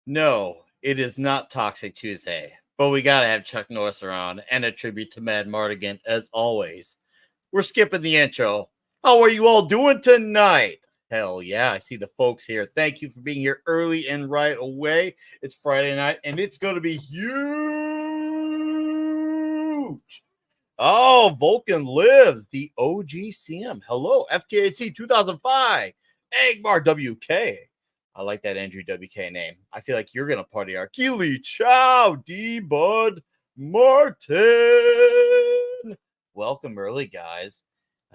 No, it is not Toxic Tuesday, but we gotta have Chuck Norris around and a tribute to Mad Mardigan as always. We're skipping the intro. How are you all doing tonight? Hell yeah, I see the folks here. Thank you for being here early and right away. It's Friday night and it's going to be huge. Oh, Vulcan lives, the OGCM. Hello, FKHC 2005, Agmar WK. I like that Andrew WK name. I feel like you're going to party our Keely Chow D Bud Martin. Welcome early, guys.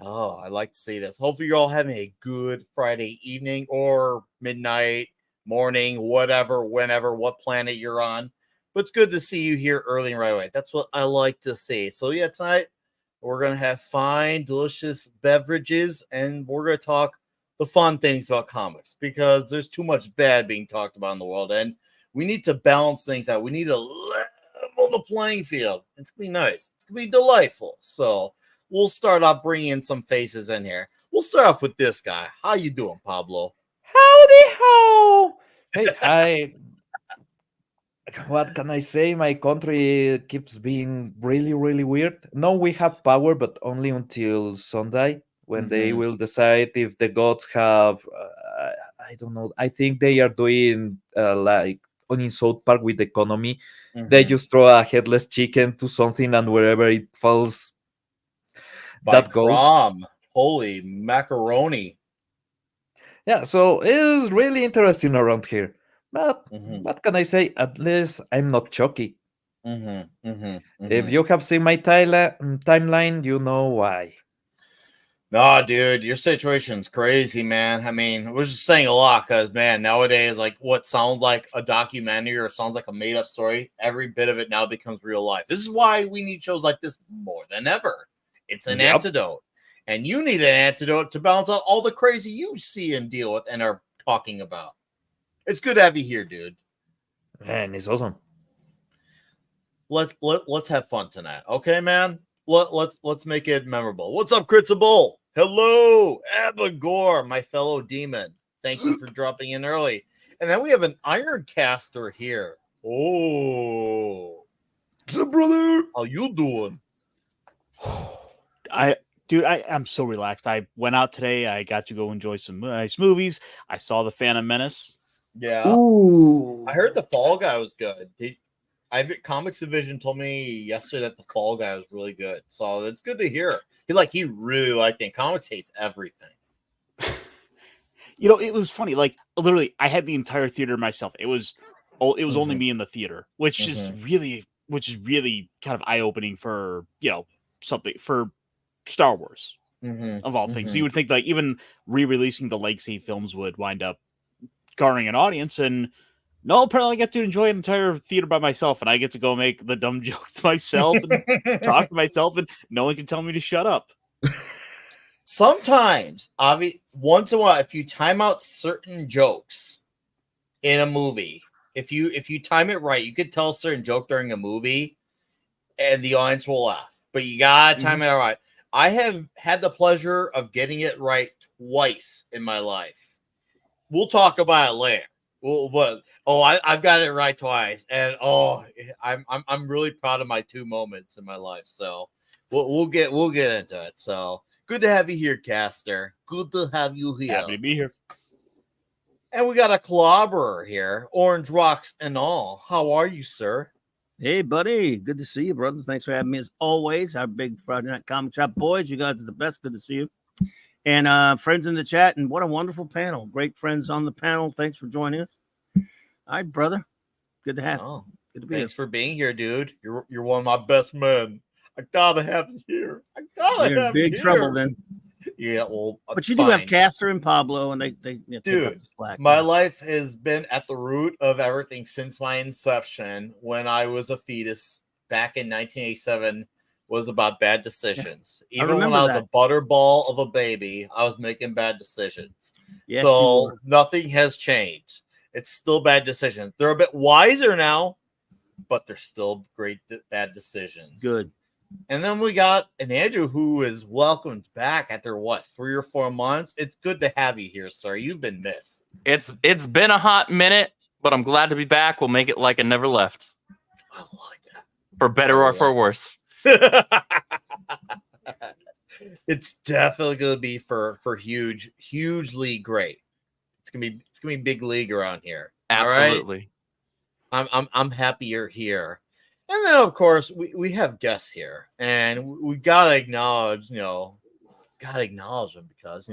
Oh, I like to see this. Hopefully, you're all having a good Friday evening or midnight, morning, whatever, whenever, what planet you're on. But it's good to see you here early and right away. That's what I like to see. So, yeah, tonight we're going to have fine, delicious beverages, and we're going to talk the fun things about comics because there's too much bad being talked about in the world, and we need to balance things out. We need to level the playing field. It's going to be nice. It's going to be delightful. So, we'll start off bringing in some faces in here. We'll start off with this guy. How you doing, Pablo? Howdy ho! Hey, what can I say? My country keeps being really, really weird. No, we have power, but only until Sunday when they will decide if the gods have. I don't know. I think they are doing like on in South Park with the economy. They just throw a headless chicken to something, and wherever it falls, By that goes. Grom. Holy macaroni. Yeah, so it's really interesting around here. But what can I say? At least I'm not Chucky. If you have seen my timeline, you know why. Nah, dude, your situation's crazy, man. I mean, we're just saying a lot because, man, nowadays, like what sounds like a documentary or sounds like a made up story, every bit of it now becomes real life. This is why we need shows like this more than ever. It's an antidote. And you need an antidote to balance out all the crazy you see and deal with and are talking about. It's good to have you here, dude. Man, it's awesome. Let's have fun tonight, okay, man? Let's make it memorable. What's up, Critzable? Hello, Abagor, my fellow demon. Thank you for dropping in early. And then we have an Ironcaster here. Oh, what's up, brother? How you doing? I'm so relaxed. I went out today. I got to go enjoy some nice movies. I saw The Phantom Menace. Yeah. Ooh. I heard The Fall Guy was good. Comics Division told me yesterday that The Fall Guy was really good. So it's good to hear. He really liked it. Comics hates everything. It was funny. Like literally, I had the entire theater myself. It was only me in the theater, which is really kind of eye opening for something for Star Wars of all things. You would think like even re-releasing the legacy films would wind up garnering an audience, and no, apparently I get to enjoy an entire theater by myself, and I get to go make the dumb jokes to myself and talk to myself, and no one can tell me to shut up. Sometimes, once in a while, if you time out certain jokes in a movie, if you time it right, you could tell a certain joke during a movie, and the audience will laugh. But you gotta time it out right. I have had the pleasure of getting it right twice in my life. We'll talk about it later. I've got it right twice, and I'm really proud of my two moments in my life. So we'll get into it. So good to have you here, Caster. Good to have you here. Happy to be here. And we got a collaborator here, Orange Rocks and all. How are you, sir? Hey, buddy. Good to see you, brother. Thanks for having me as always. Our big Friday Night Comic Shop boys. You guys are the best. Good to see you. And friends in the chat. And what a wonderful panel. Great friends on the panel. Thanks for joining us. All right, brother. Good to have you. Good to be Thanks for being here, dude. You're one of my best men. I gotta have you here. You're in big trouble then. Yeah, well, but you do have Caster and Pablo, and they dude. My life has been at the root of everything since my inception. When I was a fetus back in 1987, was about bad decisions. Yeah. Even when I was a butterball of a baby, I was making bad decisions. Yes, so nothing has changed. It's still bad decisions. They're a bit wiser now, but they're still bad decisions. Good. And then we got an Andrew who is welcomed back after 3 or 4 months. It's good to have you here, sir. You've been missed. It's been a hot minute, but I'm glad to be back. We'll make it like I never left. I like that. For better or for worse. It's definitely going to be for hugely great. It's gonna be big league around here. Absolutely. All right? I'm happy you're here. And then of course we have guests here, and we gotta acknowledge them because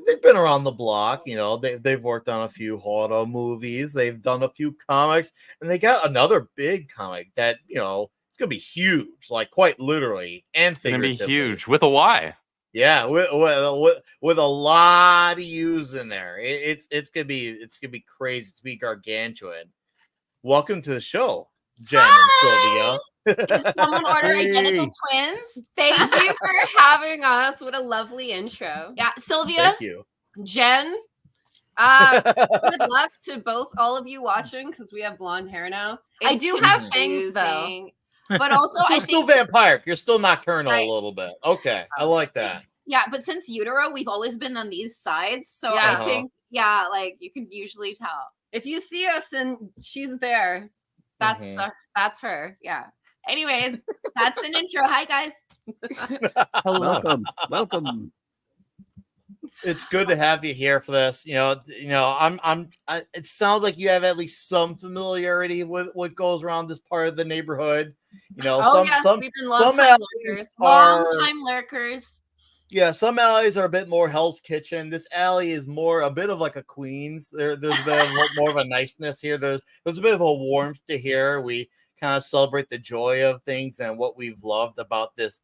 they've been around the block. They've worked on a few horror movies, they've done a few comics, and they got another big comic that it's gonna be huge, like quite literally and figuratively. It's gonna be huge with a Y. Yeah, with a lot of U's in there. It's gonna be crazy. It's gonna be gargantuan. Welcome to the show, Jen and Sylvia. Did someone order identical twins? Thank you for having us. What a lovely intro. Yeah, Sylvia, Thank you. Jen, good luck to all of you watching because we have blonde hair now. I It's do have confusing. things though, but also So I still think vampiric. You're still nocturnal Right. a little bit. Okay, I like that. yeah, but since utero, we've always been on these sides, so Yeah. I think like you can usually tell. If you see us and she's there, that's her. Yeah. Anyways, that's an intro. Hi guys. Hello. Welcome. It's good to have you here for this. It sounds like you have at least some familiarity with what goes around this part of the neighborhood. Yes, some we've been some long-time alleys lurkers. are- Long-time lurkers. Yeah, some alleys are a bit more Hell's Kitchen. This alley is a bit of like a Queens. There's a bit of more of a niceness here. There's a bit of a warmth to here. We kind of celebrate the joy of things and what we've loved about this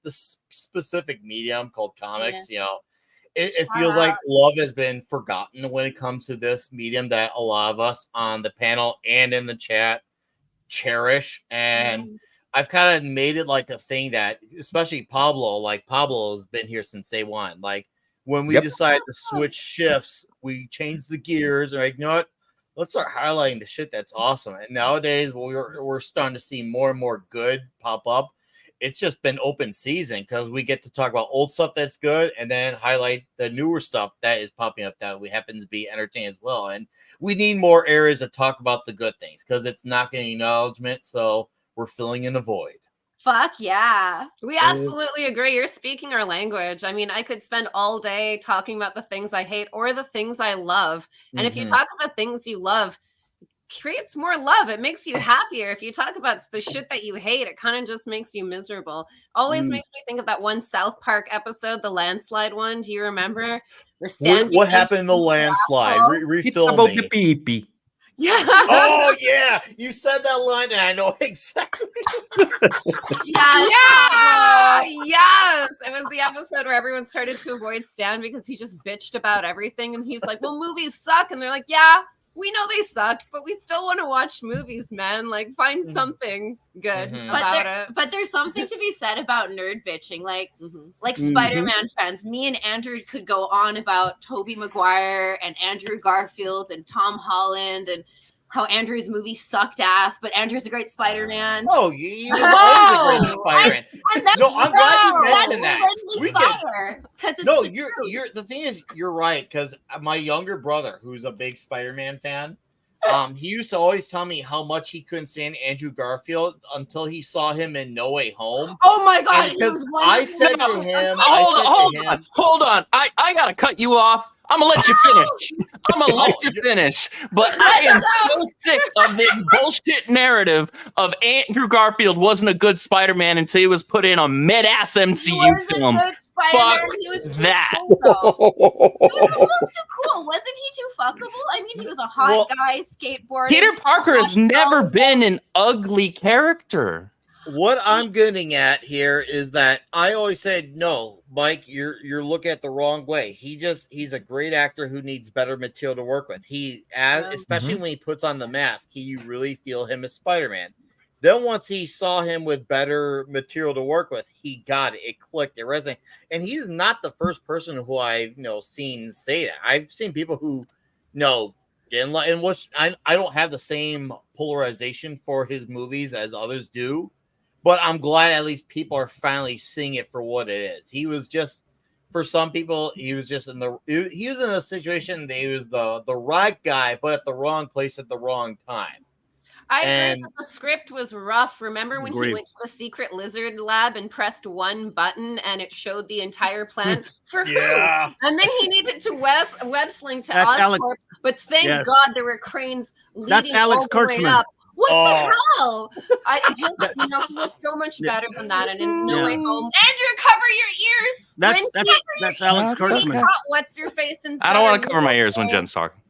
specific medium called comics. It feels like love has been forgotten when it comes to this medium that a lot of us on the panel and in the chat cherish. And I've kind of made it like a thing that, especially Pablo's been here since day one. Like when we decided to switch shifts, we changed the gears and like, you know what? Let's start highlighting the shit that's awesome. And nowadays we're starting to see more and more good pop up. It's just been open season because we get to talk about old stuff that's good and then highlight the newer stuff that is popping up that we happen to be entertained as well. And we need more areas to talk about the good things because it's not getting acknowledgement. So we're filling in a void. Fuck yeah. We absolutely agree. You're speaking our language. I mean, I could spend all day talking about the things I hate or the things I love. And if you talk about things you love, it creates more love. It makes you happier. If you talk about the shit that you hate, it kind of just makes you miserable. Always makes me think of that one South Park episode, the landslide one. Do you remember? What happened in the landslide? It's Refill about me. the pee-pee. Yeah. Oh yeah, you said that line, and I know exactly. Yeah. Yes. It was the episode where everyone started to avoid Stan because he just bitched about everything. And he's like, well, movies suck. And they're like, yeah, we know they suck, but we still want to watch movies, man. Like, find something good about it. But there's something to be said about nerd bitching. Like Spider-Man fans. Me and Andrew could go on about Tobey Maguire and Andrew Garfield and Tom Holland and how Andrew's movie sucked ass, but Andrew's a great Spider-Man. Oh, he was always a great Spider-Man. And that's No, I'm glad you mentioned that's that. friendly We can- fire. Because it's No, the truth. you're the thing is you're right because my younger brother, who's a big Spider-Man fan, he used to always tell me how much he couldn't stand Andrew Garfield until he saw him in No Way Home. Oh my God. And because I said to him, Hold on. I gotta cut you off. I'm gonna let you finish. I'm gonna let you finish. But I am so sick of this bullshit narrative of Andrew Garfield wasn't a good Spider-Man until he was put in a mid-ass MCU film. Fuck that. Cool, though. He was almost too cool. Wasn't he too fuckable? I mean, he was a hot guy skateboarding. Peter Parker has never been an ugly character. What I'm getting at here is that I always said, no, Mike, you're looking at the wrong way. He's a great actor who needs better material to work with. Especially when he puts on the mask, you really feel him as Spider-Man. Then once he saw him with better material to work with, he got it. It clicked. It resonated. And he's not the first person who I've seen say that. I've seen people who didn't like, and which I don't have the same polarization for his movies as others do. But I'm glad at least people are finally seeing it for what it is. He was just, for some people, he was just he was in a situation that he was the right guy, but at the wrong place at the wrong time. I agree And- that the script was rough. Remember when he went to the secret lizard lab and pressed one button and it showed the entire plan for Yeah. who? And then he needed to web sling to That's Oscorp, but thank Yes. God there were cranes leading That's Alex all the way Kurtzman. up. What Oh. the hell? I just, he was so much better than that. And in No Yeah. Way Home, Andrew, cover your ears. That's Alex That's Kurtzman. okay. What's your face and I don't want to cover my ears when Jen's talking.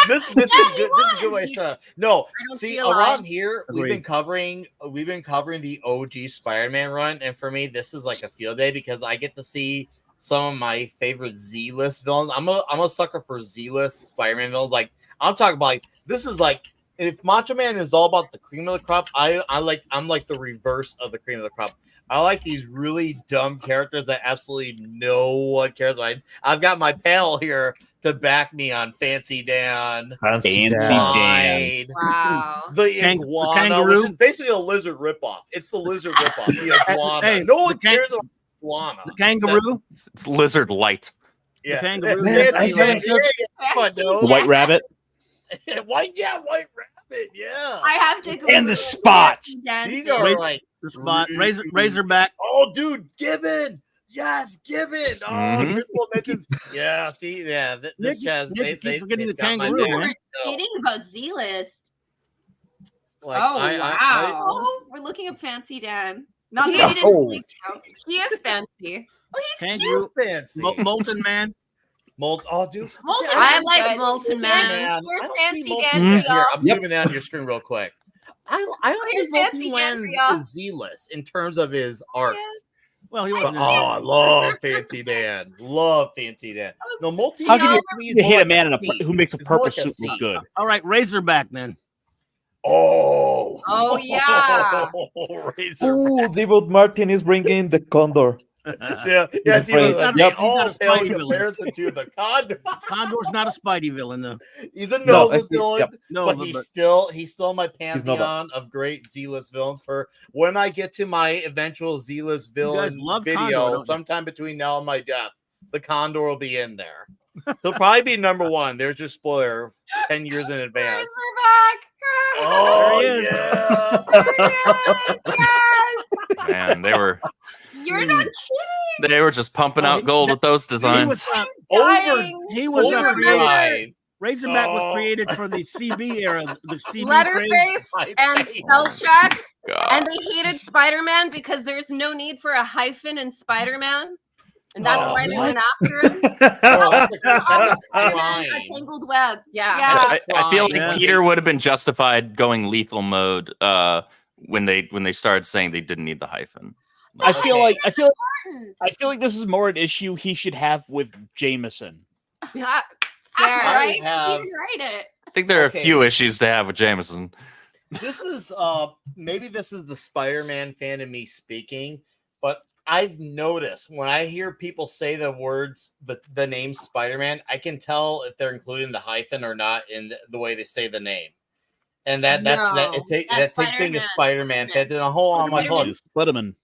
This is good. This is a good way to start. No, I don't see, see a around lie. here we've been covering the OG Spider-Man run, and for me, this is like a field day because I get to see some of my favorite Z-list villains. I'm a sucker for Z-list Spider-Man villains. Like I'm talking about, like this is like if Macho Man is all about the cream of the crop, I'm like the reverse of the cream of the crop. I like these really dumb characters that absolutely no one cares about. I've got my panel here to back me on Fancy Dan. Fancy Dan. Slide, Wow. the The iguana, kangaroo. which is basically a lizard ripoff. It's the lizard ripoff. The iguana. Hey, no one the kan- cares about iguana. The kangaroo. It's lizard light. Yeah. kangaroo. Fancy Man, Dan. Yeah, fun, no? The White Rabbit. White rabbit. Yeah. I have to go. And the spots. These are Razor- like The spot. Razorback. oh, dude, Gibbon. Yes, Gibbon. Oh, Mhm. Crystal mentions. Yeah, see, yeah, this Nick, has you keep forgetting they've the got my kangaroo, back. man. No, Kidding about Z-list. like, Oh I- wow! We're looking up Fancy Dan. Not Yeah. that he didn't Oh. speak, though. He is fancy. Oh, he's Kangaroo. cute. fancy. Molten Man. Oh, dude. Molten I Man's like good. Molten There's- Man. There's I don't Fancy see Molten Dan Man for y'all. here. I'm Yep. zooming out on your screen real quick. I don't Here's think Fancy Molten Dan for Man's y'all. is Z-list in terms of his art. Well, he But, wasn't. oh, I love Fancy Dan. Love Fancy Dan. No, Molten How can Man you, to me is you more hate a like man in a C. who makes a It's more purple like a suit look C. good? All right, Razorback then. Oh. Oh, yeah. Razor. Ooh, David Martin is bringing the Condor. Yeah, The it's even phrase. a Yep. all He's not a pale Spidey in villain. comparison to the Condor. Condor's not a Spidey villain, though. He's a No, Nova villain, yep. No, but he's still my Nova. pantheon of great Z-list villains. For when I get to my eventual Z-list villain love video, Condor, don't you? sometime between now and my death, the Condor will be in there. He'll probably be number one. There's your spoiler, 10 years in advance. Razorback. Oh There he is. yeah. Man, they were You're not kidding. they were just pumping Oh, out gold with those He designs. was, Dying. he was Overdrive. Razorback was Oh. created for the CB era. The CB craze. Letterface and spell check. God. And they hated Spider-Man because there's no need for a hyphen in Spider-Man. And that's Oh, why they what? went after him. Oh, that's a Spider-Man, a tangled web. Yeah. Yeah. I feel like Yeah. Peter would have been justified going lethal mode when they started saying they didn't need the hyphen. I feel Okay. like this is more an issue he should have with Jameson. Yeah. Fair, I right? have- You can write it. I think there are Okay. a few issues to have with Jameson. This is maybe this is the Spider-Man fan in me speaking, but I've noticed when I hear people say the words the name Spider-Man, I can tell if they're including the hyphen or not in the way they say the name. And that That's thing is Spider-Man. Spider-Man. Hold on, hold on. Spider-Man.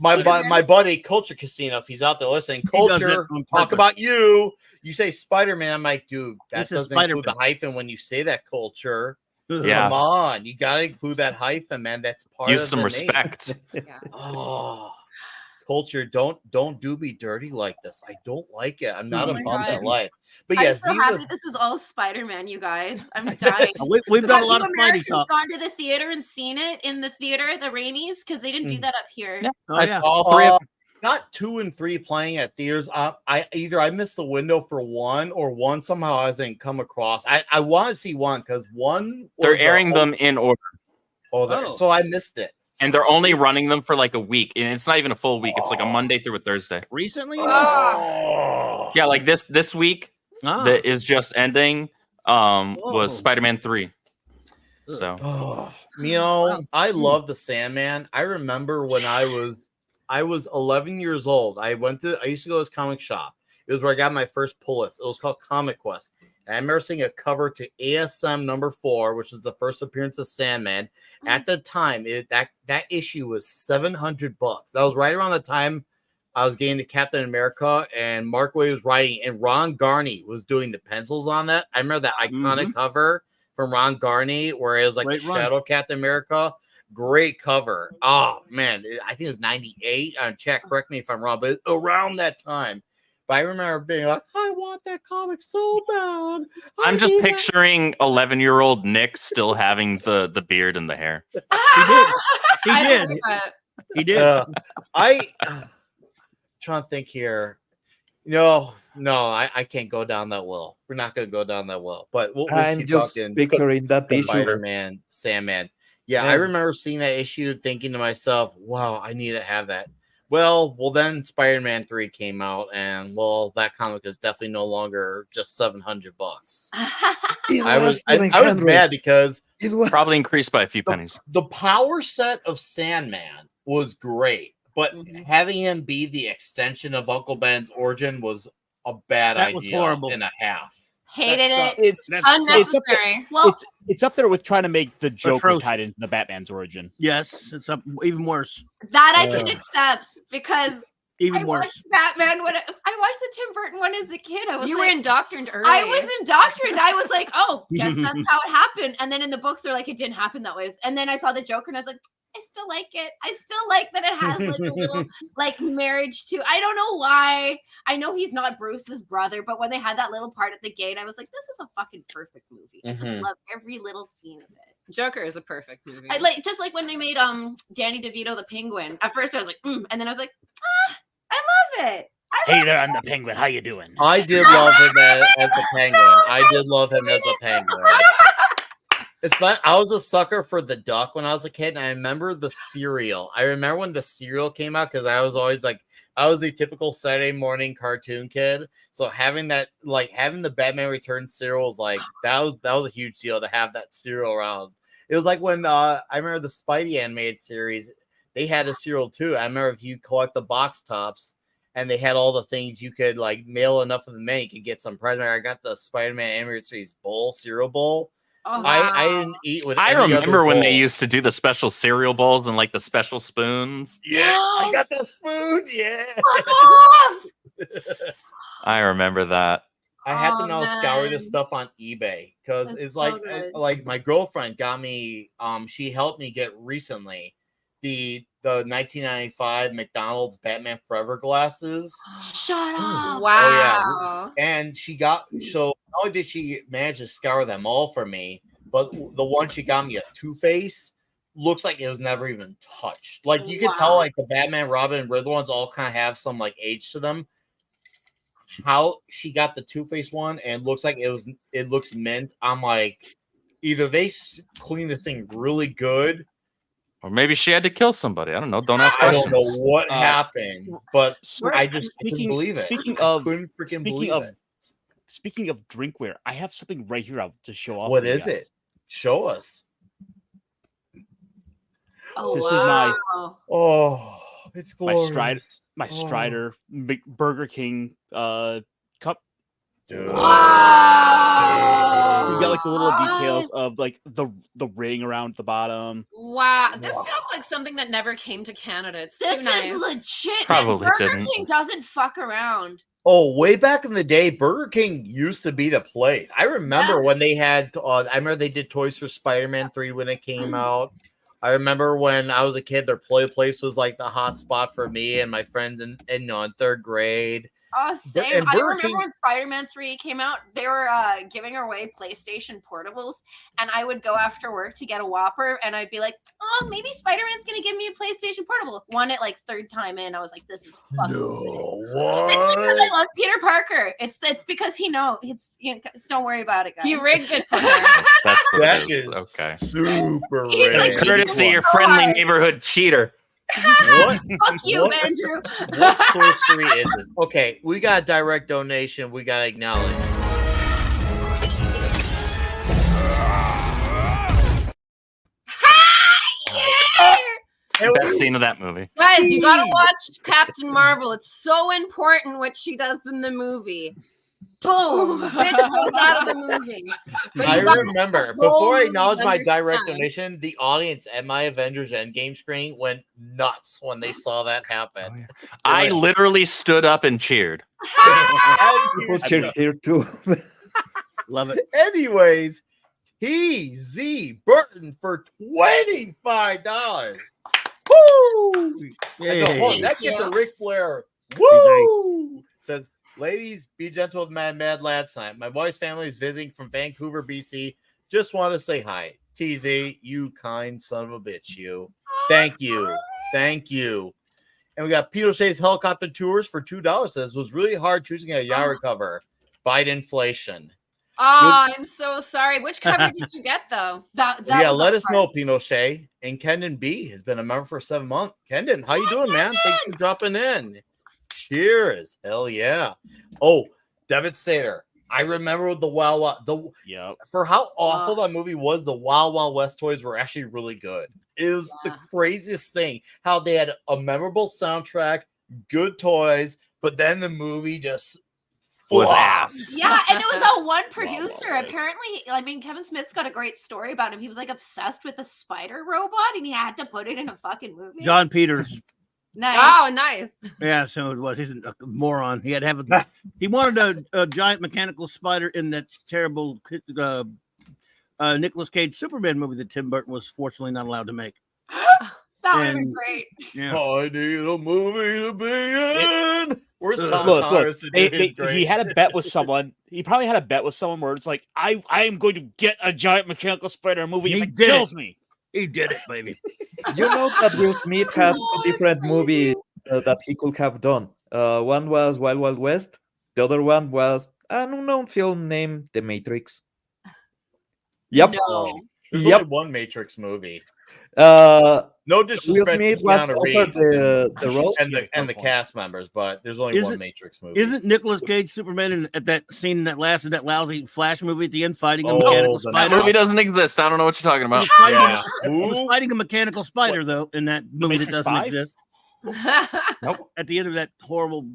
My buddy Culture Casino, if he's out there listening, He does it Culture, on talk purpose. about you. You say Spider-Man, I'm like, dude, that This is doesn't include the Spider-Man. hyphen when you say that, Culture. Yeah. Come on, you gotta include that hyphen, man. That's part Use of some the respect. Oh, Culture, don't do me dirty like this. I don't like it. I'm not Oh a my bum God. in life. But I'm yeah, so Z happy was this is all Spider-Man, you guys. I'm dying. We've done a Have lot you of Spidey Americans talk. gone to the theater and seen it in the theater, the Rainies? Because they didn't do Mm. that up here. Yeah. Oh, I yeah. saw all three of got 2 and 3 playing at theaters. I missed the window for one, or one somehow hasn't come across. I want to see one because one They're was airing them in order, Oh. so I missed it. and they're only running them for like a week, and it's not even a full week. It's like a Monday through a Thursday. Recently? Oh, Yeah, like this week Ah. that is just ending Whoa. was Spider-Man 3. So Oh, I love the Sandman. I remember when I was 11 years old. I used to go to this comic shop. It was where I got my first pull list. It was called Comic Quest. And I remember seeing a cover to ASM #4, which is the first appearance of Sandman. At the time, that issue was $700. That was right around the time I was getting to Captain America, and Mark Waid was writing, and Ron Garney was doing the pencils on that. I remember that iconic cover from Ron Garney where it was like the shadow of Captain America. Great cover. Oh, man. I think it was 98. Chat, correct me if I'm wrong, but around that time. But I remember being like, I want that comic so bad. I'm just picturing 11-year-old Nick still having the beard and the hair. He did. He did. Trying to think here. No, I can't go down that well. We're not going to go down that well. But we'll I'm keep just talking. picturing that issue. Spider-Man, Sandman. Yeah, I remember seeing that issue, thinking to myself, "Wow, I need to have that." Well, then Spider-Man 3 came out, and that comic is definitely no longer just $700. I was mad because it was probably increased by a few pennies. The power set of Sandman was great, but having him be the extension of Uncle Ben's origin was a bad idea. Was horrible. And a half. Hated it. It's unnecessary. It's up there with trying to make the Joker tied into the Batman's origin. Yes, it's up even worse. That I can accept because even worse. Watched Batman when I watched the Tim Burton one as a kid. You were indoctrined early. I was indoctrined. I was like, oh, guess that's how it happened. And then in the books, they're like, it didn't happen that way. And then I saw the Joker, and I was like, I still like it. I still like that it has like a little like marriage to. I don't know why. I know he's not Bruce's brother, but when they had that little part at the gate, I was like, this is a fucking perfect movie. I just love every little scene of it. Joker is a perfect movie. I just like when they made Danny DeVito the Penguin. At first, I was like, and then I was like, I love it. Hey there, I'm the Penguin. How you doing? I did love him as the Penguin. I did love him as the Penguin. It's fun. I was a sucker for the Duck when I was a kid, and I remember the cereal. I remember when the cereal came out because I was always like, I was the typical Saturday morning cartoon kid. So having that, like having the Batman Returns cereal was like that was a huge deal to have that cereal around. It was like when I remember the Spidey animated series, they had a cereal too. I remember if you collect the box tops and they had all the things you could like mail enough of them in, you could get some present. I got the Spider-Man animated series cereal bowl. Oh, wow. I didn't eat with. I remember when they used to do the special cereal bowls and like the special spoons. Yeah, I got the spoon. Yeah. Fuck off! I remember that. I had to now scour this stuff on eBay because it's like my girlfriend got me. She helped me get recently the 1995 McDonald's Batman Forever glasses. Shut up! Wow. Oh, yeah. And she got not only did she manage to scour them all for me, but the one she got me, a Two-Face, looks like it was never even touched. Like you can tell, like the Batman, Robin, and Riddler ones all kind of have some like age to them. How she got the Two-Face one and looks like it looks mint. I'm like, either they clean this thing really good, or maybe she had to kill somebody. I don't know. Don't ask I questions. don't know what happened, but I just couldn't believe it. Speaking of drinkware, I have something right here to show off. What is it? Show us. Oh, this is my. Oh, it's glorious. My Strider Burger King cup. Dude. Wow. You got like the little details of like the ring around the bottom. Wow, this feels like something that never came to Canada. It's This too nice. is legit. Probably Burger didn't. King doesn't fuck around. Oh, way back in the day, Burger King used to be the place. I remember when they had. I remember they did toys for Spider-Man 3 when it came out. I remember when I was a kid, their play place was like the hot spot for me and my friends in third grade. Oh, same. And I Burger remember King- when Spider-Man 3 came out, they were giving away PlayStation portables, and I would go after work to get a Whopper, and I'd be like, oh, maybe Spider-Man's going to give me a PlayStation portable. Won it like third time in. I was like, this is fucking No, It's because what? I love Peter Parker. It's because he knows. Don't worry about it, guys. He rigged it for her. That's what That it is is. Okay. super He's rare. like, Courtesy your Go friendly on. neighborhood cheater. What? Fuck you, What? Andrew. What sorcery is this? Okay, we got a direct donation. We got to acknowledge. Best scene of that movie. Guys, you gotta watch Captain Marvel. It's so important what she does in the movie. Boom! Bitch goes out of the movie. But I you got remember the whole before I movie acknowledged my direct understand. donation, the audience at my Avengers Endgame screen went nuts when they saw that happen. Oh, yeah. I literally stood up and cheered. People cheer here too. Love it. Anyways, TZ Burton for $25. Woo! Yay. That gets a you. Ric Flair. Woo! Says, ladies, be gentle with my mad lad tonight. My wife's family is visiting from Vancouver, BC. Just want to say hi. TZ, you kind son of a bitch, you. Thank you. Thank you. And we got Peter Shea's Helicopter Tours for $2. Says, was really hard choosing a Yaira cover. Fight inflation. Oh, I'm so sorry. Which cover did you get though? That Yeah, was a let us know, hard- Pinochet. And Kendon B has been a member for 7 months. Kendon, how you doing, man? Thanks for dropping in. Cheers. Hell yeah. Oh, Devastator. I remember the Wild Wild, Yep. for how awful that movie was, the Wild Wild West toys were actually really good. It was the craziest thing how they had a memorable soundtrack, good toys, but then the movie just Was flopped. ass. Yeah, and it was a one Wow, producer. wow. Apparently, I mean, Kevin Smith's got a great story about him. He was like obsessed with the spider robot, and he had to put it in a fucking movie. John Peters. Nice. Oh, nice. Yeah, so it was. He's a moron. He had to have a. He wanted a giant mechanical spider in that terrible Nicolas Cage Superman movie that Tim Burton was fortunately not allowed to make. That would have been and- great. Yeah. I need a movie to be in. Where's Tom Look, Connors to do his great? he had a bet with someone. He probably had a bet with someone where it's like, I am going to get a giant mechanical spider movie He if it did kills it. me. He did it, baby. You know that Will Smith had two different movies that he could have done. One was Wild Wild West. The other one was an unknown film named The Matrix. Yep. No. There's Yep. only one Matrix movie. No Will disrespect Smith to was Keanu offered Reeves the role. and the cast members, but there's only one Isn't- Matrix movie. Isn't Nicolas Cage Superman at that scene that lasted that lousy Flash movie at the end fighting a Oh, mechanical the That spider? movie doesn't exist. I don't know what you're talking He about. was fighting, Yeah. he was Who? fighting a mechanical spider though in that movie that Matrix doesn't 5? exist. Nope. At the end of that horrible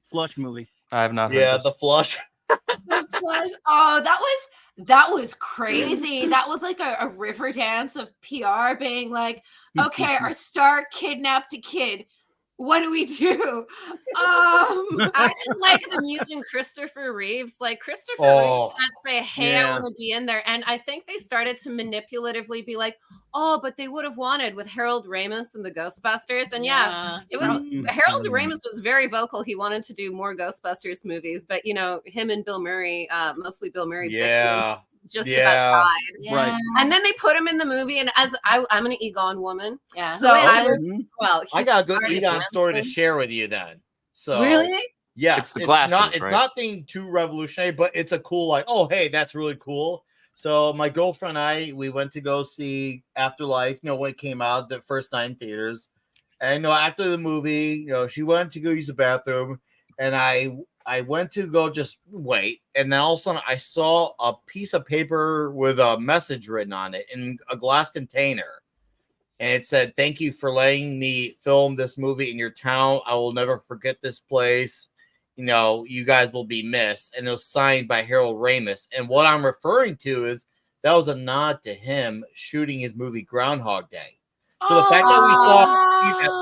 Flush movie. I have not heard Yeah, this. the flush. The Flash. Oh, that was crazy. That was like a river dance of PR being like, okay, our star kidnapped a kid. What do we do? I didn't like them using Christopher Reeves. Like Christopher Oh, Reeves can't say, "Hey, yeah. I want to be in there," and I think they started to manipulatively be like, "Oh, but they would have wanted with Harold Ramis and the Ghostbusters." And yeah, it was Harold Ramis was very vocal. He wanted to do more Ghostbusters movies, but you know, him and Bill Murray, mostly Bill Murray, yeah. just Yeah. about died. Yeah. Right. And then they put him in the movie, and as I'm an Egon woman, Yeah. so I was Mhm. well. I he's got a good already Egon story to dancing. share with you then. So Really? yeah, It's the glasses, Not, it's right? nothing too revolutionary, but it's a cool, like, oh hey, that's really cool. So my girlfriend and I, we went to go see Afterlife, when it came out the first night in theaters. And after the movie, she went to go use the bathroom, and I went to go just wait, and then all of a sudden I saw a piece of paper with a message written on it in a glass container. And it said, "Thank you for letting me film this movie in your town. I will never forget this place. You guys will be missed." And it was signed by Harold Ramis. And what I'm referring to is that was a nod to him shooting his movie Groundhog Day. So the fact that we saw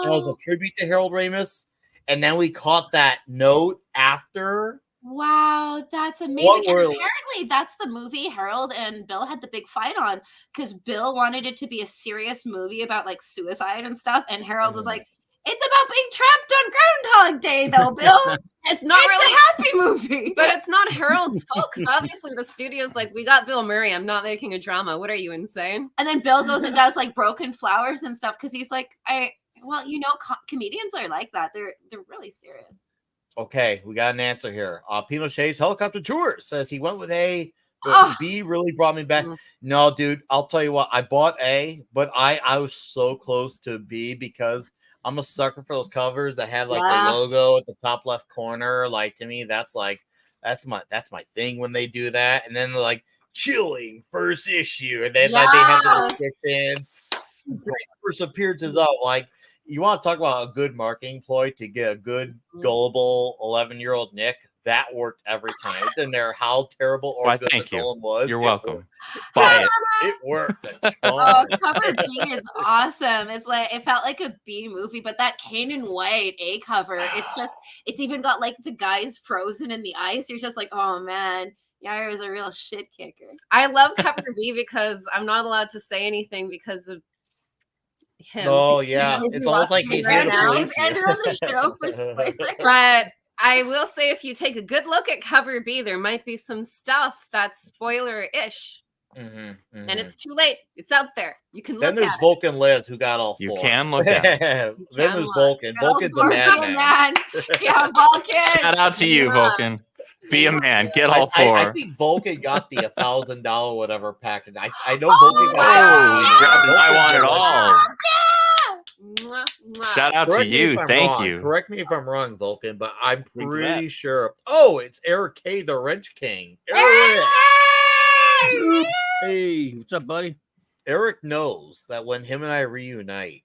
that was a tribute to Harold Ramis, and then we caught that note after. Wow, that's amazing. What And were- apparently that's the movie Harold and Bill had the big fight on because Bill wanted it to be a serious movie about like suicide and stuff. And Harold was like, it's about being trapped on Groundhog Day, though, Bill. It's not It's really a happy movie. But it's not Harold's fault because obviously the studio's like, we got Bill Murray. I'm not making a drama. What are you, insane? And then Bill goes and does like broken flowers and stuff because he's like, comedians are like that. They're really serious. Okay, we got an answer here. Pinochet's Helicopter Tour says he went with A, but Ah. B really brought me back. Mm. No, dude, I'll tell you what. I bought A, but I was so close to B because I'm a sucker for those covers that have like Yeah. the logo at the top left corner. Like to me, that's my thing when they do that. And then they're like chilling first issue, and then like they have the Yes. descriptions. Great first appearances out. Like you want to talk about a good marketing ploy to get a good gullible 11-year-old Nick. that worked every time. It didn't matter how terrible or Why, good the thank you. villain was. You're it welcome. worked. Buy it. It worked. a Oh, charm. cover B is awesome. It's like it felt like a B movie, but that Kanan White A cover, it's even got like the guys frozen in the ice. You're just like, oh man, Yaira is a real shit kicker. I love cover B because I'm not allowed to say anything because of him. Oh yeah, Is it's he almost like watching he's right here to now? police Is you. Andrew on the show for spoilers? But I will say, if you take a good look at cover B, there might be some stuff that's spoiler-ish, and it's too late. It's out there. You can Then look there's at Vulcan Liz who got all You four. can look at it. Then can there's look. Vulcan. Vulcan's a madman. Man. Yeah, Vulcan. Shout out to you, Yeah. Vulcan. Be a man. Get all I four. think Vulcan got the $1,000 whatever package. I know Vulcan got. Oh, Vulcan I want it got- all. Mwah, mwah. Shout out to Correct me if you. I'm Thank wrong. you. Correct me if I'm wrong, Vulcan, but I'm Wink to pretty that. sure. Oh, it's Eric K, the Wrench King. Eric. Hey, what's up, buddy? Eric knows that when him and I reunite,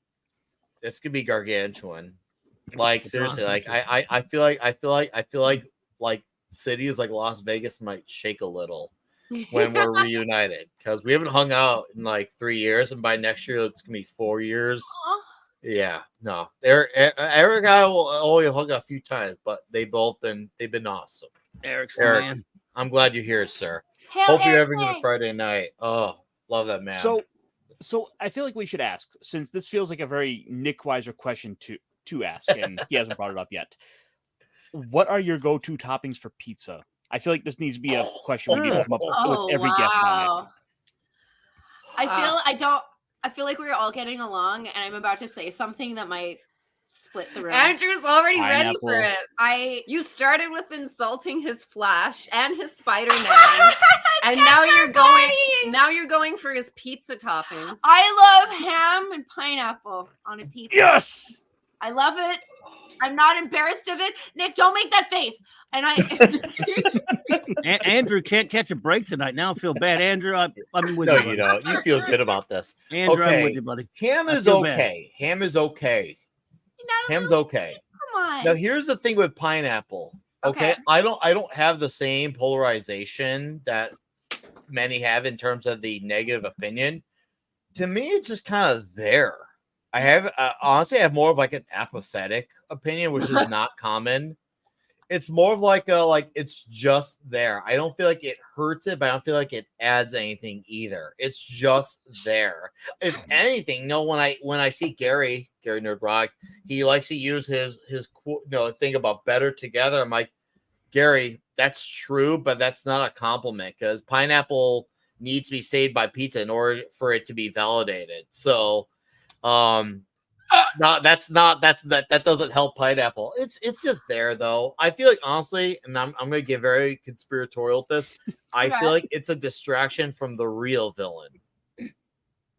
it's gonna be gargantuan. Like seriously, like I feel like cities like Las Vegas might shake a little when we're reunited because we haven't hung out in like 3 years, and by next year it's gonna be 4 years. Yeah, no, Eric and I will only hung out a few times, but they've been awesome. Eric's the Eric, man. I'm glad you're here, sir. Hail Hope you're Eric having a K. good Friday night. Oh, love that man. So I feel like we should ask, since this feels like a very Nick Weiser question to ask, and he hasn't brought it up yet. What are your go-to toppings for pizza? I feel like this needs to be a question we need to come up Oh, with every guest on it. wow. I feel like we're all getting along, and I'm about to say something that might split the room. Andrew's already ready for Pineapple. it. You started with insulting his Flash and his Spider-Man, and now you're going for his pizza toppings. I love ham and pineapple on a pizza. Yes. I love it. I'm not embarrassed of it. Nick, don't make that face. And Andrew can't catch a break tonight. Now I feel bad. Andrew, I'm with no, you. you don't. You feel good about this. Andrew, I'm Okay. with you, buddy. Ham I is feel bad. okay. Ham is okay. Ham's okay. Come on. Now here's the thing with pineapple. Okay. Okay. I don't have the same polarization that many have in terms of the negative opinion. To me, it's just kind of there. I have honestly I have more of like an apathetic opinion, which is not common. It's more of like it's just there. I don't feel like it hurts it, but I don't feel like it adds anything either. It's just there. If anything, when I see Gary Nerdrock, he likes to use his thing about better together. I'm like, Gary, that's true, but that's not a compliment because pineapple needs to be saved by pizza in order for it to be validated. So that doesn't help pineapple. It's just there though. I feel like honestly, and I'm gonna get very conspiratorial with this. I Okay. feel like it's a distraction from the real villain.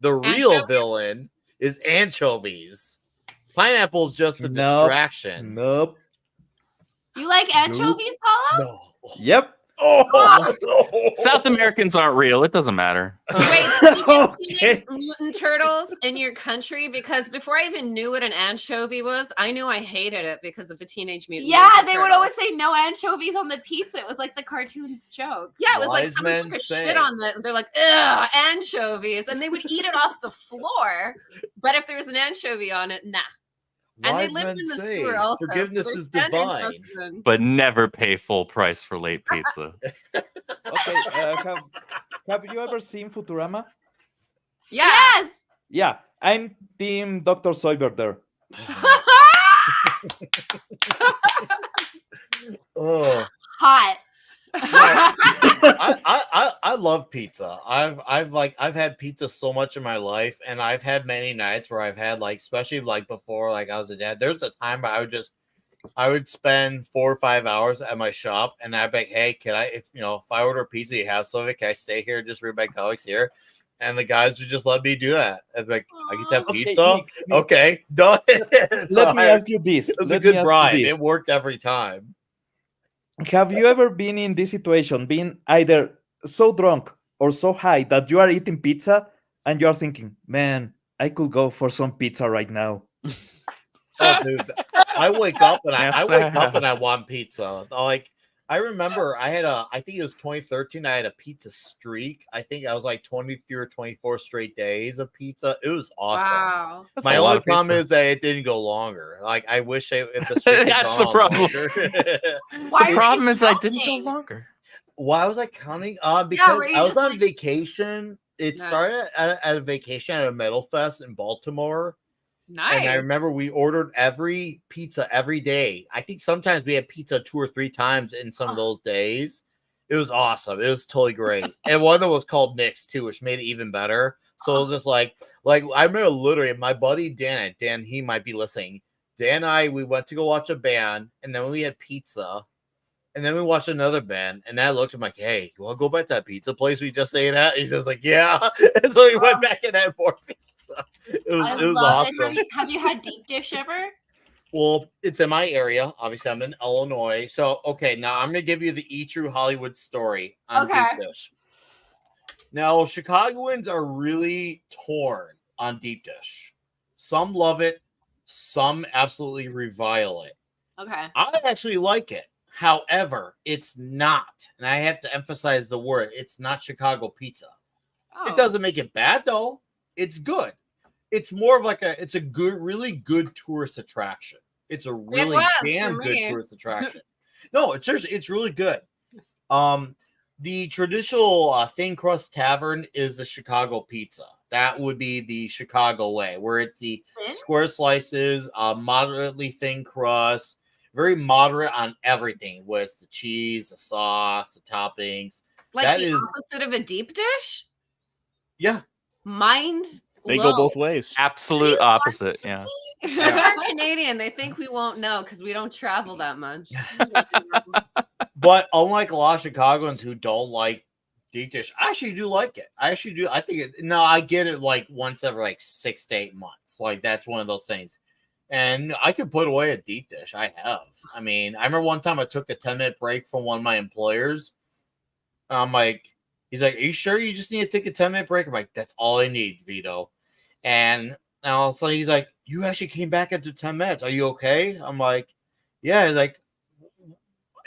The real Anchovies? villain is anchovies. Pineapple's just a Nope. distraction. Nope. You like anchovies, Paula? No. Yep. Oh, no. South Americans aren't real. It doesn't matter. Wait, do you get Okay. Teenage Mutant Turtles in your country? Because before I even knew what an anchovy was, I knew I hated it because of the Teenage Mutant Yeah, Ninja they would Turtles. always say no anchovies on the pizza. It was like the cartoon's joke. Yeah, it was like Wise someone men took a say. shit on the. They're like, ugh, anchovies, and they would eat it off the floor. But if there was an anchovy on it, nah. And they Wise lived men in the say sewer also. forgiveness so is their standards divine. must have But never pay full price for late pizza. Okay. Have you ever seen Futurama? Yeah. Yes. Yeah, I'm Team Dr. Soyber there. Oh. Hot. I love pizza. I've had pizza so much in my life, and I've had many nights where I've had especially before I was a dad. There's a time where I would spend 4 or 5 hours at my shop, and I'd be like, hey, can I if I order pizza, you have some of it? Can I stay here and just read my comics here? And the guys would just let me do that. I'd be like, I get to have Okay, pizza. Nick, Okay, done. Let me ask you this. It was a Let me good ask you bribe. this. It worked every time. Have you ever been in this situation, being either so drunk or so high that you are eating pizza and you are thinking, man, I could go for some pizza right now? Oh, dude, I wake up and I Yes, wake I up and I want pizza. I remember I think it was 2013. I had a pizza streak. I think I was like 23 or 24 straight days of pizza. It was awesome. Wow. That's My a lot only of problem pizza. is that it didn't go longer. Like I wish if the streak had That's gone the problem. longer. Why The were problem you is I didn't go counting? longer. Why was I counting? Because were you I was just on like- vacation. It Nice. started at a vacation at a metal fest in Baltimore. Nice. And I remember we ordered every pizza every day. I think sometimes we had pizza 2 or 3 times in some of those days. It was awesome. It was totally great. And one of them was called Nick's too, which made it even better. So it was just like I remember literally my buddy Dan, he might be listening. Dan and I, we went to go watch a band, and then we had pizza. And then we watched another band, and I looked at him like, "Hey, you want to go back to that pizza place we just ate at?" He's just like, "Yeah." And so we went back and had more pizza. It was love awesome. it. Have you had deep dish ever? Well, it's in my area. Obviously, I'm in Illinois. So, okay, now I'm going to give you the E True Hollywood story on Okay. deep dish. Now, Chicagoans are really torn on deep dish. Some love it, some absolutely revile it. Okay. I actually like it. However, it's not, and I have to emphasize the word, it's not Chicago pizza. Oh. It doesn't make it bad though. It's good. It's more of it's a good, really good tourist attraction. It's a really was damn for good me. tourist attraction. No, it's seriously, it's really good. The traditional thin crust tavern is the Chicago pizza. That would be the Chicago way, where it's the Thin? square slices, moderately thin crust, very moderate on everything, with the cheese, the sauce, the toppings. Like that the is- opposite of a deep dish? Yeah, Mind They go blown. both ways. Absolute opposite. Yeah. Because we're Canadian, they think we won't know because we don't travel that much. but unlike a lot of Chicagoans who don't like deep dish, I actually do like it. I actually do. I think it. No, I get it like once every 6 to 8 months. Like that's one of those things. And I could put away a deep dish. I have. I mean, I remember one time I took a 10-minute break from one of my employers. I'm like, he's like, "Are you sure you just need to take a 10-minute break?" I'm like, "That's all I need, Vito." And also he's like, "You actually came back after 10 minutes. Are you okay?" I'm like, "Yeah." He's like,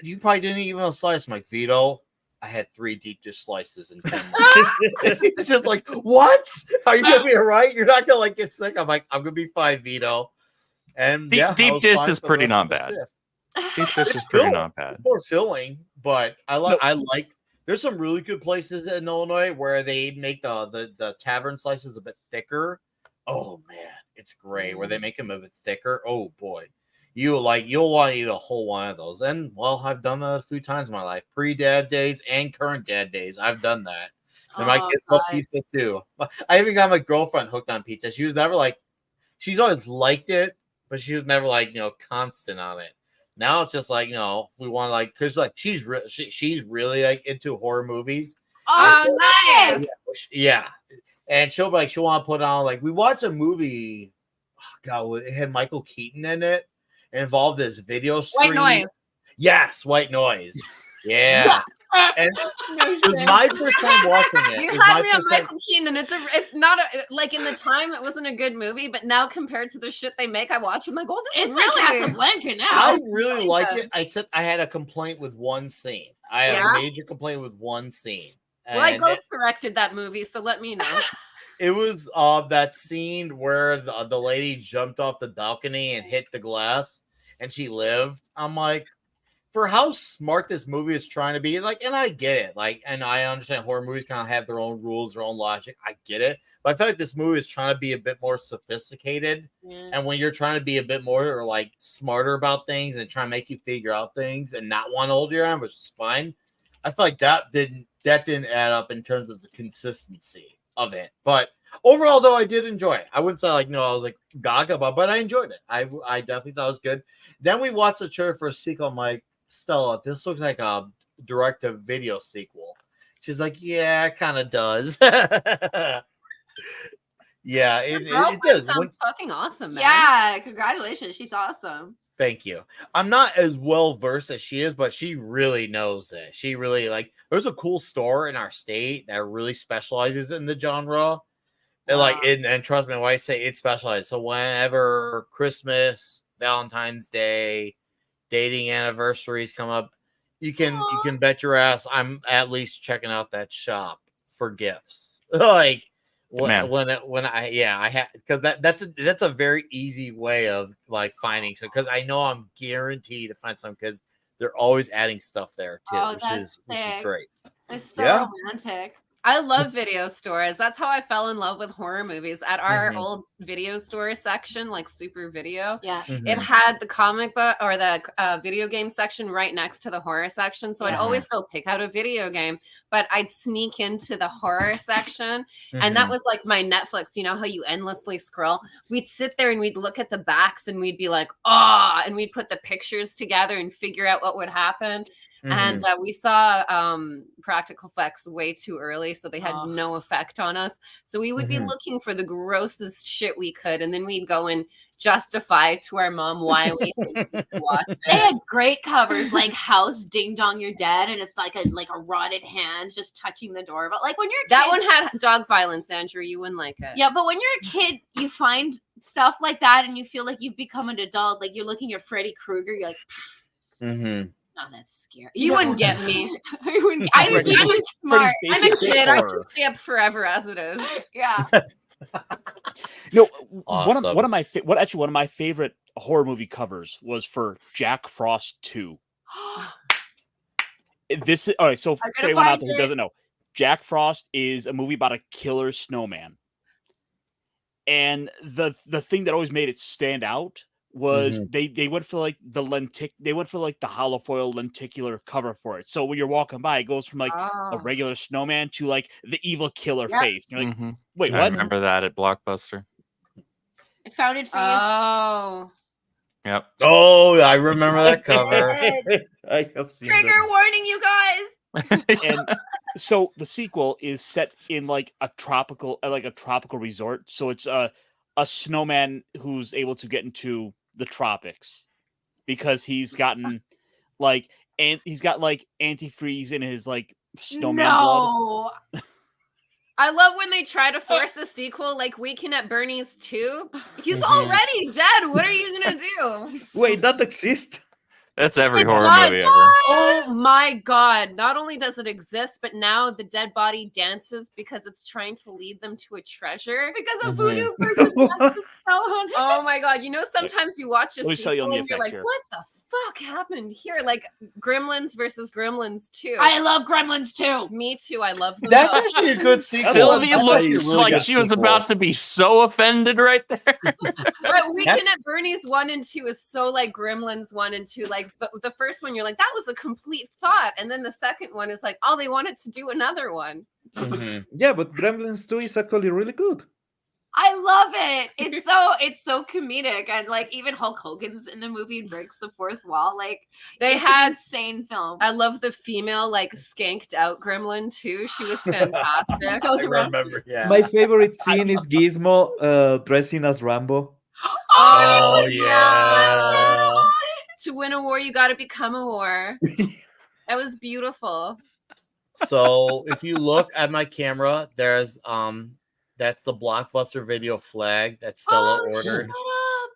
"You probably didn't eat even a slice." I'm like, "Vito, I had 3 deep dish slices in 10 minutes." He's just like, "What? Are you gonna be all right? You're not gonna get sick?" I'm like, "I'm gonna be fine, Vito." And Deep- yeah, I deep was dish fine is for the pretty rest not of the bad. shift. Deep dish It's is pretty filling. not bad. It's more filling, but I like. There's some really good places in Illinois where they make the tavern slices a bit thicker. Oh man, it's great. Where they make them a bit thicker. Oh boy, you'll want to eat a whole one of those. And well, I've done that a few times in my life, pre-dad days and current dad days. I've done that. And my Oh, kids love God. pizza too. I even got my girlfriend hooked on pizza. She was never she's always liked it, but she was never constant on it. Now it's just if we want because she's really into horror movies. Oh, nice. Yeah. And she'll want to put on we watched a movie. Oh God, it had Michael Keaton in it. It involved this video screen. White noise. Yes, White Noise. Yeah. And it was my first time watching it. You It was had my me on first time- Michael Keaton, and it's not in the time it wasn't a good movie, but now compared to the shit they make, I watch. I'm like, oh, this It's is like really Casablanca now. I really really liked good. it, except I had a complaint with one scene. I had Yeah? a major complaint with one scene. Well, I And ghost corrected that movie, so let me know. it was that scene where the lady jumped off the balcony and hit the glass and she lived. I'm like, for how smart this movie is trying to be, and I get it, and I understand horror movies kind of have their own rules, their own logic. I get it, but I feel like this movie is trying to be a bit more sophisticated. Yeah. And when you're trying to be a bit more smarter about things and try to make you figure out things and not want to hold your hand, which is fine, I feel like that didn't add up in terms of the consistency of it. But overall, though, I did enjoy it. I wouldn't say I was gaga about, but I enjoyed it. I definitely thought it was good. Then we watched the trailer for a sequel. I'm like, Stella, this looks like a direct-to-video sequel. She's like, yeah, it kind of does. Yeah, Your it girlfriend does. sounds fucking awesome, man. Yeah, congratulations. She's awesome. Thank you. I'm not as well versed as she is, but she really knows it. She really there's a cool store in our state that really specializes in the genre. And Wow. and trust me when I say it specializes. So whenever Christmas, Valentine's Day, dating anniversaries come up, you can bet your ass I'm at least checking out that shop for gifts. Like Man. when I have, because that's a very easy way of like finding, so because I know I'm guaranteed to find some, because they're always adding stuff there too, Oh, which that's is sick. great. It's so Yeah. romantic. I love video stores. That's how I fell in love with horror movies. At our Mhm. old video store section, like Super Video, Yeah. it had the comic book or the video game section right next to the horror section. So I'd Yeah. always go pick out a video game, but I'd sneak into the horror section. And that was like my Netflix. You know how you endlessly scroll? We'd sit there and we'd look at the backs and we'd be like, oh, and we'd put the pictures together and figure out what would happen. And we saw practical effects way too early, so they had no effect on us. So we would be looking for the grossest shit we could, and then we'd go and justify to our mom why we think we should watch it. They had great covers like House Ding Dong You're Dead, and it's like a rotted hand just touching the door. But like when you're a That kid, one had dog violence, Andrew. You wouldn't like it. yeah, but when you're a kid, you find stuff like that and you feel like you've become an adult. Like you're looking at Freddy Krueger, you're like, not that scary. You wouldn't get me. I wouldn't. I was Freddy's- even smart. Freddy's I'm a basic kid. I horror. can stay up forever as it is. Yeah. No, Awesome. one of my favorite horror movie covers was for Jack Frost 2. This is all right. So for gonna anyone out find there who it. doesn't know, Jack Frost is a movie about a killer snowman. And the thing that always made it stand out was they went for like the hollow foil lenticular cover for it. So when you're walking by, it goes from like a regular snowman to like the evil killer face. And you're like, wait, I what? remember that at Blockbuster. I found it for you. Oh. Yep. Oh, I remember that cover. I have seen Trigger that. warning, you guys. And so the sequel is set in like a tropical resort. So it's a snowman who's able to get into the tropics because he's gotten like, and he's got like antifreeze in his like snowman blood. I love when they try to force a sequel like Weekend at Bernie's 2. He's already dead. What are you going to do? Wait, that exists? That's every It horror does. movie ever. Oh my God. Not only does it exist, but now the dead body dances because it's trying to lead them to a treasure. Because a voodoo person has to spell on it. Oh my God. You know, sometimes you watch a Let me tell you on sequel the and you're effects like, here. what the fuck happened here? Like Gremlins versus Gremlins 2. I love Gremlins too. Me too. I love them That's both. actually a good sequel. Sylvia That's actually a looks really like good she was sequel. about to be so offended right there. But Weekend at Bernie's 1 and 2 is so like Gremlins 1 and 2. Like, but the first one, you're like, that was a complete thought. And then the second one is like, oh, they wanted to do another one. Yeah, but Gremlins 2 is actually really good. I love it. It's so comedic, and like even Hulk Hogan's in the movie and breaks the fourth wall. Like They it's had an insane film. I love the female like skanked out gremlin too. She was fantastic. Goes I around. remember, yeah. My favorite scene is Gizmo dressing as Rambo. Oh, yeah. To win a war, you got to become a war. That was beautiful. So if you look at my camera, there's that's the Blockbuster Video flag that Stella ordered. Shut up.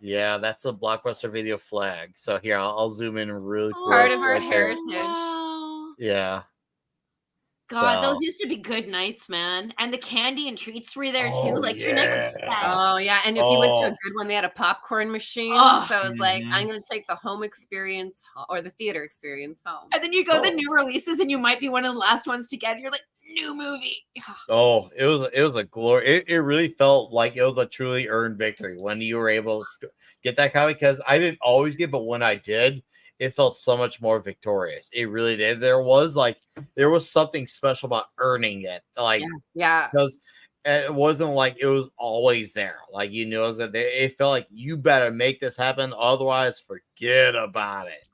Yeah, that's a Blockbuster Video flag. So here, I'll zoom in really quick. Part of our right there. heritage. Wow. Yeah. God, So- those used to be good nights, man. And the candy and treats were there Oh, too. Like your night was set. yeah. Oh yeah, and if you went to a Oh. good one, they had a popcorn machine. Oh. So it was like, Mhm. I'm gonna take the home experience or the theater experience home. And then you go to the Oh. new releases, and you might be one of the last ones to get. And you're like, new movie. Oh, it was a glory. It really felt like it was a truly earned victory when you were able to get that copy, because I didn't always get, but when I did, it felt so much more victorious. It really did. There was something special about earning it, like Yeah. because it wasn't like it was always there. Like you knew that it felt like you better make this happen, otherwise forget about it.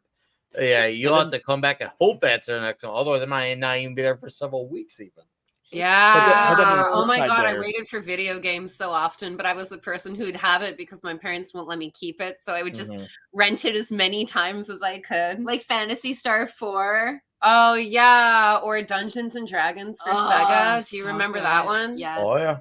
Yeah, you'll have to come back and hope that's their next one. Otherwise, it might not even be there for several weeks, even. Yeah. But then on the Oh my flip side God, I there- waited for video games so often, but I was the person who'd have it because my parents won't let me keep it. So I would just Mhm. rent it as many times as I could. Like Fantasy Star 4. Oh yeah, or Dungeons and Dragons for Sega. Do you so remember good. that one? Yeah. Oh yeah,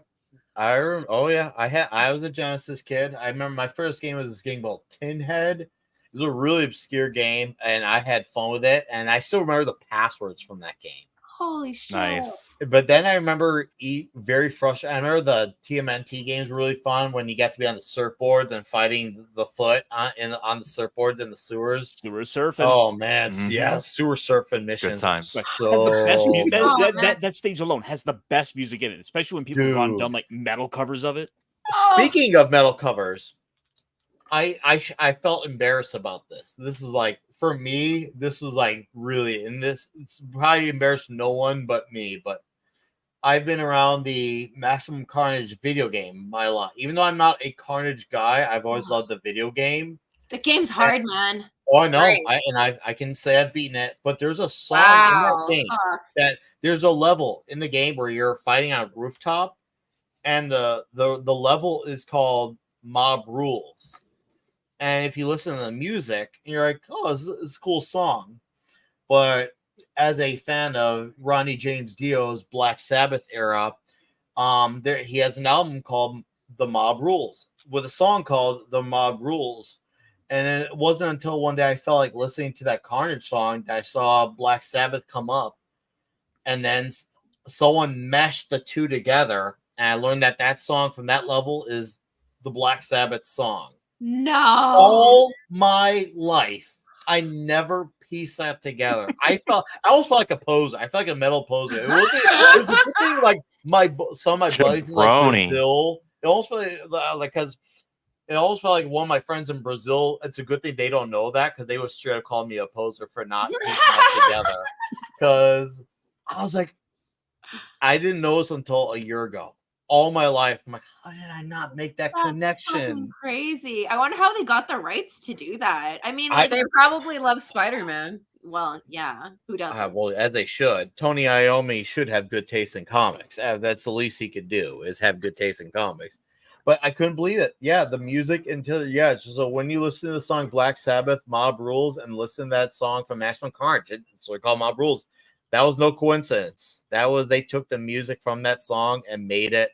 oh yeah. I was a Genesis kid. I remember my first game was this game called Tin Head. It was a really obscure game, and I had fun with it. And I still remember the passwords from that game. Holy shit! Nice. But then I remember very frustrated. I remember the TMNT games were really fun when you got to be on the surfboards and fighting the foot on the surfboards in the sewers. Sewer surfing. Oh man, Mhm. yeah, sewer surfing missions. times. are Has the best So that stage alone has the best music in it, especially when people run Dude. done like metal covers of it. Speaking of metal covers, I felt embarrassed about this. This is like for me, this was like really in this. It's probably embarrassed no one but me. But I've been around the Maximum Carnage video game my life. Even though I'm not a Carnage guy, I've always loved the video game. The game's hard, man. Oh, I It's know. great. I can say I've beaten it, but there's a song Wow. in that game Fuck. that there's a level in the game where you're fighting on a rooftop, and the level is called Mob Rules. And if you listen to the music, you're like, oh, it's a cool song. But as a fan of Ronnie James Dio's Black Sabbath era, he has an album called The Mob Rules with a song called The Mob Rules. And it wasn't until one day I felt like listening to that Carnage song that I saw Black Sabbath come up. And then someone meshed the two together. And I learned that song from that level is the Black Sabbath song. No. All my life, I never pieced that together. I almost felt like a poser. I felt like a metal poser. It was a good thing, like some of my buddies in like Jabroni. Brazil. It almost felt like because it almost felt like one of my friends in Brazil. It's a good thing they don't know that because they would straight up call me a poser for not piecing that together. Because I was like, I didn't notice until a year ago. All my life, I'm like, how did I not make that That's connection? fucking crazy. I wonder how they got the rights to do that. I mean, I- like, They probably love Spider-Man. well, yeah. Who doesn't? Well, as they should. Tony Iommi should have good taste in comics. That's the least he could do is have good taste in comics. But I couldn't believe it. Yeah, the music it's just so when you listen to the song Black Sabbath, Mob Rules, and listen to that song from Maximum Carnage, it's called Mob Rules. That was no coincidence. They took the music from that song and made it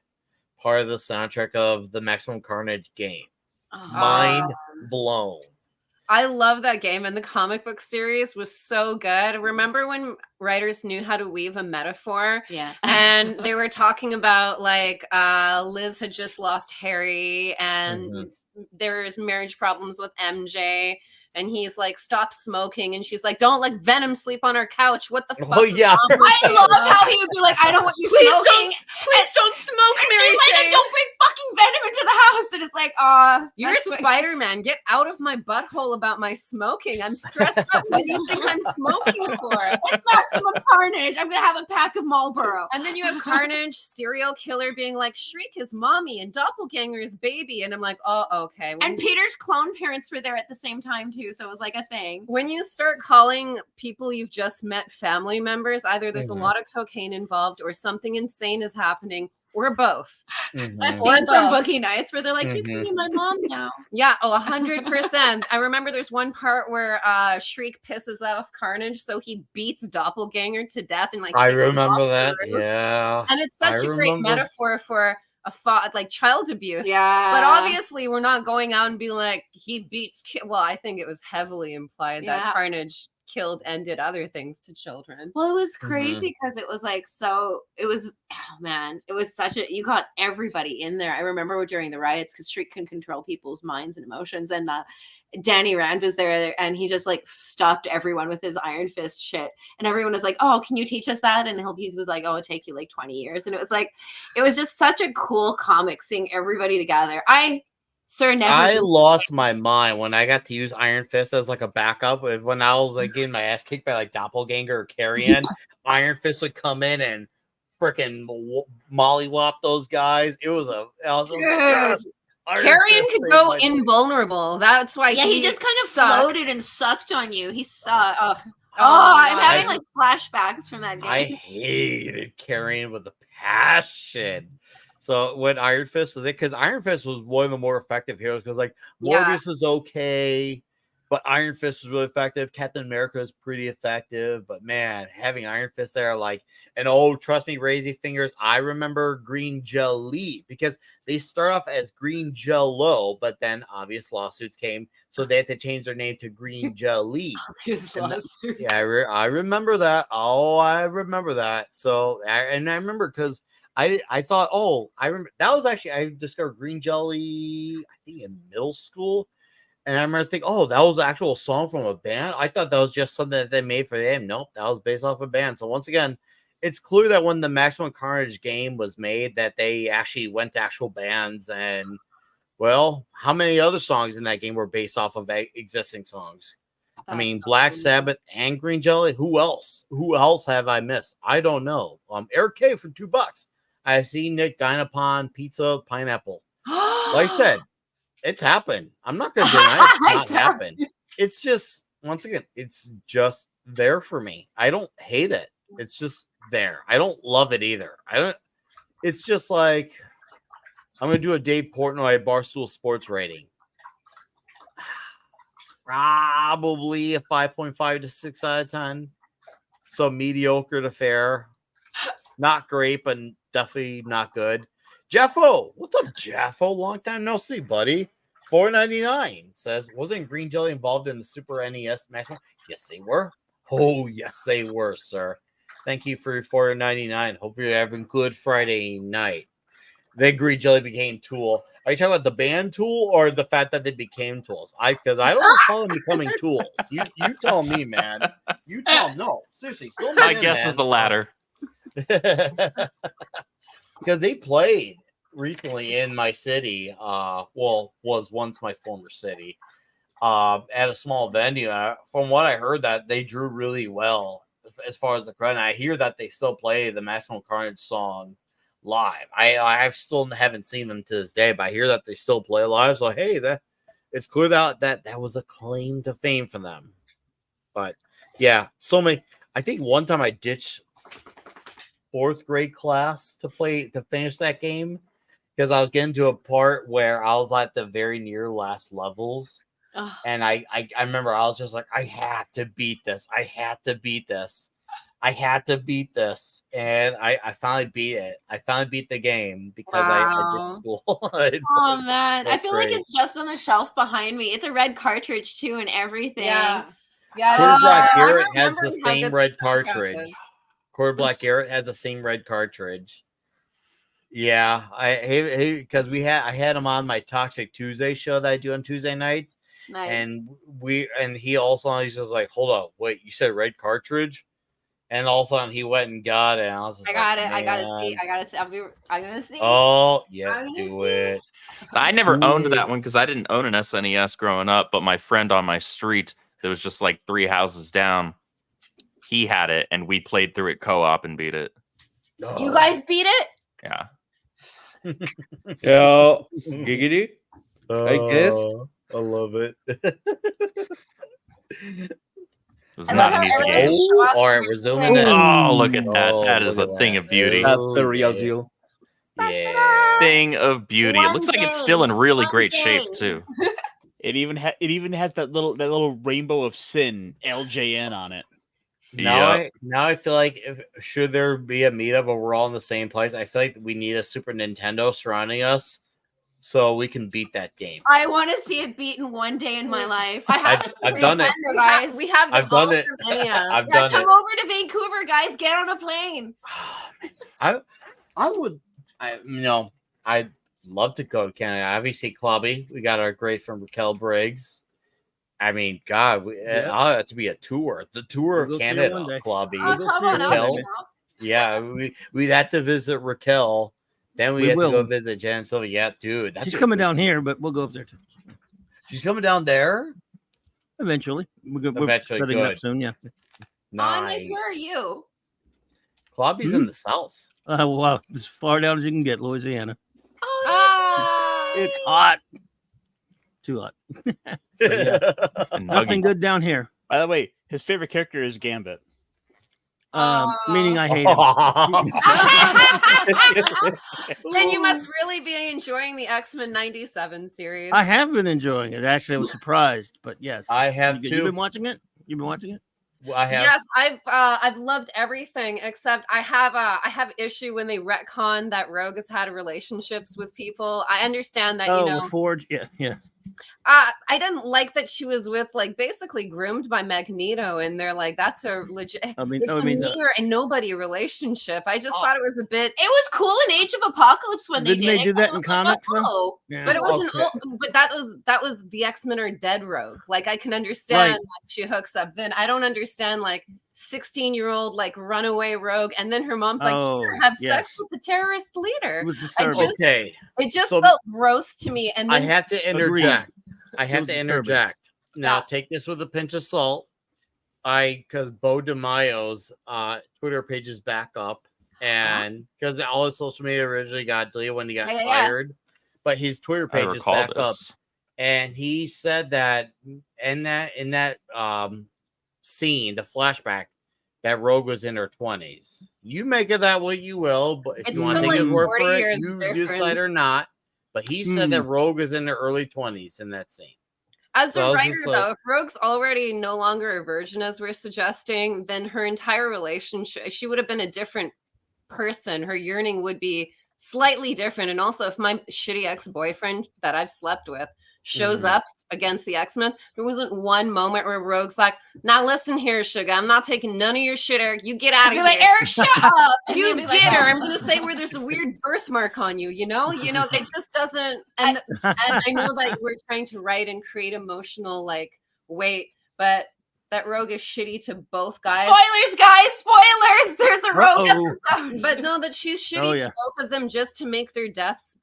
part of the soundtrack of the Maximum Carnage game. Mind blown. I love that game, and the comic book series was so good. Remember when writers knew how to weave a metaphor? Yeah. And they were talking about like Liz had just lost Harry, and there's marriage problems with MJ. And he's like, stop smoking. And she's like, don't let Venom sleep on our couch. What the fuck? Oh, yeah. I loved how he would be like, I don't want you smoking. Please don't smoke, And Mary she's like, Jane. and don't bring fucking Venom into the house. And it's like, You're Spider-Man. Get out of my butthole about my smoking. I'm stressed out. What do you think I'm smoking for? It's Maximum Carnage. I'm gonna have a pack of Marlboro. And then you have Carnage, serial killer, being like, Shriek his mommy and Doppelganger his baby. And I'm like, oh, okay. And Peter's clone parents were there at the same time too, so it was like a thing. When you start calling people you've just met family members, either there's a lot of cocaine involved or something insane is happening, or both. That Or scene from both. Boogie Nights where they're like, you can be my mom now. Yeah, 100%. I remember there's one part where Shriek pisses off Carnage, so he beats Doppelganger to death and like I takes him remember off that. the roof. Yeah. And it's I such a great remember. metaphor for like child abuse. Yeah. But obviously, we're not going out and be like, he beats. Well, I think it was heavily implied Yeah. that Carnage killed and did other things to children. Well, it was crazy because it was like it was it was such you got everybody in there. I remember during the riots because Shriek can control people's minds and emotions, and Danny Rand was there and he just like stopped everyone with his Iron Fist shit, and everyone was like, oh, can you teach us that? And he was like, oh, it'll take you like 20 years. And it was just such a cool comic seeing everybody together. I lost my mind when I got to use Iron Fist as like a backup. When I was like getting my ass kicked by like Doppelganger or Carrion, Iron Fist would come in and freaking mollywop those guys. I was like, yes, Iron Carrion Fist could saved go my- invulnerable. That's why he just kind of sucked. floated and sucked on you. He sucked. Oh, my I'm God. having like flashbacks from that game. I hated Carrion with a passion. So when Iron Fist was it, because Iron Fist was one of the more effective heroes, because like Yeah. Morbius was okay, But Iron Fist was really effective. Captain America is pretty effective. But man, having Iron Fist there, like, and trust me, Razy Fingers, I remember Green Jelly because they start off as Green Jello, but then obvious lawsuits came, so they had to change their name to Green Jelly. Yeah, I remember that. Oh, I remember that. So, I remember because I thought, I remember that was actually I discovered Green Jelly, I think in middle school. And I remember thinking, that was an actual song from a band. I thought that was just something that they made for them. Nope, that was based off a band. So once again, it's clear that when the Maximum Carnage game was made, that they actually went to actual bands. And well, how many other songs in that game were based off of existing songs? I mean, so Black cool. Sabbath and Green Jelly. Who else? Who else have I missed? I don't know. Eric K for $2. I see Nick Dynapon Pizza Pineapple. Like I said, it's happened. I'm not going to deny it's not happened. It's just, once again, it's just there for me. I don't hate it. It's just there. I don't love it either. It's just like, I'm going to do a Dave Portnoy Barstool Sports rating. Probably a 5.5 to 6 out of 10. So mediocre to fair. Not great, but definitely not good. Jeffo, what's up, Jeffo? Long time no see, buddy. $4.99 says, wasn't Green Jelly involved in the Super NES Maximum? Yes, they were. Oh, yes, they were, sir. Thank you for your $4.99. Hope you're having a good Friday night. Then Green Jelly became Tool. Are you talking about the band Tool or the fact that they became Tools? Because I don't recall them becoming Tools. You tell me, man. You tell me. No, seriously. Fill me My in, guess man. is the latter. Because they played recently in my city, was once my former city, at a small venue. From what I heard, that they drew really well as far as the crowd. And I hear that they still play the Maximum Carnage song live. I still haven't seen them to this day, but I hear that they still play live. So hey, it's clear that was a claim to fame for them. But yeah, so many. I think one time I ditched 4th grade class to finish that game because I was getting to a part where I was at the very near last levels. And I remember I was just like, I have to beat this. I have to beat this. I had to beat this. And I finally beat it. I finally beat the game because I did school. Oh man, I feel like it's just on the shelf behind me. It's a red cartridge too and everything. Yeah. Corey Black I'm Garrett has the remembering how same good red the soundtrack cartridge. is. Corey Black Garrett has the same red cartridge. Yeah, because I had him on my Toxic Tuesday show that I do on Tuesday nights. Nice. And he's just like, hold up, wait, you said red cartridge? And all of a sudden he went and got it. And I was just I got like, it. I gotta see. man. I gotta see. I'm gonna see. Oh yeah, I'm gonna do see. it. I never Do owned it. that one because I didn't own an SNES growing up, but my friend on my street that was just like 3 houses down, he had it, and we played through it co-op and beat it. You guys beat it? Yeah. Yeah, giggity. I guess. I love it. It was I not love an how easy game. everything show up All right, and we're it's zooming like- in. Oh, look at that. Oh, That is a look at thing that. of beauty. That's Oh, the real yeah. deal. Yeah. Thing of beauty. It One looks like it's day. still in really One great day. shape too. It even has that little rainbow of sin LJN on it. Now I feel like should there be a meetup where we're all in the same place, I feel like we need a Super Nintendo surrounding us so we can beat that game. I want to see it beaten one day in my life. I have a I've Super done it. Nintendo, guys. We have the I've done it. NES. I've Yeah, done come it. over to Vancouver, guys. Get on a plane. I'd love to go to Canada. Obviously, Clubby. We got our great friend Raquel Briggs. I mean, God, I'll have to be a tour. The tour We'll of go see her Canada, one day. Clubby. Oh, come on Raquel. over. Yeah, we'd have to visit Raquel. Then we have to go will. visit Jen and Sylvia. Yeah, dude. She's coming down here, but we'll go up there too. She's coming down there? Eventually. We're Eventually, setting good. up soon, yeah. Nice. Where are you? Clubby's in the south. Wow, as far down as you can get, Louisiana. Oh, It's hot. Too hot. So, yeah, And nothing Nuggy. good down here. By the way, his favorite character is Gambit. Meaning I hate him. Then you must really be enjoying the X-Men 97 series. I have been enjoying it. Actually, I was surprised, but yes, I have You've too. been watching it. You've been watching it. I have. Yes, I've loved everything except I have issue when they retcon that Rogue has had relationships with people. I understand that with Forge, yeah. I didn't like that she was with like basically groomed by Magneto, and they're like that's a legit. It's a me and nobody relationship. I just thought it was a bit. It was cool in Age of Apocalypse when Didn't they they do that in comics though? Yeah. But it wasn't. But that was the X-Men are dead Rogue. Like I can understand like, she hooks up. Then I don't understand like 16-year-old like runaway Rogue, and then her mom's like have sex with the terrorist leader. It was disturbing. It just felt gross to me. And then I have to interject. I have to disturbing. interject. Now take this with a pinch of salt. Because Bo DeMaio's Twitter page is back up, and because all his social media originally got deleted when he got fired, but his Twitter page is back up, and he said that in that scene, the flashback, that Rogue was in her 20s. You make of that what you will, but if you want to take his word for it, you decide or not. But he said that Rogue is in her early 20s in that scene. As a writer, though, if Rogue's already no longer a virgin, as we're suggesting, then her entire relationship, she would have been a different person. Her yearning would be slightly different. And also, if my shitty ex-boyfriend that I've slept with shows up against the X-Men, there wasn't one moment where Rogue's like, now listen here, sugar, I'm not taking none of your shit, Eric. You get out of here. Like, Eric, shut up. You get her. I'm going to say where there's a weird birthmark on you, you know? It just doesn't. And I know that we're trying to write and create emotional, like, weight, but that Rogue is shitty to both guys. Spoilers, guys. Spoilers. There's a Rogue episode. But no, that she's shitty to both of them just to make their deaths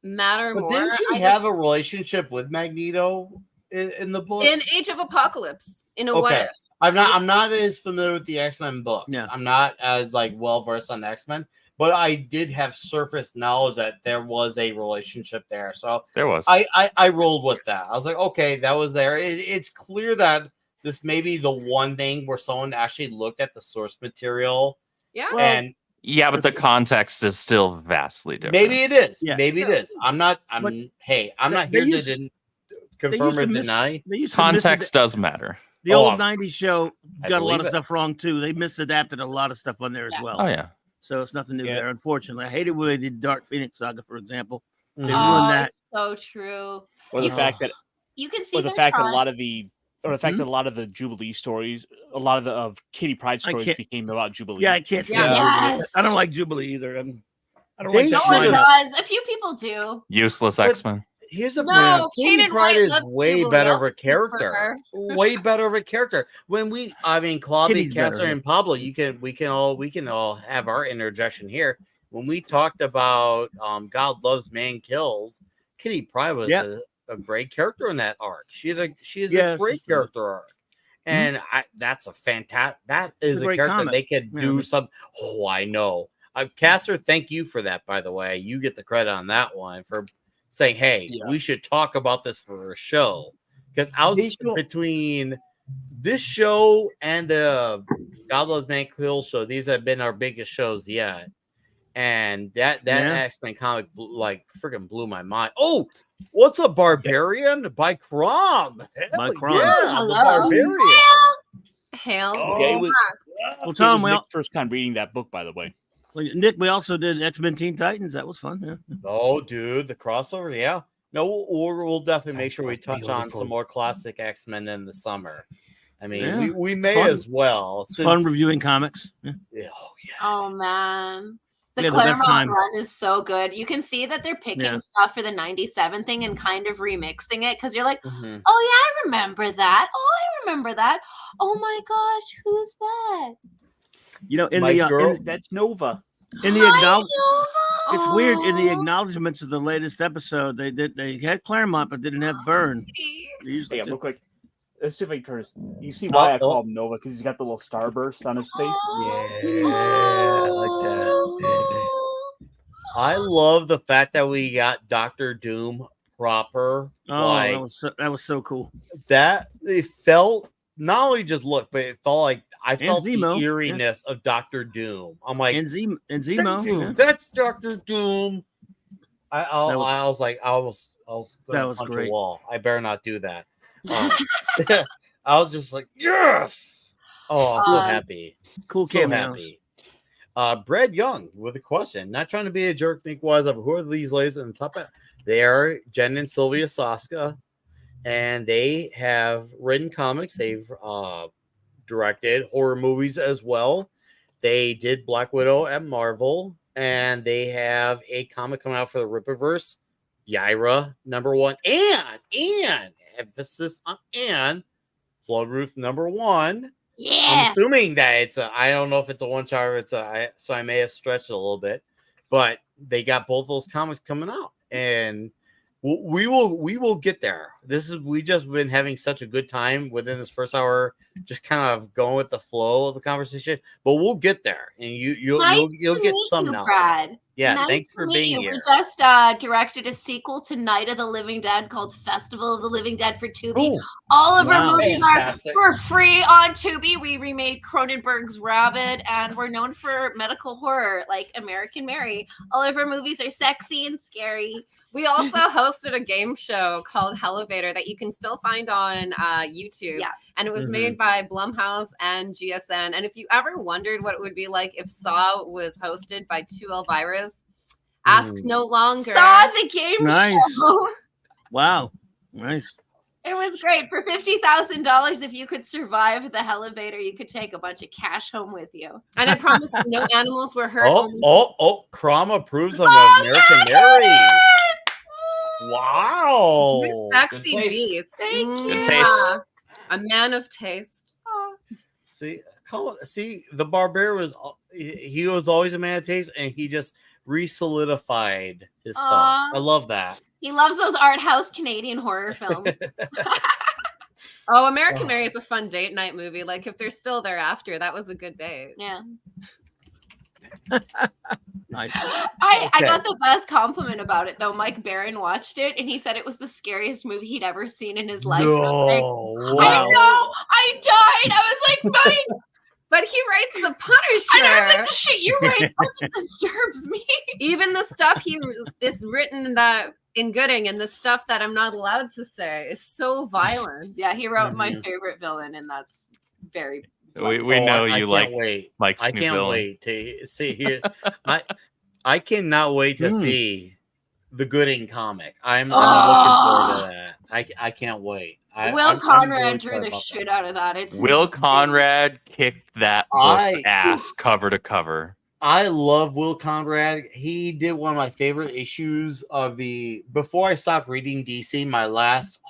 matter more. Didn't she have a relationship with Magneto in the books? In Age of Apocalypse, in a What If. I'm not as familiar with the X-Men books. Yeah. I'm not as like well versed on X-Men, but I did have surface knowledge that there was a relationship there. So there was. I rolled with that. I was like, okay, that was there. It's clear that this may be the one thing where someone actually looked at the source material. Yeah. Yeah, but the context is still vastly different. Maybe it is. Yeah. Maybe it is. I'm not here to confirm or deny. Context does matter. The old 90s show got a lot of stuff wrong too. They misadapted a lot of stuff on there as well. Oh yeah. So it's nothing new there, unfortunately. I hated when they did Dark Phoenix Saga, for example. They ruined that. It's so true. Or the fact that you can see the fact that a lot of the Jubilee stories, a lot of Kitty Pryde stories became about Jubilee. Yeah, I can't stand Jubilee. I don't like Jubilee either. I don't like that. No one does. A few people do. Useless X-Men. Here's the point. Kitty Pryde is way better of a character. Way better of a character. When Claudia, Catherine, and Pablo, we can all have our interjection here. When we talked about God Loves Man Kills, Kitty Pryde was a great character in that arc. She is a great character arc. And that's a fantastic. That is a character comic. They could do some. Oh, I know. Caster, thank you for that. By the way, you get the credit on that one for saying, "Hey, we should talk about this for a show." Because between this show and the God Loves Man Kills show, these have been our biggest shows yet. And that X-Men comic freaking blew my mind. Oh, what's a Barbarian by Crom? By Crom. Yeah, the Barbarian. Hail. Okay, well, Tom, first time reading that book, by the way. Nick, we also did X-Men Teen Titans. That was fun. Yeah. Oh, dude, the crossover. Yeah. No, we'll definitely make sure we touch on some more classic X-Men in the summer. I mean, we may as well. It's fun reviewing comics. Yeah. Oh man. The Claremont run is so good. You can see that they're picking stuff for the 97 thing and kind of remixing it because you're like, oh, yeah, I remember that. Oh, I remember that. Oh, my gosh, who's that? You know, that's Nova. In the it's weird. In the acknowledgments of the latest episode, they had Claremont but didn't have Byrne. Hey, real quick. Let's see if I can turn this. You see why I call him Nova? Because he's got the little starburst on his face. Yeah, I like that. I love the fact that we got Dr. Doom proper. Oh, that was so cool. That it felt not only just look, but it felt like I felt the Zemo, eeriness of Doctor Doom. I'm like, and Zemo. Yeah. That's Doctor Doom. I was like, I was That gonna was punch great. a wall. I better not do that. I was just like, yes. Oh, I'm so happy. Cool So cameos. happy. Brad Young with a question. Not trying to be a jerk, Nick was of who are these ladies in the top? They are Jen and Sylvia Soska, and they have written comics. They've directed horror movies as well. They did Black Widow at Marvel, and they have a comic coming out for the Rippaverse, Yaira #1, and emphasis on and Bloodroof #1. Yeah. I'm assuming that it's a. I don't know if it's a one shot or it's a. So I may have stretched it a little bit, but they got both those comics coming out, and we will get there. We just been having such a good time within this first hour, just kind of going with the flow of the conversation. But we'll get there, and you'll get some knowledge. Brad. Yeah, nice thanks for to being meet you. here. We just directed a sequel to Night of the Living Dead called Festival of the Living Dead for Tubi. Ooh. All of our Wow. movies Fantastic. are for free on Tubi. We remade Cronenberg's Rabid, and we're known for medical horror like American Mary. All of our movies are sexy and scary. We also hosted a game show called Hellevator that you can still find on YouTube. Yeah. And it was Mhm. made by Blumhouse and GSN. And if you ever wondered what it would be like if Saw was hosted by two Elviras, ask no longer. Saw the game Nice. show. Wow. Nice. It was great. For $50,000, if you could survive the elevator, you could take a bunch of cash home with you. And I promise you, no animals were hurt. Crom approves of American Mary. Wow. Sexy Good taste. beats. Thank Good you. taste. A man of taste. See, the Barbarian he was always a man of taste, and he just re-solidified his thought. Aw. I love that. He loves those art house Canadian horror films. Oh, American Mary is a fun date night movie. Like if they're still there after, that was a good date. Yeah. Nice. I got the best compliment about it though. Mike Barron watched it and he said it was the scariest movie he'd ever seen in his life. And I was like, I know, I died. I was like, Mike. But he writes The Punisher. And I was like, the shit you write fucking disturbs me. Even the stuff he is written that in Gooding and the stuff that I'm not allowed to say is so violent. Yeah, he wrote my favorite villain, and that's very. We know you like wait. Mike's I new can't villain. wait to see here. I cannot wait to see the Gooding comic. I'm looking forward to that. I can't wait. Will Conrad drew the shit out of that. It's Will insane. Conrad kicked that book's ass cover to cover. I love Will Conrad. He did one of my favorite issues of before I stopped reading DC, my last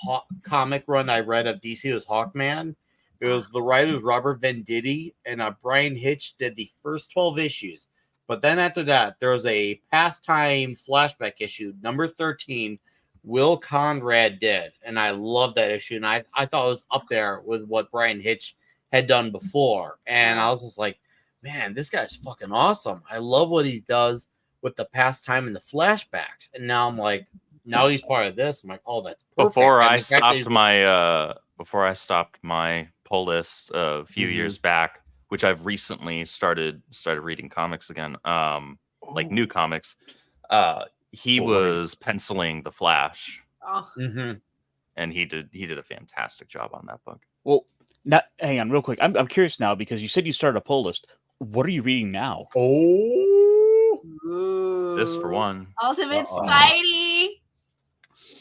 comic run I read of DC was Hawkman. It was the writers Robert Venditti and Brian Hitch did the first 12 issues. But then after that, there was a pastime flashback issue, number 13, Will Conrad did. And I love that issue. And I thought it was up there with what Brian Hitch had done before. And I was just like, man, this guy's fucking awesome. I love what he does with the pastime and the flashbacks. And now I'm like, now he's part of this. I'm like, oh, that's perfect. Before And I the fact that stopped my pull list a few years back, which I've recently started reading comics again, like new comics. He was penciling The Flash, Oh. and he did a fantastic job on that book. Well, hang on real quick. I'm curious now because you said you started a pull list. What are you reading now? This for one. Ultimate Spidey.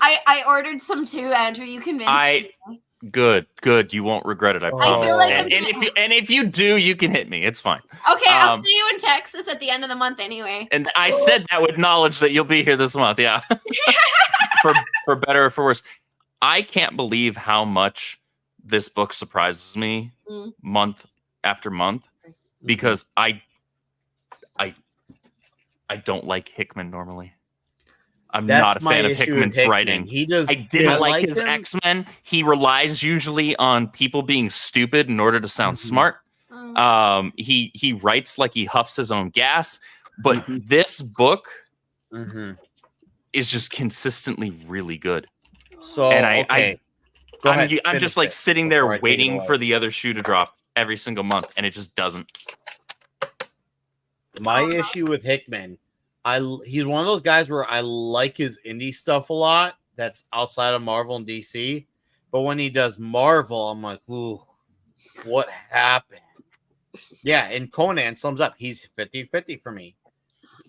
I ordered some too, Andrew. You convinced me. Good. You won't regret it. I feel promise. like and if you do, you can hit me. It's fine. Okay, I'll see you in Texas at the end of the month anyway. And I said that with knowledge that you'll be here this month. Yeah. for better or for worse. I can't believe how much this book surprises me month after month because I don't like Hickman normally. I'm not a fan of Hickman's writing. I didn't like his X-Men. He relies usually on people being stupid in order to sound smart. He writes like he huffs his own gas, but this book is just consistently really good. So and I'm just like sitting there waiting for the other shoe to drop every single month, and it just doesn't. My issue with Hickman, he's one of those guys where I like his indie stuff a lot. That's outside of Marvel and DC, but when he does Marvel, I'm like, ooh, what happened? Yeah, and Conan sums up. He's 50-50 for me.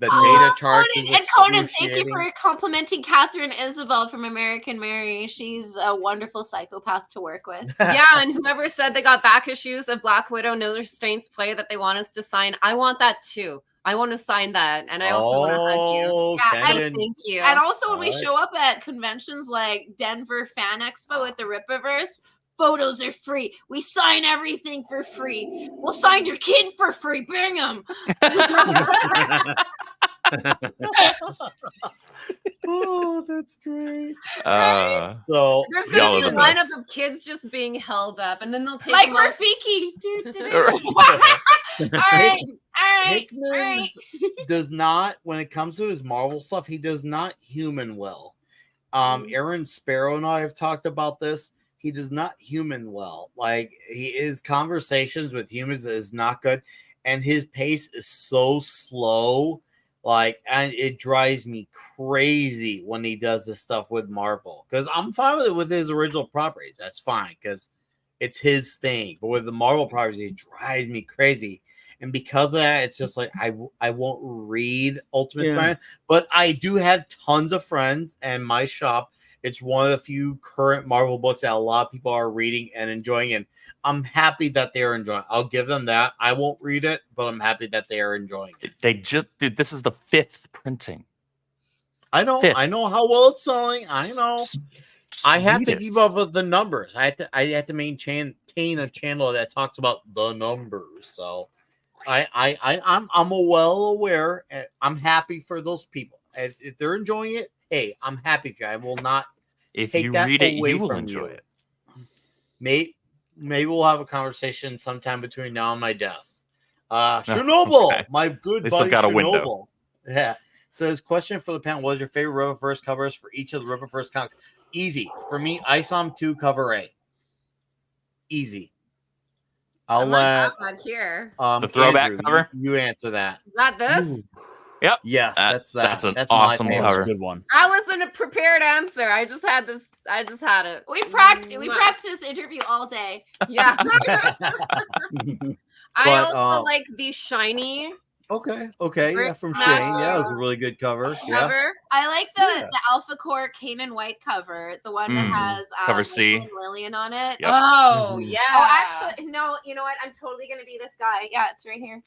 The data chart is Conan, thank you for complimenting Catherine Isabel from American Mary. She's a wonderful psychopath to work with. Yeah, and whoever said they got back issues of Black Widow No Restraints play that they want us to sign, I want that too. I want to sign that, and I also want to hug you. Yeah, thank you. And also, when we show up at conventions like Denver Fan Expo at the Rippaverse, photos are free. We sign everything for free. We'll sign your kid for free. Bring him. Oh, that's great. So there's gonna be a lineup of kids just being held up, and then they'll take like Rafiki. All right. Hickman does not, when it comes to his Marvel stuff, he does not human well. Aaron Sparrow and I have talked about this. He does not human well. Like, his conversations with humans is not good, and his pace is so slow. Like, and it drives me crazy when he does this stuff with Marvel, because I'm fine with his original properties. That's fine because it's his thing. But with the Marvel properties, it drives me crazy. And because of that, it's just like I won't read Ultimate Spider-Man, but I do have tons of friends, and my shop, it's one of the few current Marvel books that a lot of people are reading and enjoying, and I'm happy that they're enjoying it. I'll give them that. I won't read it, but I'm happy that they are enjoying it. Dude, this is the 5th printing. I know. 5th. I know how well it's selling. I know. I have to keep up with the numbers. I have to maintain a channel that talks about the numbers. So I'm well aware. And I'm happy for those people. If they're enjoying it, hey, I'm happy for you. I will not. If you read it, you will enjoy it. Maybe we'll have a conversation sometime between now and my death. Chernobyl, okay. My good buddy Chernobyl. Yeah. Says, question for the panel: what is your favorite Rippaverse covers for each of the Rippaverse comics? Easy for me. ISOM 2 cover A. Easy. I'll let here. The throwback Andrew, cover. You answer that. Is that this? Ooh. Yep. Yes, that's that. That's an awesome cover. That's a good one. I wasn't a prepared answer. I just had this. I just had it. We prepped this interview all day. Yeah. I also like the shiny. Okay. Yeah, from Shane. Yeah, it was a really good cover. Yeah. I like the Alpha Core Kanan White cover, the one that has cover C Lillian on it. Yep. Oh yeah. Oh, actually, no. You know what? I'm totally gonna be this guy. Yeah, it's right here.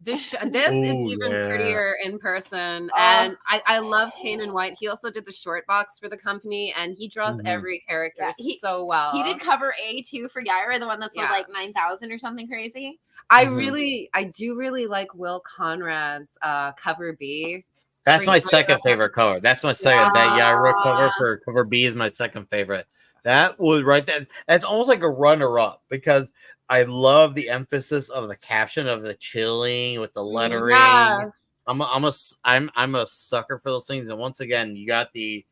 This is even prettier in person, and I love Kanan White. He also did the short box for the company, and he draws every character so well. He did cover A too for Yaira, the one that sold like 9,000 or something crazy. I do really like Will Conrad's cover B. That's my second favorite cover. That's my second. That Yaira cover for cover B is my second favorite. That was right there. That's almost like a runner-up because I love the emphasis of the caption of the chilling with the lettering. Yes. I'm a sucker for those things. And once again, you got the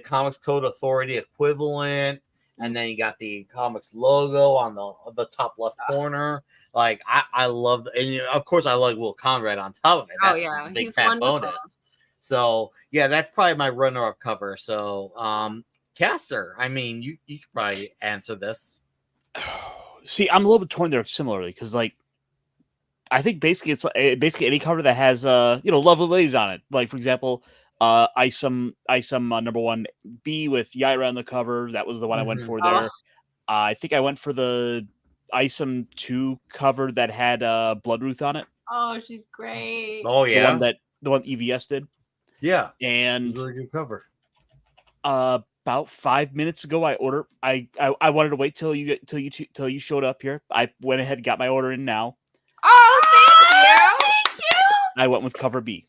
Comics Code Authority equivalent, and then you got the comics logo on the top left corner. Like I love, and of course I like Will Conrad on top of it. That's a big fat bonus. So yeah, that's probably my runner-up cover. So Caster, I mean, you could probably answer this. See, I'm a little bit torn there similarly because, like, I think basically it's basically any cover that has lovely ladies on it. Like, for example, ISOM number 1B with Yaira on the cover. That was the one I went for there. I think I went for the ISOM 2 cover that had Bloodruth on it. Oh, she's great. Oh yeah, the one EVS did. Yeah, and really good cover. About 5 minutes ago, I wanted to wait till you showed up here. I went ahead and got my order in now. Oh, thank you. I went with cover B.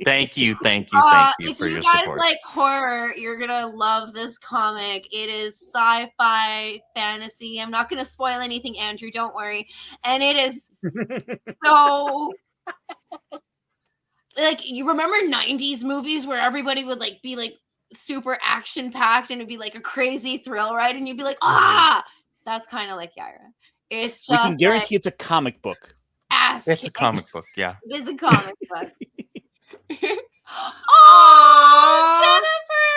Thank you for your support. If you guys like horror, you're gonna love this comic. It is sci-fi fantasy. I'm not gonna spoil anything, Andrew. Don't worry. And it is so. Like, you remember 90s movies where everybody would like be like super action packed and it'd be like a crazy thrill ride, and you'd be like, ah, that's kind of like Yaira. It's just we can guarantee like, it's a comic book. It's a comic book, yeah. It is a comic book. Oh, Jennifer!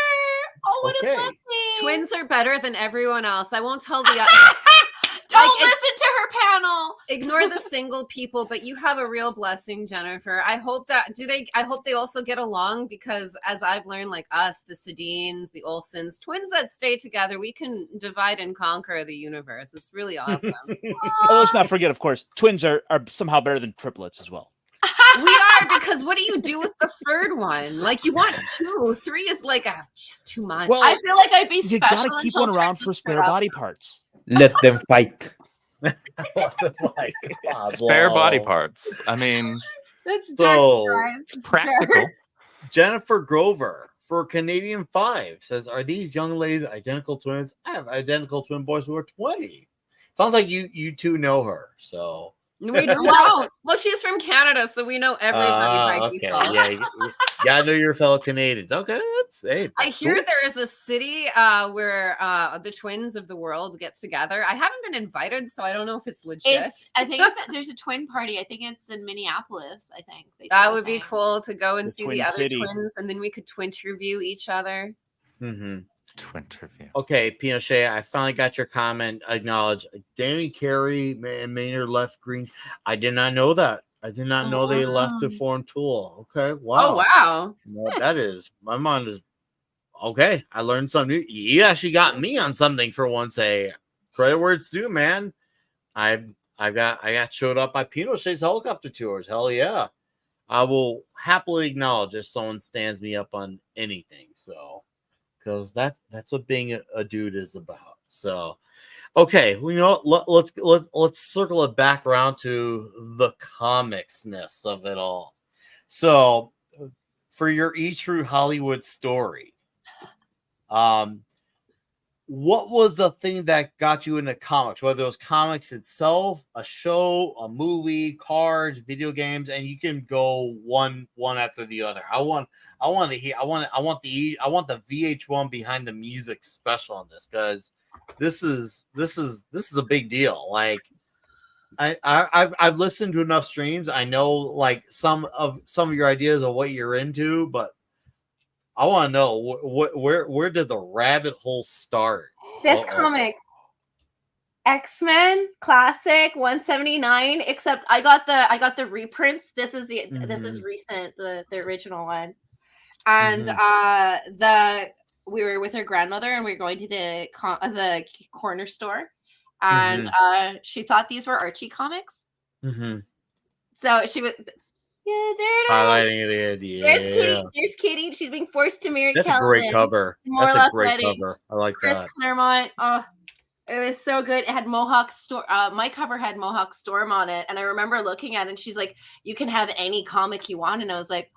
Oh, what a blessing! Twins are better than everyone else. I won't tell the Don't listen to her panel. Ignore the single people, but you have a real blessing, Jennifer. I hope that I hope they also get along, because as I've learned, like us, the Sedines, the Olsens, twins that stay together, we can divide and conquer the universe. It's really awesome. Let's not forget, of course, twins are somehow better than triplets as well. We are, because what do you do with the third one? Like, you want 2, 3 is like just too much. Well, I feel like I'd be you special. gotta keep one around for spare body parts. Let them fight. Spare body parts. I mean, That's So, it's practical. Jennifer Grover for Canadian 5 says, "Are these young ladies identical twins? I have identical twin boys who are 20." Sounds like you two know her. So We do. Well, she's from Canada, so we know everybody by default. Yeah, you gotta know your fellow Canadians. Okay, that's I hear cool. there is a city where the twins of the world get together. I haven't been invited, so I don't know if it's legit. I think there's a twin party. I think it's in Minneapolis. I think that would be cool to go and The see Twin the other City. twins, and then we could twin review each other. Mm-hmm. Twin trivia. Okay, Pinochet, I finally got your comment acknowledged. Danny Carey and Maynard left Green. I did not know that. I did not know they left to form Tool. Okay, wow. Oh wow! Well, that is, my mind is okay. I learned something new. You actually got me on something for once. Credit where it's due, man. I got showed up by Pinochet's helicopter tours. Hell yeah. I will happily acknowledge if someone stands me up on anything. So, because that's what being a dude is about. So, okay, well, you know what? Let's circle it back around to the comicsness of it all. So, for your E True Hollywood story, what was the thing that got you into comics? Whether it was comics itself, a show, a movie, cards, video games, and you can go one after the other. I want the VH1 behind the music special on this, because this is a big deal. Like I've listened to enough streams. I know like some of your ideas of what you're into, but I want to know where did the rabbit hole start? This comic, X-Men Classic 179. Except I got the reprints. This is this is recent, the original one, and we were with her grandmother and we were going to the corner store, and she thought these were Archie comics. So she was. Yeah, there it is. Highlighting it. Yeah. There's Kitty. She's being forced to marry That's Kelvin. a great cover. That's a great cover. I like Chris that. Claremont. Oh, it was so good. It had Mohawk Storm. My cover had Mohawk Storm on it, and I remember looking at it, and she's like, "You can have any comic you want," and I was like,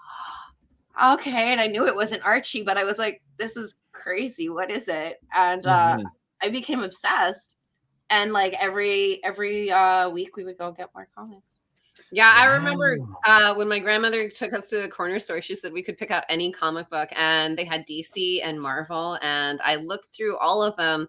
"Okay." And I knew it wasn't Archie, but I was like, "This is crazy. What is it?" And I became obsessed. And like every week, we would go get more comics. Yeah, I remember when my grandmother took us to the corner store, she said we could pick out any comic book, and they had DC and Marvel, and I looked through all of them,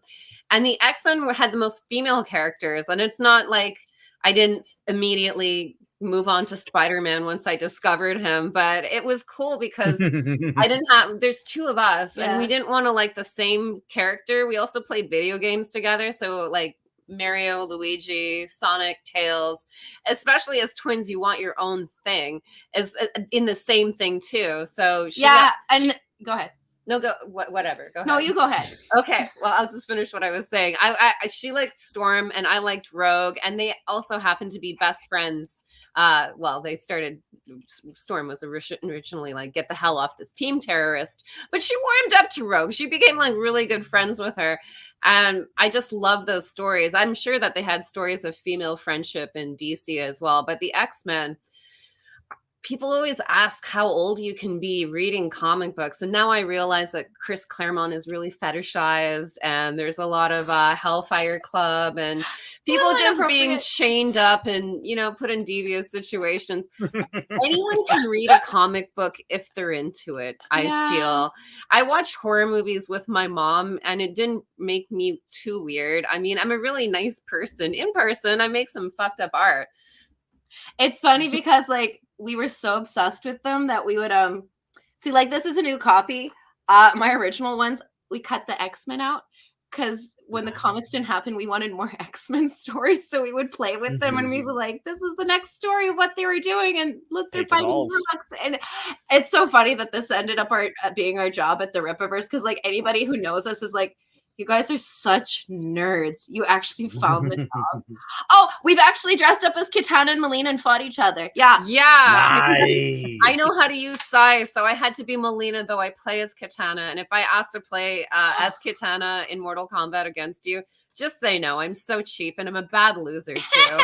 and the X-Men had the most female characters, and it's not like I didn't immediately move on to Spider-Man once I discovered him, but it was cool because there's 2 of us, and we didn't want to like the same character. We also played video games together, so like Mario, Luigi, Sonic, Tails, especially as twins, you want your own thing as in the same thing too. So go ahead. No, whatever. Go ahead. No, you go ahead. Okay. Well, I'll just finish what I was saying. She liked Storm and I liked Rogue, and they also happened to be best friends. Storm was originally like, get the hell off this team terrorist, but she warmed up to Rogue. She became like really good friends with her. And I just love those stories. I'm sure that they had stories of female friendship in DC as well. But the X-Men, people always ask how old you can be reading comic books. And now I realize that Chris Claremont is really fetishized, and there's a lot of Hellfire Club and people just being chained up and, put in devious situations. Anyone can read a comic book if they're into it, I feel. I watched horror movies with my mom, and it didn't make me too weird. I mean, I'm a really nice person. In person, I make some fucked up art. It's funny because we were so obsessed with them that we would see, this is a new copy. My original ones, we cut the X-Men out because when the comics didn't happen, we wanted more X-Men stories, so we would play with them and we were like, this is the next story of what they were doing, and look, they're fighting Morlocks. And it's so funny that this ended up being our job at the Rippaverse, because anybody who knows us is like, you guys are such nerds. You actually found the job. Oh, we've actually dressed up as Kitana and Melina and fought each other. Yeah. Nice. I know how to use Sai, so I had to be Melina, though I play as Kitana. And if I ask to play as Kitana in Mortal Kombat against you, just say no. I'm so cheap, and I'm a bad loser, too.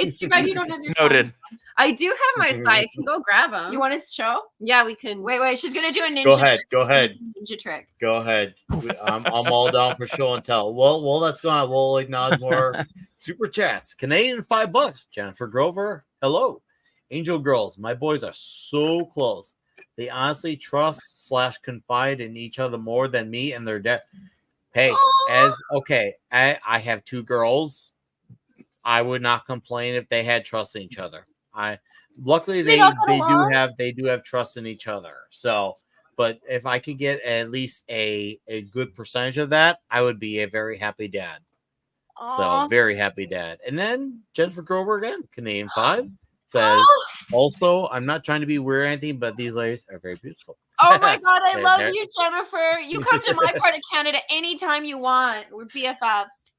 It's too bad you don't have your Noted. Sai. I do have my Sai. I can go grab him. You want us to show? Yeah, we can. Wait. She's going to do a ninja Go ahead. Ninja trick. Go ahead. I'm all down for show and tell. Well, that's gone. We'll acknowledge more super chats. Canadian $5. Jennifer Grover. Hello. Angel Girls. My boys are so close. They honestly trust / confide in each other more than me and their dad. Hey, I have 2 girls. I would not complain if they had trust in each other. Luckily they do have trust in each other. So, but if I could get at least a good percentage of that, I would be a very happy dad. So very happy dad. And then Jennifer Grover again, Canadian 5 says, also, I'm not trying to be weird or anything, but these ladies are very beautiful. Oh my God, I love you, Jennifer. You come to my part of Canada anytime you want. We're BFFs.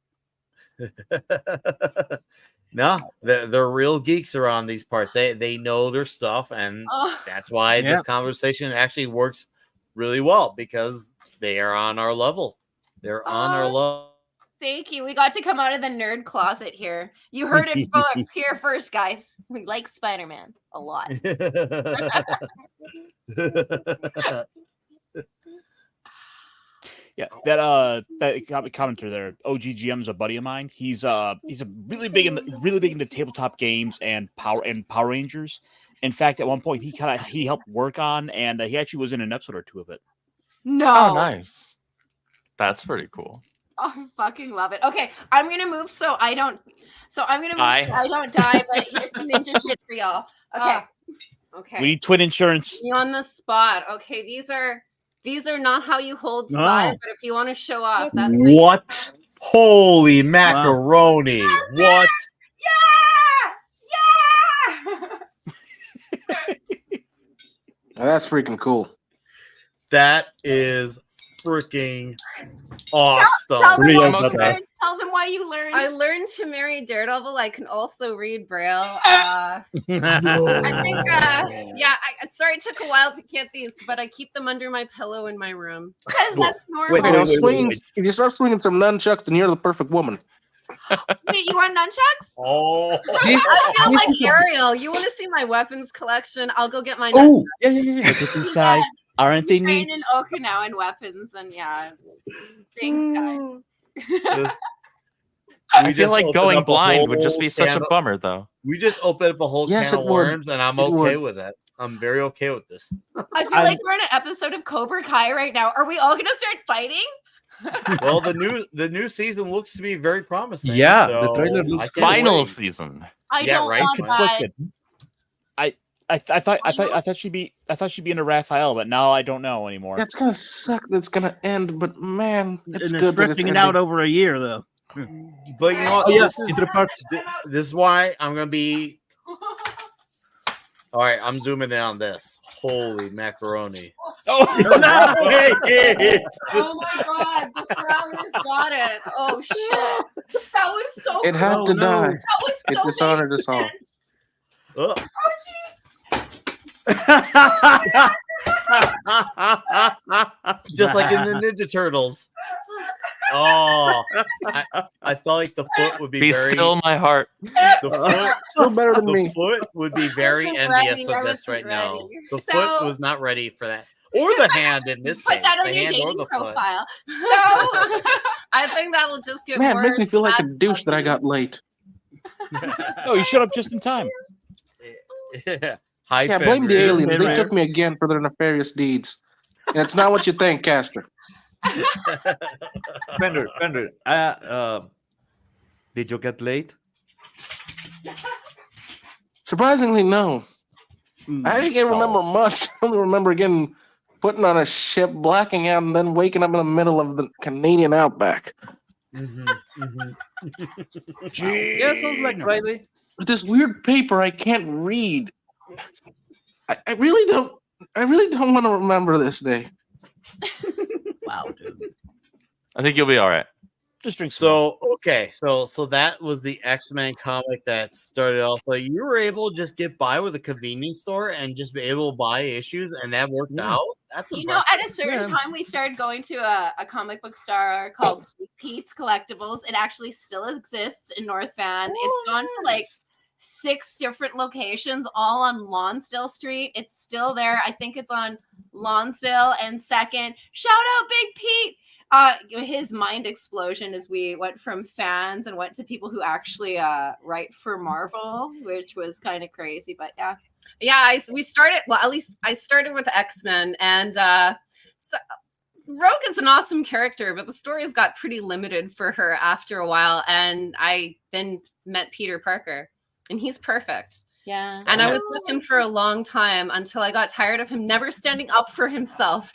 No, they're real geeks around these parts. They know their stuff, and that's why this conversation actually works really well, because they are on our level. They're on our level. Thank you. We got to come out of the nerd closet here. You heard it here first, guys. We like Spider-Man a lot. Yeah, that commenter there, OGGM's a buddy of mine. He's really big into tabletop games and Power Rangers. In fact, at one point he helped work on, and he actually was in an episode or 2 of it. No. Oh, nice. That's pretty cool. Oh, I fucking love it. Okay, I'm gonna move so I don't die, but here's some ninja shit for y'all. Okay. Okay. We need twin insurance. Be on the spot. Okay, these are not how you hold Sai, but if you want to show off, that's what? Holy macaroni! Wow. What? Yeah! That's freaking cool. That is freaking awesome. Tell them why you learned. I learned to marry Daredevil. I can also read Braille. I think, sorry it took a while to get these, but I keep them under my pillow in my room. Because that's normal. Wait, if you start swinging some nunchucks, then you're the perfect woman. Wait, you want nunchucks? Oh, I feel like Ariel. You want to see my weapons collection? I'll go get my nunchucks. Oh, yeah. Look at this side. Aren't they train neat? in Okinawan weapons, and thanks, guys. I feel like going blind would just be such a bummer, though. We just opened up a whole can of worms, and I'm okay with it. I'm very okay with this. I feel like we're in an episode of Cobra Kai right now. Are we all going to start fighting? Well, the new season looks to be very promising. Yeah, so the trailer looks final season. I don't want conflicted. I thought she'd be in a Raphael, but now I don't know anymore. It's gonna suck that it's gonna end, but man, it's and good. Stretching it out over a year, though. But you know, this is why I'm gonna be. All right, I'm zooming in on this. Holy macaroni! Oh my God, the flowers got it. Oh shit! That was so. It had to die. That was so. It dishonored us all. Oh, just like in the Ninja Turtles. Oh, I felt like the foot would be very. Still my heart. The foot still better than me. The foot would be very envious of this right now. The foot was not ready for that, or the hand in this case. That on the your hand or dating the profile. So I think that will just get Man, it more makes me feel like a bad douche that I puppy. got late. Oh, you showed up just in time. Yeah, blame the aliens. They took me again for their nefarious deeds. And it's not what you think, Caster. Bender, did you get late? Surprisingly, no. I actually can't remember much. I only remember getting putting on a ship, blacking out, and then waking up in the middle of the Canadian outback. Yeah, sounds like Friday. With this weird paper I can't read. I really don't want to remember this day. Wow, dude. I think you'll be all right. Just drink. So that was the X-Men comic that started off. Like you were able to just get by with a convenience store and just be able to buy issues, and that worked out. That's impressive. At a certain time, we started going to a comic book store called Pete's Collectibles. It actually still exists in North Van. It's gone to like 6 different locations, all on Lonsdale Street. It's still there. I think it's on Lonsdale and 2nd. Shout out Big Pete. His mind explosion as we went from fans and went to people who actually write for Marvel, which was kind of crazy, but yeah. We started. Well, at least I started with X-Men, and so Rogue is an awesome character, but the stories got pretty limited for her after a while, and I then met Peter Parker, and he's perfect. Yeah. And I was with him for a long time until I got tired of him never standing up for himself.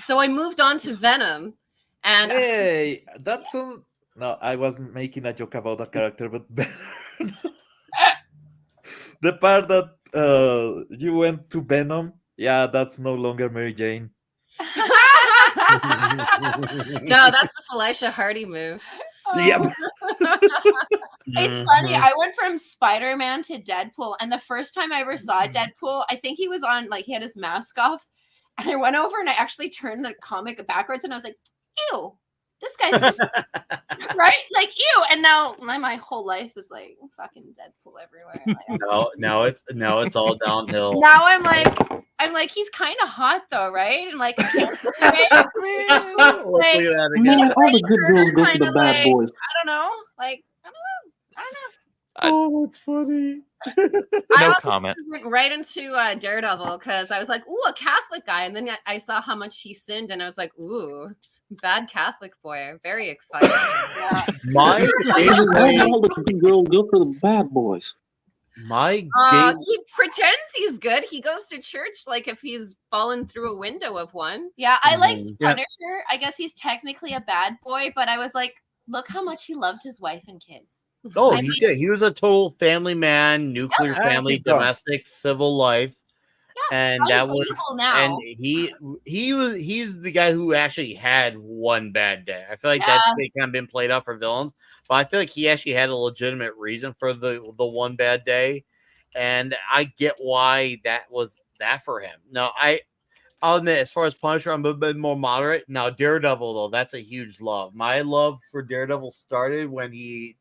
So I moved on to Venom. And hey, that's all. No, I was making a joke about the character, but the part that you went to Venom, yeah, that's no longer Mary Jane. No, that's a Felicia Hardy move. Yep. It's funny. I went from Spider-Man to Deadpool, and the first time I ever saw Deadpool, I think he was on, like, he had his mask off, and I went over and I actually turned the comic backwards, and I was like, ew, this guy's right? Like, ew. And now my whole life is like fucking Deadpool everywhere. Now it's all downhill. Now I'm like, he's kind of hot though, right? And like, Man, all the good girls go for the bad boys. I don't know. Oh, that's funny. No comment. Went right into Daredevil because I was like, ooh, a Catholic guy. And then I saw how much he sinned, and I was like, ooh, bad Catholic boy. Very excited. My all the good girls go for the bad boys. He pretends he's good. He goes to church like if he's fallen through a window of one. Yeah, I liked Punisher. I guess he's technically a bad boy, but I was like, look how much he loved his wife and kids. Oh, he did. He was a total family man, nuclear family, domestic, civil life. And that was and he's the guy who actually had one bad day. I feel like that's kind of been played out for villains, but I feel like he actually had a legitimate reason for the one bad day, and I get why that was that for him. Now I'll admit, as far as Punisher, I'm a bit more moderate. Now Daredevil, though, that's a huge love. My love for Daredevil started when he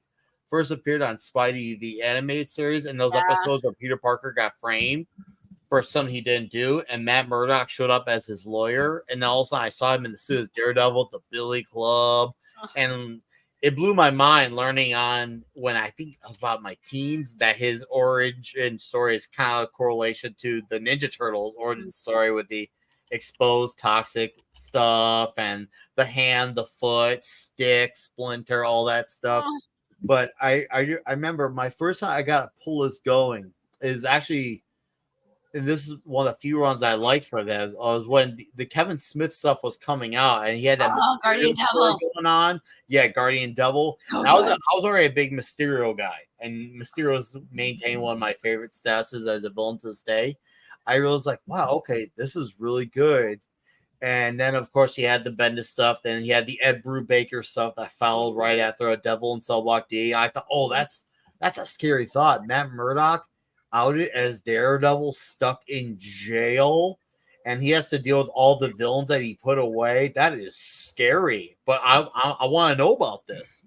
first appeared on Spidey the animated series, and those episodes where Peter Parker got framed for something he didn't do, and Matt Murdock showed up as his lawyer, and then all of a sudden I saw him in the suit as Daredevil at the Billy Club, and it blew my mind learning on when I think I was about my teens that his origin story is kind of a correlation to the Ninja Turtles origin story with the exposed toxic stuff and the hand, the foot, stick, splinter, all that stuff. But I remember my first time I got to pull this going is actually, and this is one of the few runs I liked for them, was when the Kevin Smith stuff was coming out, and he had that Guardian Devil going on. Yeah, Guardian Devil. I was already a big Mysterio guy, and Mysterio's maintained one of my favorite statuses as a villain to this day. I was like, wow, okay, this is really good. And then, of course, he had the Bendis stuff. Then he had the Ed Brubaker stuff that followed right after a Devil in Cell Block D. I thought, oh, that's a scary thought. Matt Murdock outed as Daredevil, stuck in jail, and he has to deal with all the villains that he put away. That is scary. But I want to know about this,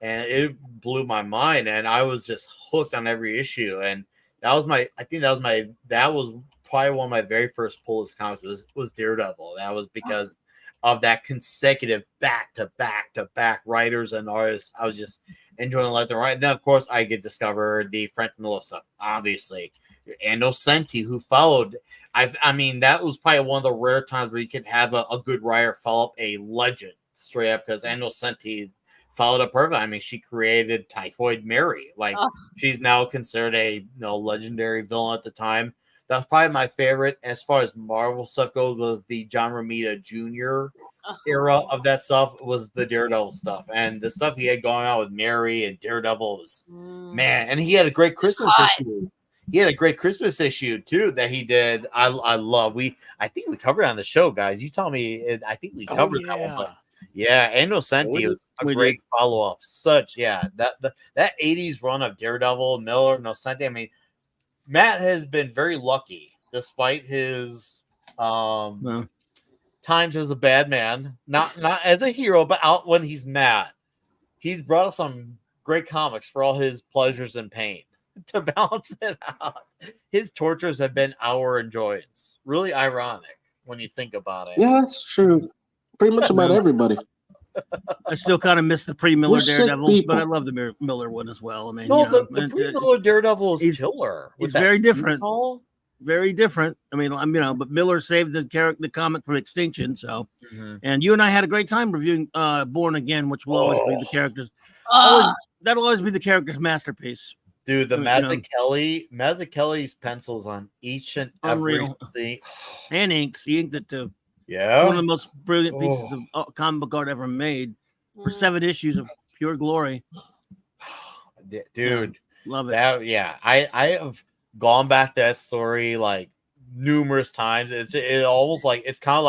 and it blew my mind, and I was just hooked on every issue. And that was that was probably one of my very first pull-list comics was Daredevil. That was because of that consecutive back to back writers and artists. I was just enjoying left and right. And then, of course, I get discovered the Frank Miller stuff, obviously. And Nocenti, who followed. I mean, that was probably one of the rare times where you could have a good writer follow up a legend straight up, because Nocenti followed up perfect. I mean, she created Typhoid Mary. Like, she's now considered a legendary villain at the time. That's probably my favorite as far as Marvel stuff goes, was the John Romita Jr. era of that stuff, was the Daredevil stuff. And the stuff he had going on with Mary and Daredevil was, man, and he had a great Christmas issue. He had a great Christmas issue too that he did. I love. I think we covered it on the show, guys. You tell me. I think we covered that one. But yeah, and Nocenti was a great follow up. That 80s run of Daredevil, Miller, Nocenti. I mean, Matt has been very lucky, despite his times as a bad man, not as a hero, but out when he's mad. He's brought us some great comics for all his pleasures and pain. To balance it out, his tortures have been our enjoyance. Really ironic when you think about it. Yeah, that's true. Pretty much about everybody. I still kind of miss the pre-Miller Daredevil, but I love the Miller one as well. I mean, the pre-Miller Daredevil is killer. It's very different. Very different. I mean, but Miller saved the comic from extinction. So, and you and I had a great time reviewing Born Again, which will always be the character's. That'll always be the character's masterpiece. Dude, the Mazzucchelli's pencils on each and every scene. And inks. He inked it too. Yeah. One of the most brilliant pieces of comic book art ever made for 7 issues of pure glory. Dude. Love it. I have gone back to that story like numerous times. It's almost like, it's kind of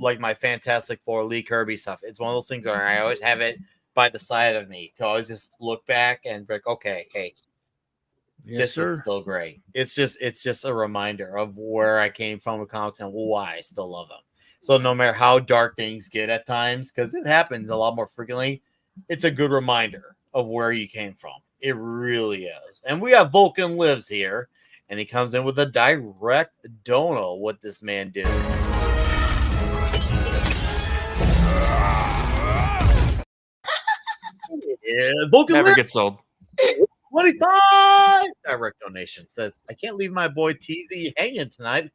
like my Fantastic Four Lee Kirby stuff. It's one of those things where I always have it by the side of me to always just look back and be like, okay, hey, this is still great. It's just a reminder of where I came from with comics and why I still love them. So no matter how dark things get at times, because it happens a lot more frequently, it's a good reminder of where you came from. It really is. And we have Vulcan Lives here, and he comes in with a direct dono what this man did. Vulcan never gets old. 25 direct donation says, I can't leave my boy TZ hanging tonight.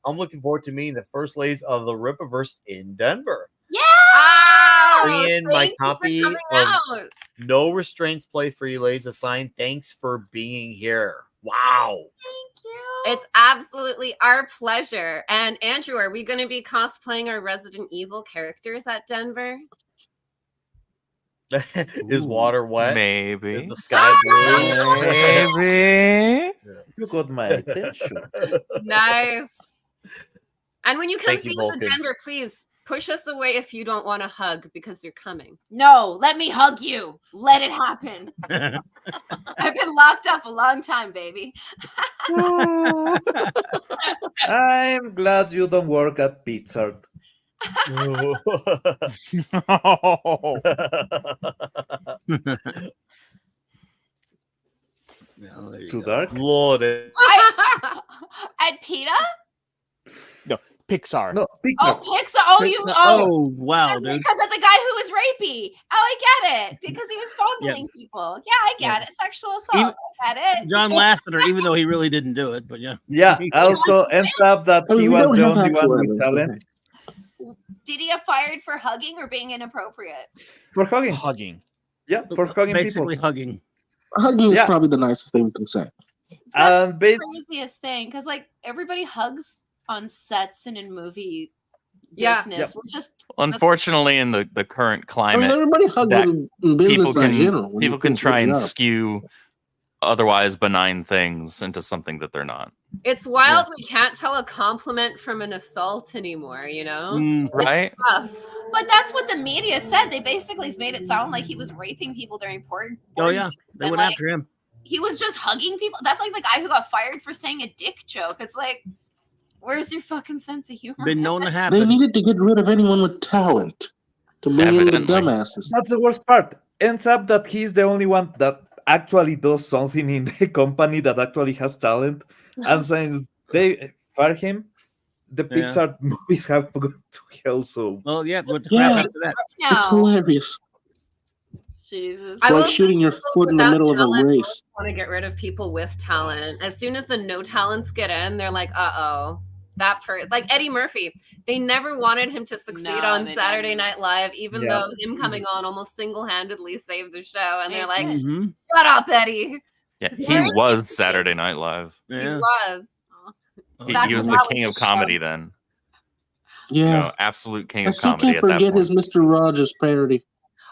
I'm looking forward to meeting the first ladies of the Rippaverse in Denver. Yeah! Bring in my copy of No Restraints Play for you ladies assigned. Thanks for being here. Wow. Thank you. It's absolutely our pleasure. And Andrew, are we going to be cosplaying our Resident Evil characters at Denver? Is water wet? Maybe. Is the sky blue? Maybe. You got my attention. Nice. And when you come Thank you, see us in Vulcan. Denver, please push us away if you don't want to hug because you're coming. No, let me hug you. Let it happen. I've been locked up a long time, baby. I'm glad you don't work at Pizza. Too dark? Lord. At PETA? No, Pixar. No, Pizza. Oh, Pixar. Oh, you. Oh, wow, that's dude. because of the guy who was rapey. Oh, I get it. Because he was fondling people. Yeah, I get it. Sexual assault. I get it. John Lasseter, even though he really didn't do it, but yeah. Yeah, also ends up that he was the only one with talent. Did he get fired for hugging or being inappropriate? For hugging. Hugging. Yeah, for hugging Basically people. hugging. Hugging is probably the nicest thing you can say. That's the craziest thing. Because, like, everybody hugs on sets and in movie business. We're just Unfortunately, in the current climate, everybody hugs in business in general. People can try and skew otherwise benign things into something that they're not. It's wild. We can't tell a compliment from an assault anymore, you know? Right? But that's what the media said. They basically made it sound like he was raping people during porn. Oh, yeah. They went after him. He was just hugging people. That's like the guy who got fired for saying a dick joke. It's like, Where's your fucking sense of humor? Been known to happen. They needed to get rid of anyone with talent to bring in the dumbasses. That's the worst part. Ends up that he's the only one that actually does something in the company that actually has talent. And since they fire him, the Pixar movies have gone to hell. So, well, what's crap after that? It's hilarious. Jesus. It's like shooting your foot in the middle of a race. Want to get rid of people with talent. As soon as the no talents get in, they're like, "Uh-oh, like Eddie Murphy. They never wanted him to succeed on Saturday Night Live, even though him coming on almost single-handedly saved the show." And they're like, "Shut up, Eddie." Yeah, he was Saturday Night Live. He was. He was the king of comedy then. Yeah, you know, absolute king I of still comedy. can't forget his Mr. Rogers parody.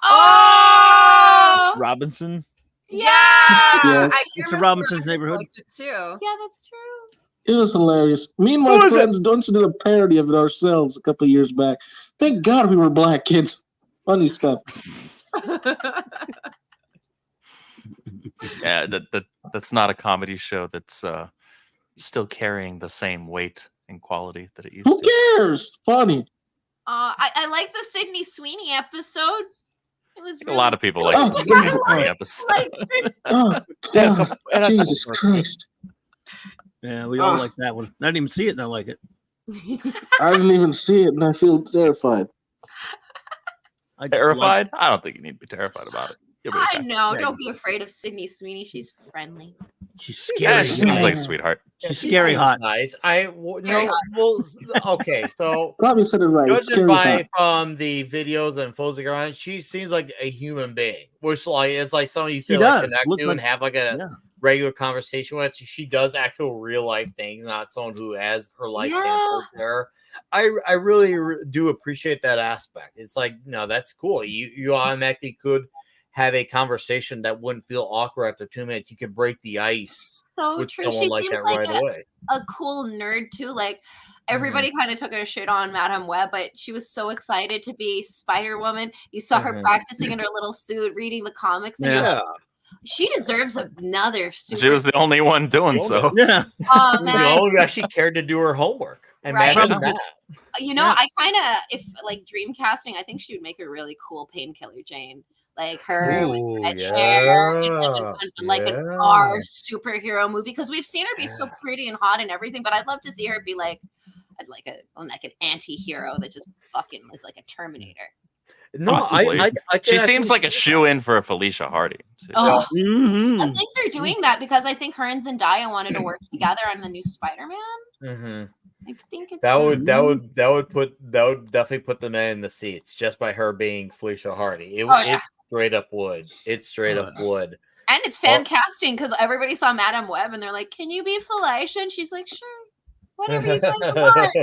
Oh, Robinson. Yeah, Yes. Mr. Robinson's Neighborhood. Liked it too. Yeah, that's true. It was hilarious. Me and my friends did a parody of it ourselves a couple of years back. Thank God we were black kids. Funny stuff. Yeah, that's not a comedy show that's still carrying the same weight and quality that it used Who to. cares? Funny. I like the Sydney Sweeney episode. It was A lot of people like the Sydney episode. Oh, God. Jesus Christ. Yeah, we all like that one. I didn't even see it and I like it. I didn't even see it and I feel terrified. Terrified? I don't think you need to be terrified about it. I know. Don't be afraid of Sydney Sweeney. She's friendly. She's scary. Yeah, she seems like a sweetheart. She's scary hot. Nice. Okay, so Bobby said it right. judging by from the videos and photos around, she seems like a human being, which it's like someone you feel like connect to and have like a regular conversation with. She does actual real life things, not someone who has her life handled there. I really do appreciate that aspect. It's like, no, that's cool. You automatically could have a conversation that wouldn't feel awkward after 2 minutes. You could break the ice with someone She like seems that like right away. A cool nerd too. Like everybody kind of took a shit on Madame Web, but she was so excited to be Spider-Woman. You saw her practicing in her little suit, reading the comics, and you're like, she deserves another super. She was the only one doing so. Yeah. Oh man. The only who actually cared to do her homework. Imagine that. You know, I kind of, if like dream casting, I think she would make a really cool Painkiller Jane. Like her with red hair and like an R superhero movie, because we've seen her be so pretty and hot and everything, but I'd love to see her be like an anti-hero that just fucking is like a Terminator. No, I she seems like a shoe-in for a Felicia Hardy. I think they're doing that because I think her and Zendaya wanted to work together on the new Spider-Man. I think it's that would definitely put the men in the seats just by her being Felicia Hardy. It straight up would. It straight up would. And it's fan casting because everybody saw Madame Web and they're like, "Can you be Felicia?" And she's like, "Sure, whatever you guys want."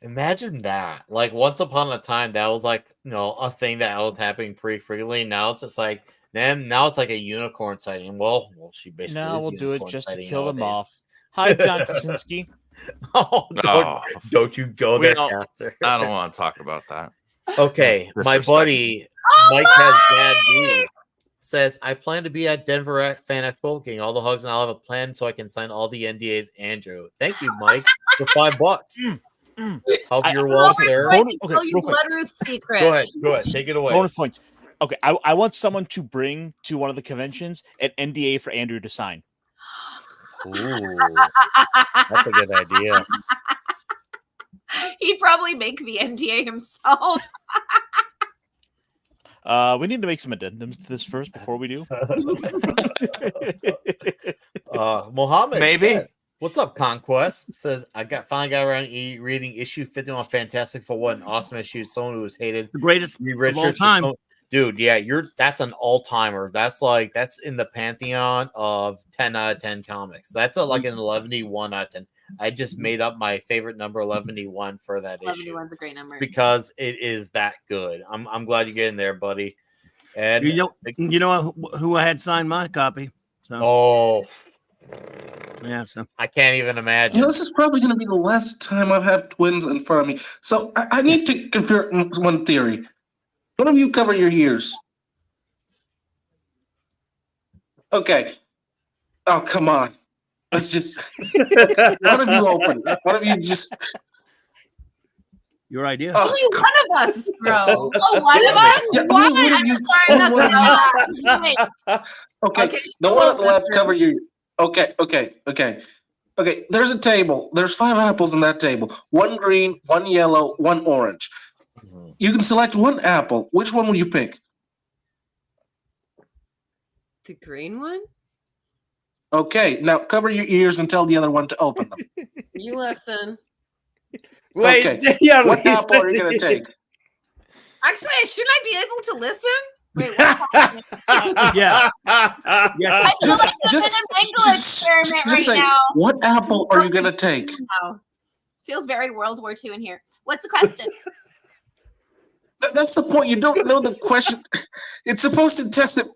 Imagine that. Like once upon a time, that was like a thing that was happening pretty frequently. Now it's just like now it's like a unicorn sighting. Well, she basically now we'll do it just to kill them nowadays. off. Hi, John Krasinski. Don't you go there, Caster. I don't want to talk about that. Okay, my buddy Mike has bad news. Says, I plan to be at Denver Fan Expo, getting all the hugs, and I'll have a plan so I can sign all the NDAs. Andrew, thank you, Mike, for $5. Hope you're well, sir. Tell you Bloodroot's secret. Go ahead, take it away. Bonus points. Okay, I want someone to bring to one of the conventions an NDA for Andrew to sign. Ooh, that's a good idea. He'd probably make the NDA himself. We need to make some addendums to this first before we do. Mohammed, maybe. What's up, Conquest? Says I finally got around reading issue 51. Fantastic for what an awesome issue. Someone who was hated, the greatest of all time. Dude, yeah, that's an all-timer. That's in the pantheon of 10 out of 10 comics. That's like an 11-1 out of 10. I just made up my favorite number, 11-1, for that issue. 11-1's a great number because it is that good. I'm glad you get in there, buddy. And you know who I had signed my copy. So. So I can't even imagine. This is probably going to be the last time I've had twins in front of me. So I need to confirm one theory. One of you cover your ears. Okay. Oh, come on. Let's just. Okay, one of you open. One of you just. Your idea. Only one of us, bro. Oh, one of us? Yeah, Why? one of I'm you. sorry, not One of the Okay, Okay, the one on the sure. left, cover you. Okay. There's a table. There's 5 apples on that table. 1 green, 1 yellow, 1 orange. You can select 1 apple. Which one will you pick? The green one? Okay, now cover your ears and tell the other one to open them. You listen. Wait, Okay, yeah, what apple are you going to take? Actually, shouldn't I be able to listen? Wait, what's happening? Yeah. I feel like I'm in a mental experiment right say, now. what apple are you going to take? Wow. Feels very World War II in here. What's the question? That's the point. You don't know the question. It's supposed to test it.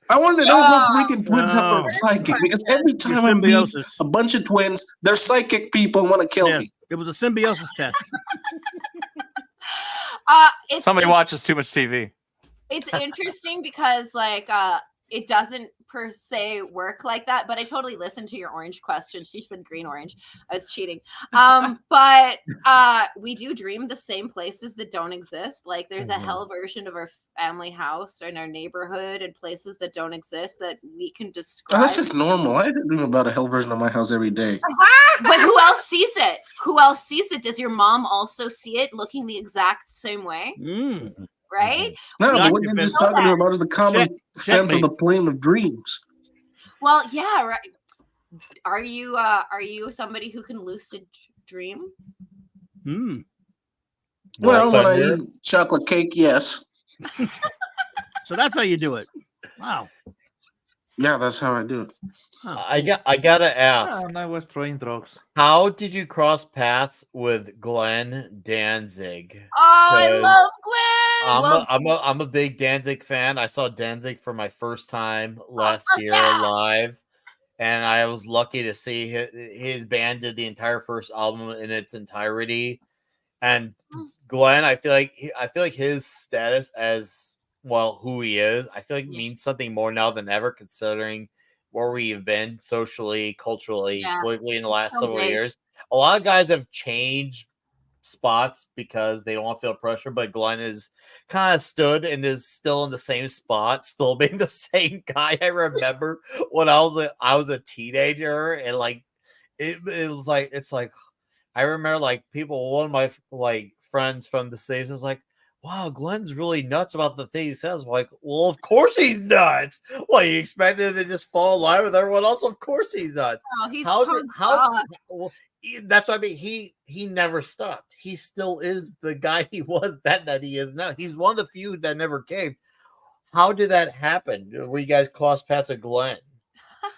I wanted to know if those freaking twins are psychic, because every time I meet a bunch of twins, they're psychic people and want to kill me. It was a symbiosis test. Somebody watches too much TV. It's interesting because like it doesn't per se work like that, but I totally listened to your orange question. She said green orange. I was cheating. But we do dream the same places that don't exist. Like there's a hell version of our family house in our neighborhood and places that don't exist that we can describe. Oh, that's just normal. I dream about a hell version of my house every day. But who else sees it? Who else sees it? Does your mom also see it looking the exact same way? Right? No, but what you're just talking about is the common sense of the plane of dreams. Well, yeah, right. Are you somebody who can lucid dream? Well, when I eat chocolate cake, yes. So that's how you do it. Wow. Yeah, that's how I do it. I gotta ask. I was throwing drugs. How did you cross paths with Glenn Danzig? Oh, I love Glenn. I'm a big Danzig fan. I saw Danzig for my first time last year live, and I was lucky to see his band did the entire first album in its entirety. And Glenn, I feel like his status as well, who he is, I feel like means something more now than ever, considering where we've been socially, culturally, politically in the last several years. A lot of guys have changed spots because they don't want to feel pressure, but Glenn is kind of stood and is still in the same spot, still being the same guy. I remember when I was a teenager, and like it was like I remember like one of my like friends from the States was like, wow, Glenn's really nuts about the thing he says. I'm like, well, of course he's nuts. Well, you expected him to just fall in line with everyone else? Of course he's nuts. Oh, he's well, that's what I mean. He never stopped. He still is the guy he was that he is now. He's one of the few that never came. How did that happen? Were you guys cross paths with Glenn?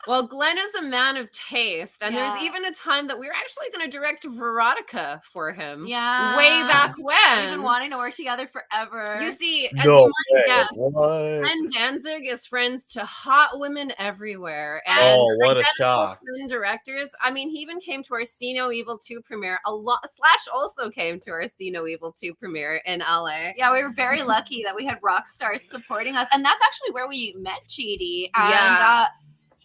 Well, Glenn is a man of taste, and there's even a time that we were actually going to direct Veronica for him. Yeah, way back when. We've been wanting to work together forever. You see, as you might guess, Glenn Danzig is friends to hot women everywhere. And what a shock! Directors. I mean, he even came to our See No Evil 2 premiere. Slash also came to our See No Evil 2 premiere in LA. Yeah, we were very lucky that we had rock stars supporting us, and that's actually where we met GD. And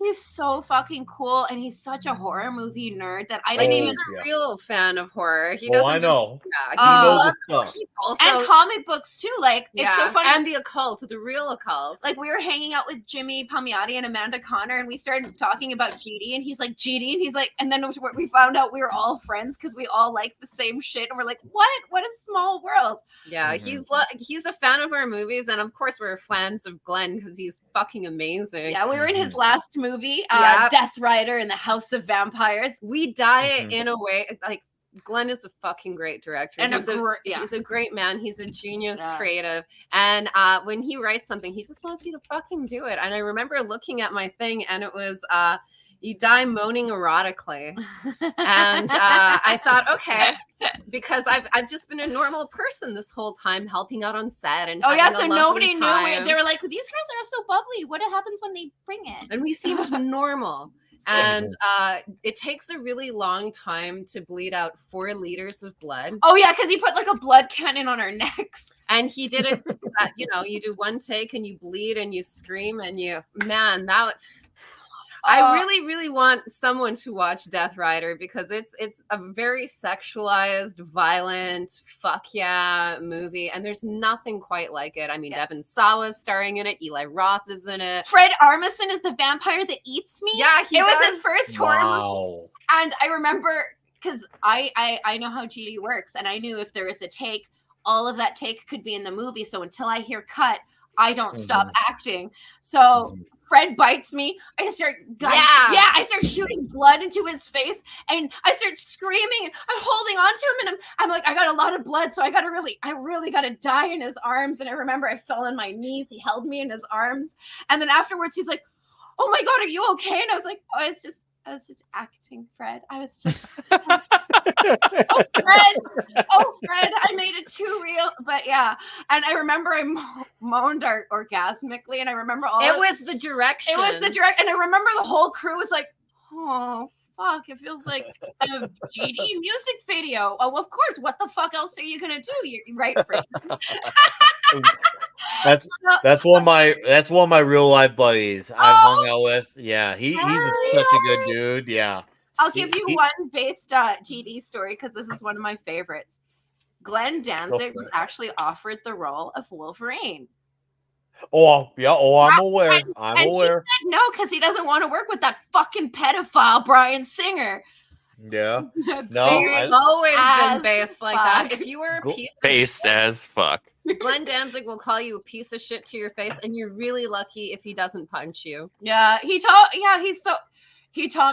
he's so fucking cool, and he's such a horror movie nerd that I didn't even. He's a real fan of horror. He I know. He knows the stuff. And comic books too. Like it's so funny. And the occult, the real occult. Like we were hanging out with Jimmy Palmiotti and Amanda Connor, and we started talking about GD, and he's like GD, and he's like, and then we found out we were all friends because we all like the same shit, and we're like, what? What a small world. Yeah, he's a fan of our movies, and of course we're fans of Glenn because he's fucking amazing. Yeah, we were in his last movie, Death Rider and the House of Vampires. We die in a way like Glenn is a fucking great director. And he's a great man. He's a genius creative. And when he writes something, he just wants you to fucking do it. And I remember looking at my thing, and it was you die moaning erotically. And I thought, okay, because I've just been a normal person this whole time, helping out on set. And so nobody knew. They were like, these girls are so bubbly. What happens when they bring it? And we seemed normal. And it takes a really long time to bleed out 4 liters of blood. Oh yeah, because he put like a blood cannon on our necks. And he did it. You do one take and you bleed and you scream and that was. I really, really want someone to watch Death Rider because it's a very sexualized, violent, fuck yeah movie, and there's nothing quite like it. I mean, Devin Sawa's starring in it. Eli Roth is in it. Fred Armisen is the vampire that eats me. Yeah, it was his first horror movie. And I remember because I know how GD works, and I knew if there was a take, all of that take could be in the movie. So until I hear cut, I don't stop acting. So Fred bites me. I start I start shooting blood into his face, and I start screaming. And I'm holding on to him, and I'm like, I got a lot of blood, so I really gotta die in his arms. And I remember I fell on my knees. He held me in his arms, and then afterwards he's like, "Oh my God, are you okay?" And I was like, "Oh, I was just acting, Fred. I was just Fred, I made it too real." But yeah, and I remember I moaned orgasmically, and I remember it was the direction. It was the direct, and I remember the whole crew was like, "Oh fuck, it feels like a GD music video." Oh, of course. What the fuck else are you gonna do? You're right, Fred. That's one of my real life buddies I've hung out with. Yeah, he's such a good dude. Yeah. I'll give you one based GD story because this is one of my favorites. Glenn Danzig was actually offered the role of Wolverine. Oh, yeah. Oh, I'm aware. I'm aware. He said no, because he doesn't want to work with that fucking pedophile Bryan Singer. Yeah. No, I've always been based like that. If you were a piece based as fuck, Glenn Danzig will call you a piece of shit to your face, and you're really lucky if he doesn't punch you. Yeah, he taught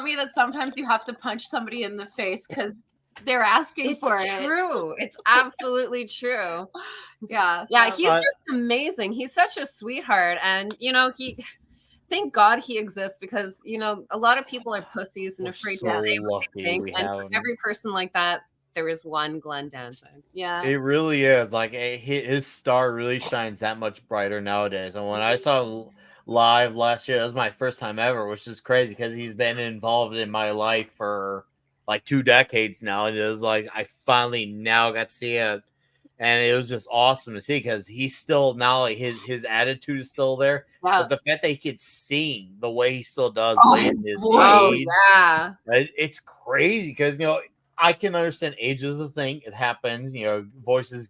me that sometimes you have to punch somebody in the face because they're asking for it. It's true. It's absolutely true. Yeah. Yeah, he's just amazing. He's such a sweetheart. And, thank God he exists because, a lot of people are pussies and afraid to say what they think. And for every person like that, there is one Glenn Danzig. Yeah. It really is. Like, his star really shines that much brighter nowadays. And when I saw him live last year, that was my first time ever, which is crazy because he's been involved in my life for like 2 decades now. And it was like I finally now got to see it, and it was just awesome to see because he's still now like his attitude is still there. Wow. But the fact that he could sing the way he still does his age, yeah, it's crazy because I can understand age is the thing. It happens, voices,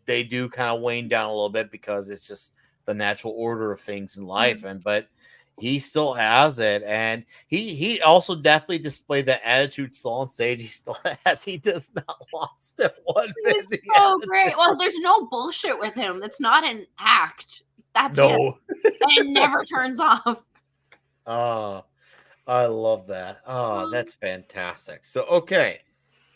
they do kind of wane down a little bit because it's just the natural order of things in life. But he still has it, and he also definitely displayed that attitude still on stage. He still has. He does not lost it one bit. He's so great. Well, there's no bullshit with him. That's not an act. That's it. And it never turns off. I love that. Oh, that's fantastic. So okay,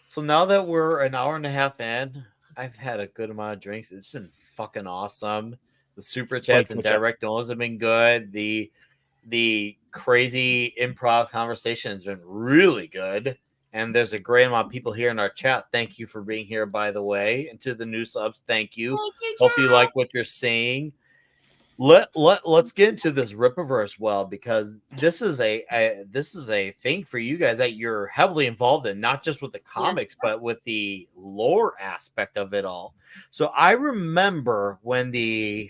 so now that we're an hour and a half in, I've had a good amount of drinks. It's been fucking awesome. The super chats and direct donuts have been good. The crazy improv conversation has been really good. And there's a great amount of people here in our chat. Thank you for being here, by the way. And to the new subs, thank you. Hope you like what you're seeing. Let's get into this Rippaverse because this is a thing for you guys that you're heavily involved in, not just with the comics, but with the lore aspect of it all. So I remember when the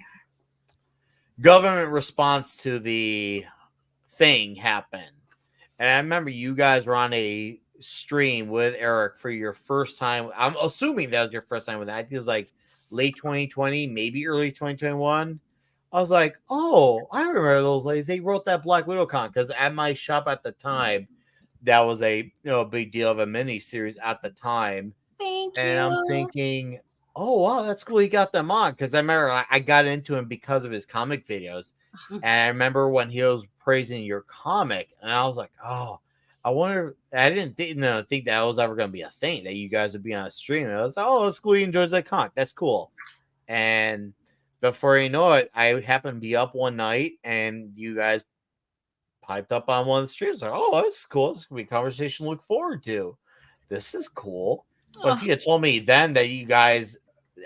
government response to the thing happened, and I remember you guys were on a stream with Eric for your first time. I'm assuming that was your first time with that. I think it was like late 2020, maybe early 2021. I was like, oh, I remember those ladies. They wrote that Black Widow con because at my shop at the time, that was a big deal of a mini series at the time. Thank you. And I'm thinking, oh wow, that's cool. He got them on because I remember I got into him because of his comic videos, and I remember when he was praising your comic, and I was like, oh, I wonder. I didn't think that was ever going to be a thing that you guys would be on a stream. And I was like, oh, that's cool. He enjoys that comic. That's cool. And before you know it, I happened to be up one night, and you guys piped up on one of the streams. Like, oh, that's cool. This could be a conversation to look forward to. This is cool. But if you had told me then that you guys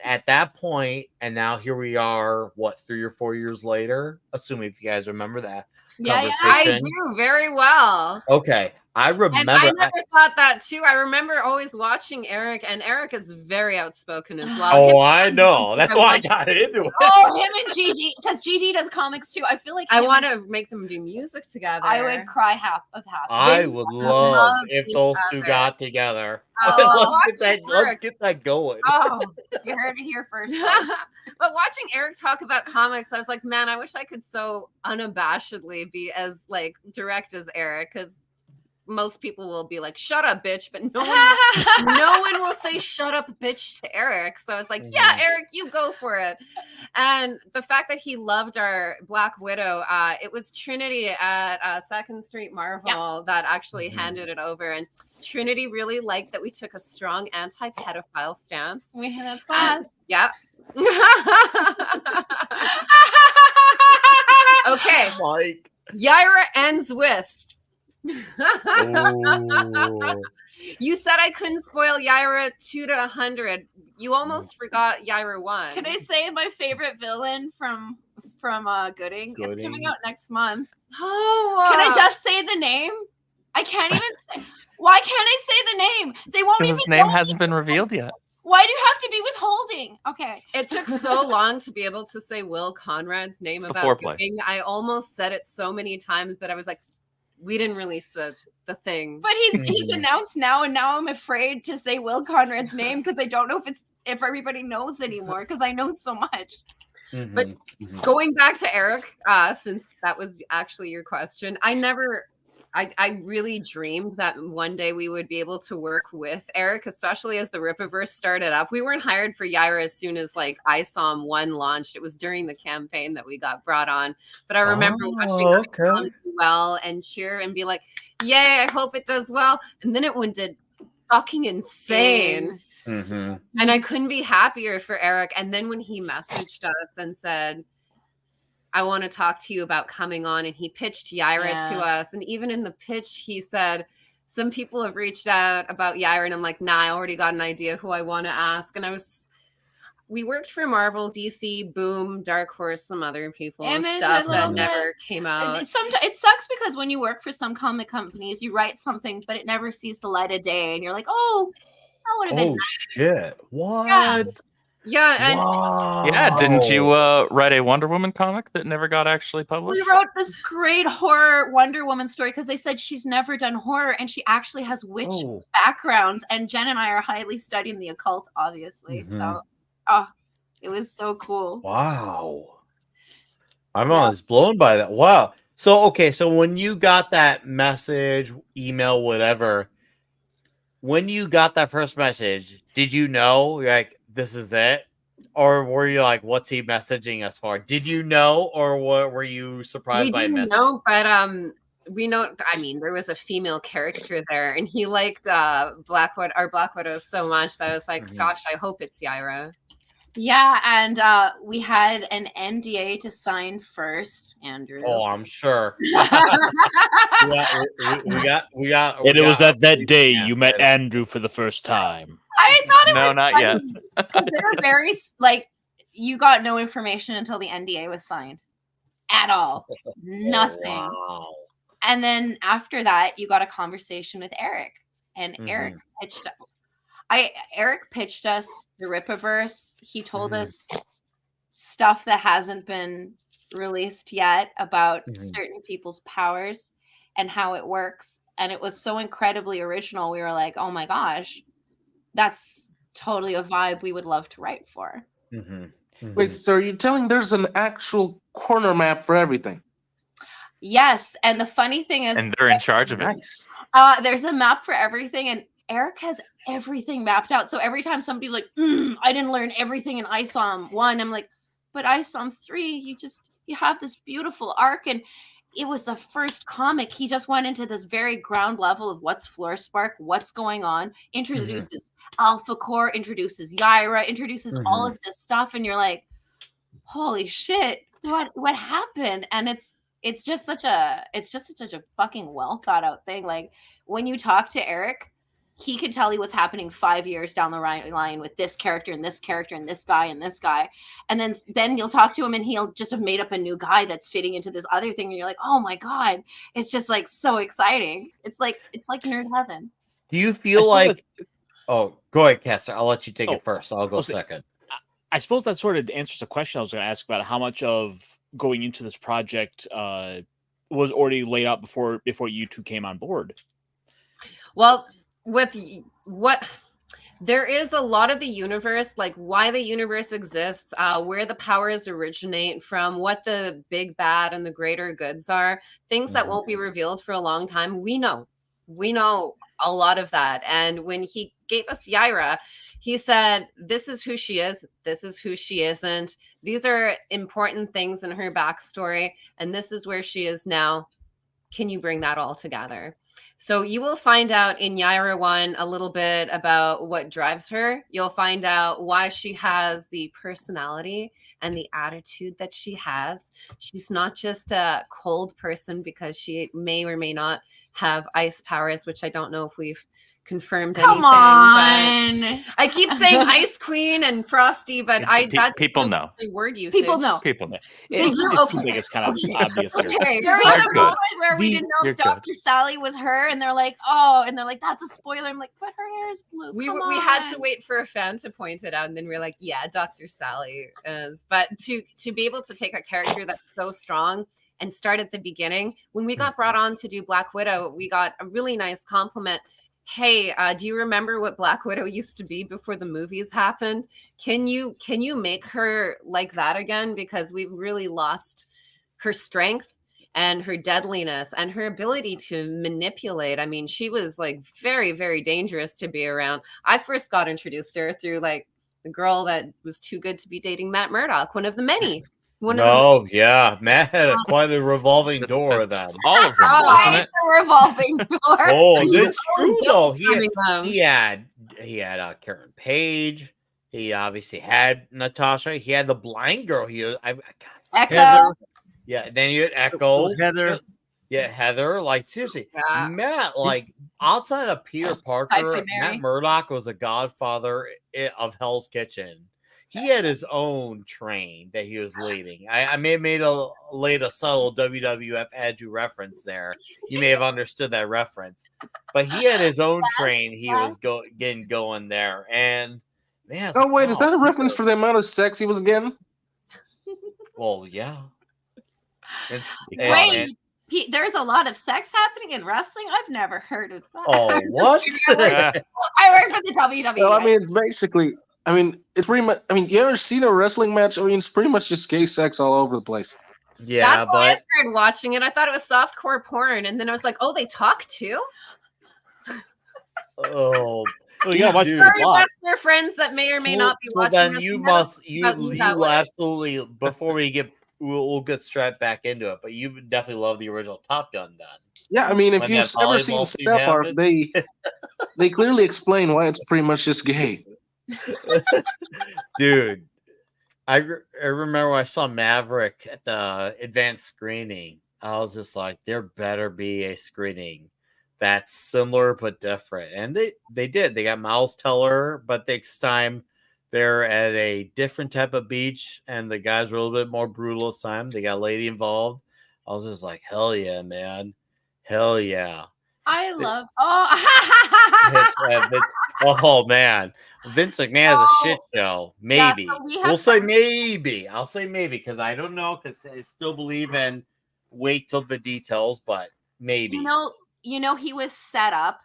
at that point And now here we are, 3 or 4 years later, assuming if you guys remember that I conversation. do very well. Okay. I remember. And I never thought that too. I remember always watching Eric, and Eric is very outspoken as well. Oh, I know. That's why I got into it. Oh, him and Gigi, because Gigi does comics too. I feel like I want to make them do music together. I would cry half of half. I would love if those two got together. Let's get that going. Oh, you heard it here first. But watching Eric talk about comics, I was like, man, I wish I could so unabashedly be as like direct as Eric, because most people will be like, shut up, bitch, but no one will say shut up, bitch to Eric. So I was like, yeah, Eric, you go for it. And the fact that he loved our Black Widow, it was Trinity at 2nd Street Marvel that actually handed it over. And Trinity really liked that we took a strong anti-pedophile stance. We had that. Yeah. Okay. Mike. Yaira ends with. You said I couldn't spoil Yaira 2 to 100. You almost forgot Yaira 1. Can I say my favorite villain from Gooding? It's coming out next month. Oh, can I just say the name? I can't even say. Why can't I say the name? They won't even. His name hasn't been revealed yet. Why do you have to be withholding? Okay. It took so long to be able to say Will Conrad's name about Gooding. I almost said it so many times, but I was like, we didn't release the thing. But he's announced now, and now I'm afraid to say Will Conrad's name because I don't know if everybody knows anymore, because I know so much. But going back to Eric, since that was actually your question, I really dreamed that one day we would be able to work with Eric, especially as the Rippaverse started up. We weren't hired for Yaira as soon as like ISOM 1 launched. It was during the campaign that we got brought on. But I remember watching ISOM do well and cheer and be like, yay, I hope it does well. And then it did fucking insane. And I couldn't be happier for Eric. And then when he messaged us and said, I want to talk to you about coming on, and he pitched Yaira to us. And even in the pitch, he said, some people have reached out about Yaira, and I'm like, nah, I already got an idea who I want to ask. And we worked for Marvel, DC, Boom, Dark Horse, some other people and stuff that never came out. It sucks because when you work for some comic companies, you write something, but it never sees the light of day. And you're like, oh, that would have been nice. Shit. What? Yeah, and yeah, didn't you write a Wonder Woman comic that never got actually published? We wrote this great horror Wonder Woman story because they said she's never done horror, and she actually has witch backgrounds. And Jen and I are highly studying the occult, obviously. So, it was so cool. Wow, I'm always blown by that. Wow. So when you got that message, email, whatever, when you got that first message, did you know like this is it? Or were you like, what's he messaging us for? Did you know, or what were you surprised by? We didn't know, but we know, I mean, there was a female character there, and he liked our Black Widow so much that I was like, gosh, I hope it's Yaira. Yeah, and we had an NDA to sign first, Andrew. Oh, I'm sure. we got. And it was at that day you met Andrew for the first time. I thought it was no, not funny, yet. because they were very like, you got no information until the NDA was signed, at all, nothing. Wow. And then after that, you got a conversation with Eric, and Eric pitched us the Rippaverse. He told us stuff that hasn't been released yet about certain people's powers and how it works. And it was so incredibly original. We were like, oh my gosh, that's totally a vibe we would love to write for. Wait, so you're telling there's an actual corner map for everything? Yes. And the funny thing is, and they're in charge of it. Nice. There's a map for everything, and Eric has everything mapped out. So every time somebody's like, I didn't learn everything in ISOM 1, I'm like, but ISOM 3, you have this beautiful arc. And it was the first comic. He just went into this very ground level of what's Floor Spark, what's going on, introduces Alpha Core, introduces Yaira, introduces all of this stuff. And you're like, holy shit, what happened? And it's just such a fucking well thought out thing. Like when you talk to Eric, he could tell you what's happening 5 years down the line with this character and this character and this guy and this guy. And then you'll talk to him and he'll just have made up a new guy that's fitting into this other thing. And you're like, oh my God, it's just like so exciting. It's like nerd heaven. Do you feel like, oh, go ahead, Caster. I'll let you take it first. I'll go second. I suppose that sort of answers the question I was going to ask about how much of going into this project was already laid out before you two came on board. Well, with what there is a lot of the universe, like why the universe exists, where the powers originate from, what the big bad and the greater goods are, things that won't be revealed for a long time. We know a lot of that. And when he gave us Yaira, he said, this is who she is. This is who she isn't. These are important things in her backstory. And this is where she is now. Can you bring that all together? So you will find out in Yaira 1 a little bit about what drives her. You'll find out why she has the personality and the attitude that she has. She's not just a cold person because she may or may not have ice powers, which I don't know if we've confirmed anything. Come on. But I keep saying Ice Queen and Frosty, but that's people know the word usage. People know. It's too big. It's kind of obvious here. Okay. There was a moment where we didn't know if Dr. Sally was her, and they're like, that's a spoiler. I'm like, but her hair is blue. We had to wait for a fan to point it out, and then we're like, yeah, Dr. Sally is. But to be able to take a character that's so strong and start at the beginning, when we got brought on to do Black Widow, we got a really nice compliment. Hey, do you remember what Black Widow used to be before the movies happened? Can you make her like that again? Because we've really lost her strength and her deadliness and her ability to manipulate. I mean, she was like very, very dangerous to be around. I first got introduced to her through like the girl that was too good to be dating Matt Murdock, one of the many. Yeah, Matt had quite a revolving door of them. All of them, wasn't it? A revolving door. Oh, that's true though. He had Karen Page. He obviously had Natasha. He had the blind girl. Echo. Heather. Yeah, then you had Echo. Heather. Yeah, Heather. Like seriously, Matt. Like outside of Peter Parker, Matt Murdock was a godfather of Hell's Kitchen. He had his own train that he was leading. I may have laid a subtle WWF Adu reference there. You may have understood that reference, but he had his own train. He was getting going there, and man. Oh wait, is that a reference for the amount of sex he was getting? Well, yeah. There's a lot of sex happening in wrestling. I've never heard of that. Oh, what? I work for the WWE. Well, I mean, it's basically. I mean, it's pretty much. I mean, you ever seen a wrestling match? I mean, it's pretty much just gay sex all over the place. Yeah, that's why I started watching it. I thought it was softcore porn, and then I was like, "Oh, they talk too." Oh, you gotta watch sorry, wrestler friends that may or may not be watching. Then you absolutely. Before we'll get strapped back into it, but you definitely love the original Top Gun, then. Yeah, I mean, if you've ever seen South Park, they clearly explain why it's pretty much just gay. Dude, I remember when I saw Maverick at the advanced screening. I was just like, there better be a screening that's similar but different, and they did. They got Miles Teller, but this time they're at a different type of beach, and the guys were a little bit more brutal this time. They got a lady involved. I was just like, hell yeah, man, hell yeah. I love. Oh man, Vince McMahon is a shit show. Maybe we'll say maybe. I'll say maybe because I don't know because I still believe in wait till the details, but maybe. You know, he was set up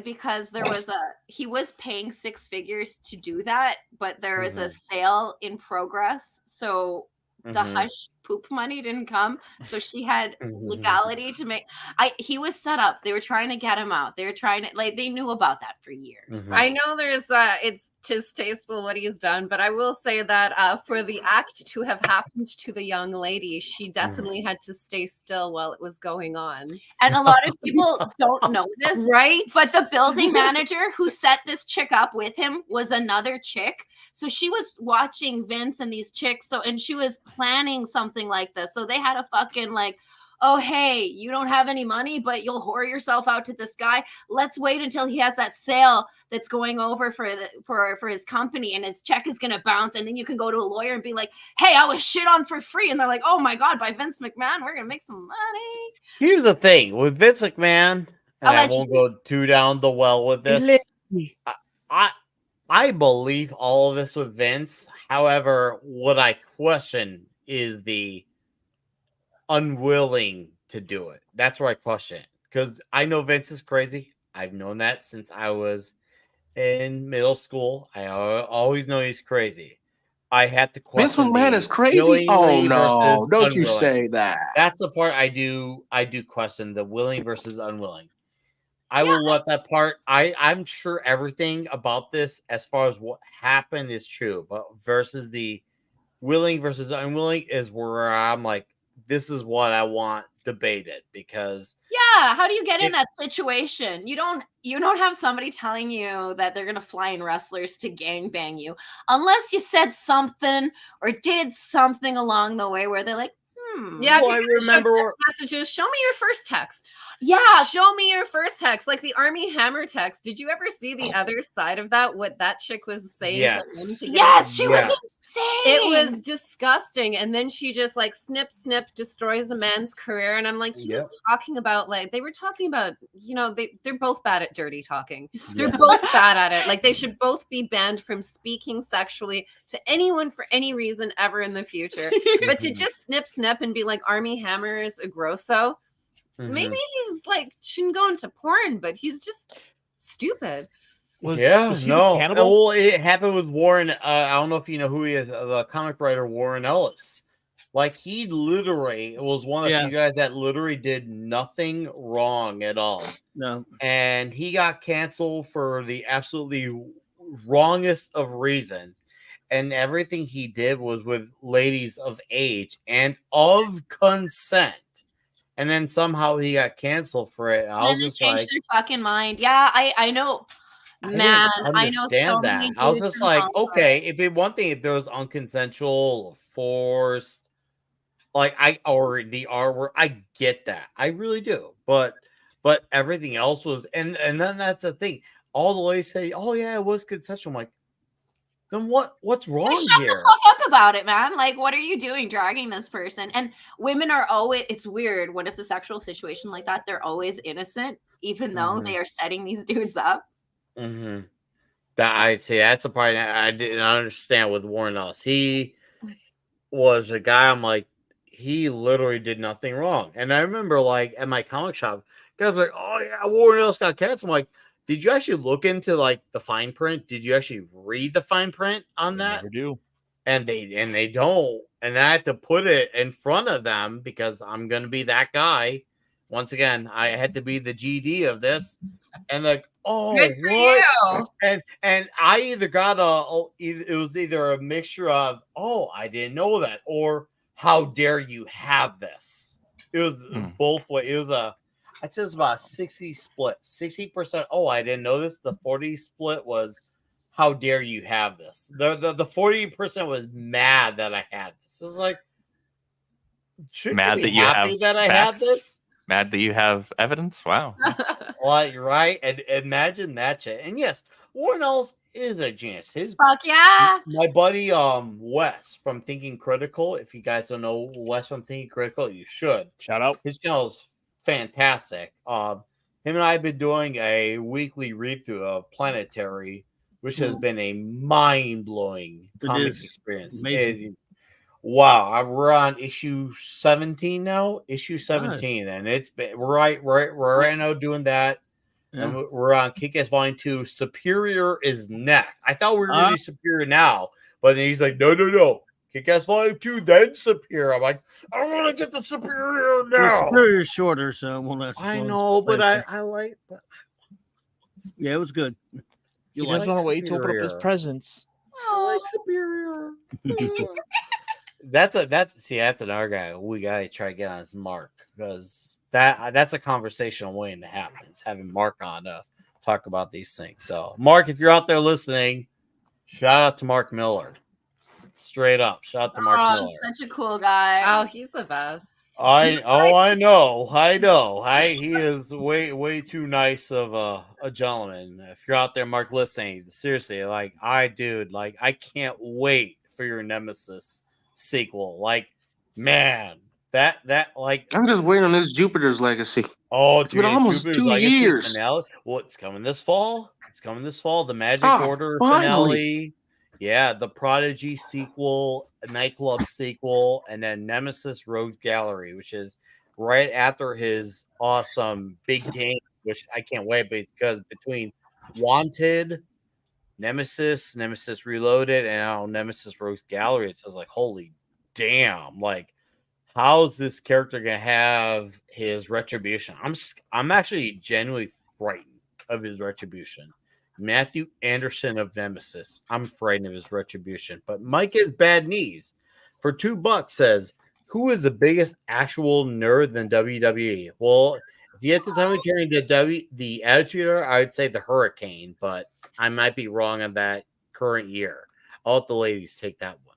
because there was he was paying 6 figures to do that, but there was a sale in progress, so the hush poop money didn't come, so she had legality to make. He was set up. They were trying to get him out. They were trying to they knew about that for years. I know there's it's distasteful what he's done, but I will say that for the act to have happened to the young lady, she definitely had to stay still while it was going on. And a lot of people don't know this, right? But the building manager who set this chick up with him was another chick. So she was watching Vince and these chicks. And she was planning something like this. So they had a fucking oh, hey, you don't have any money, but you'll whore yourself out to this guy. Let's wait until he has that sale that's going over for his company, and his check is going to bounce. And then you can go to a lawyer and be like, hey, I was shit on for free. And they're like, oh my God, by Vince McMahon, we're going to make some money. Here's the thing with Vince McMahon, and I won't go too down the well with this. I believe all of this with Vince. However, what I question is the unwilling to do it. That's where I question it. Because I know Vince is crazy. I've known that since I was in middle school. I always know he's crazy. I have to question Vince McMahon is crazy. Oh no! Don't you say that. That's the part I do question, the willing versus unwilling. I will let that part. I'm sure everything about this, as far as what happened, is true, but versus the willing versus unwilling is where I'm like, this is what I want debated, because how do you get in that situation? You don't have somebody telling you that they're gonna fly in wrestlers to gangbang you unless you said something or did something along the way where they're like, yeah, well, I remember text messages. Show me your first text. Yeah, show me your first text, like the Army Hammer text. Did you ever see the other side of that? What that chick was saying? Yes, she was insane. It was disgusting. And then she just like snip, destroys a man's career. And I'm like, he was talking about they were talking about, they're both bad at dirty talking. They're both bad at it. Like they should both be banned from speaking sexually to anyone for any reason ever in the future. But to just snip and be like, Army Hammer is a grosso. Maybe he's like shouldn't go into porn, but he's just stupid. Was he well, it happened with Warren. I don't know if you know who he is, the comic writer Warren Ellis. Like he literally was one of the few guys that literally did nothing wrong at all. No, and he got canceled for the absolutely wrongest of reasons. And everything he did was with ladies of age and of consent. And then somehow he got canceled for it. I was just like, your fucking mind. Yeah, I know. Man, I know so that. I was just like, okay, it'd be one thing if there was unconsensual, forced, or the R word. I get that. I really do. But everything else was, and then that's the thing. All the ladies say, oh yeah, it was consensual. I'm like, then what's wrong shut here? Shut the fuck up about it, man. Like, what are you doing dragging this person? And women are always, it's weird when it's a sexual situation like that. They're always innocent, even though they are setting these dudes up. That I see. That's a part I didn't understand with Warren Ellis. He was a guy, I'm like, he literally did nothing wrong. And I remember, like, at my comic shop, guys were like, oh yeah, Warren Ellis got canceled. I'm like, did you actually look into like the fine print? Did you actually read the fine print on that? Never do. And they don't. And I had to put it in front of them because I'm gonna be that guy. Once again, I had to be the GD of this. And like, oh, good for you. And I either got it was either a mixture of, oh, I didn't know that, or how dare you have this. It was both ways. It was I'd say it's about a 60 split. 60%. Oh, I didn't know this. The 40 split was, how dare you have this? The 40% was mad that I had this. It was like, mad that you have that I had this. Mad that you have evidence. Wow. Well, you're right. And imagine that shit. And yes, Warren Ellis is a genius. Fuck yeah. My buddy Wes from Thinking Critical. If you guys don't know Wes from Thinking Critical, you should. Shout out. His channel is fantastic. Him and I have been doing a weekly read through of Planetary, which has been a mind-blowing comic experience. Wow, we're on issue 17 now. Issue 17, and it's been we're right now doing that. Yeah. And we're on Kick-Ass Volume 2. Superior is next. I thought we were going to do Superior now, but then he's like, no. Kick-Ass Volume 2, then Superior. I'm like, I want to get the Superior now. Superior's shorter, so we'll let I know, but I like. But yeah, it was good. He doesn't want to wait to open up his presents. I like Superior. That's another guy we gotta try to get on his Mark, because that's a conversation waiting to happen. It's having Mark on to talk about these things. So, Mark, if you're out there listening, shout out to Mark Miller. Straight up, shout out to Mark Miller. Such a cool guy. Oh, he's the best. I know. He is way too nice of a gentleman. If you're out there, Mark, listening, seriously, like I can't wait for your Nemesis sequel. Like, man, that like I'm just waiting on this Jupiter's Legacy. it's been almost Jupiter's 2 Legacy years. finale. Well, it's coming this fall. The Magic Order finale. Yeah, the Prodigy sequel, Nightclub sequel, and then Nemesis Rogue Gallery, which is right after his awesome big game, which I can't wait because between Wanted, Nemesis Reloaded, and now Nemesis Rogue Gallery, it's just like, holy damn, like how's this character gonna have his retribution? I'm actually genuinely frightened of his retribution. Matthew Anderson of Nemesis. I'm frightened of his retribution. But Mike has bad knees. For $2 says, who is the biggest actual nerd than WWE? Well, if you had to tell me during the Attitude Era, I would say the Hurricane, but I might be wrong on that current year. I'll let the ladies take that one.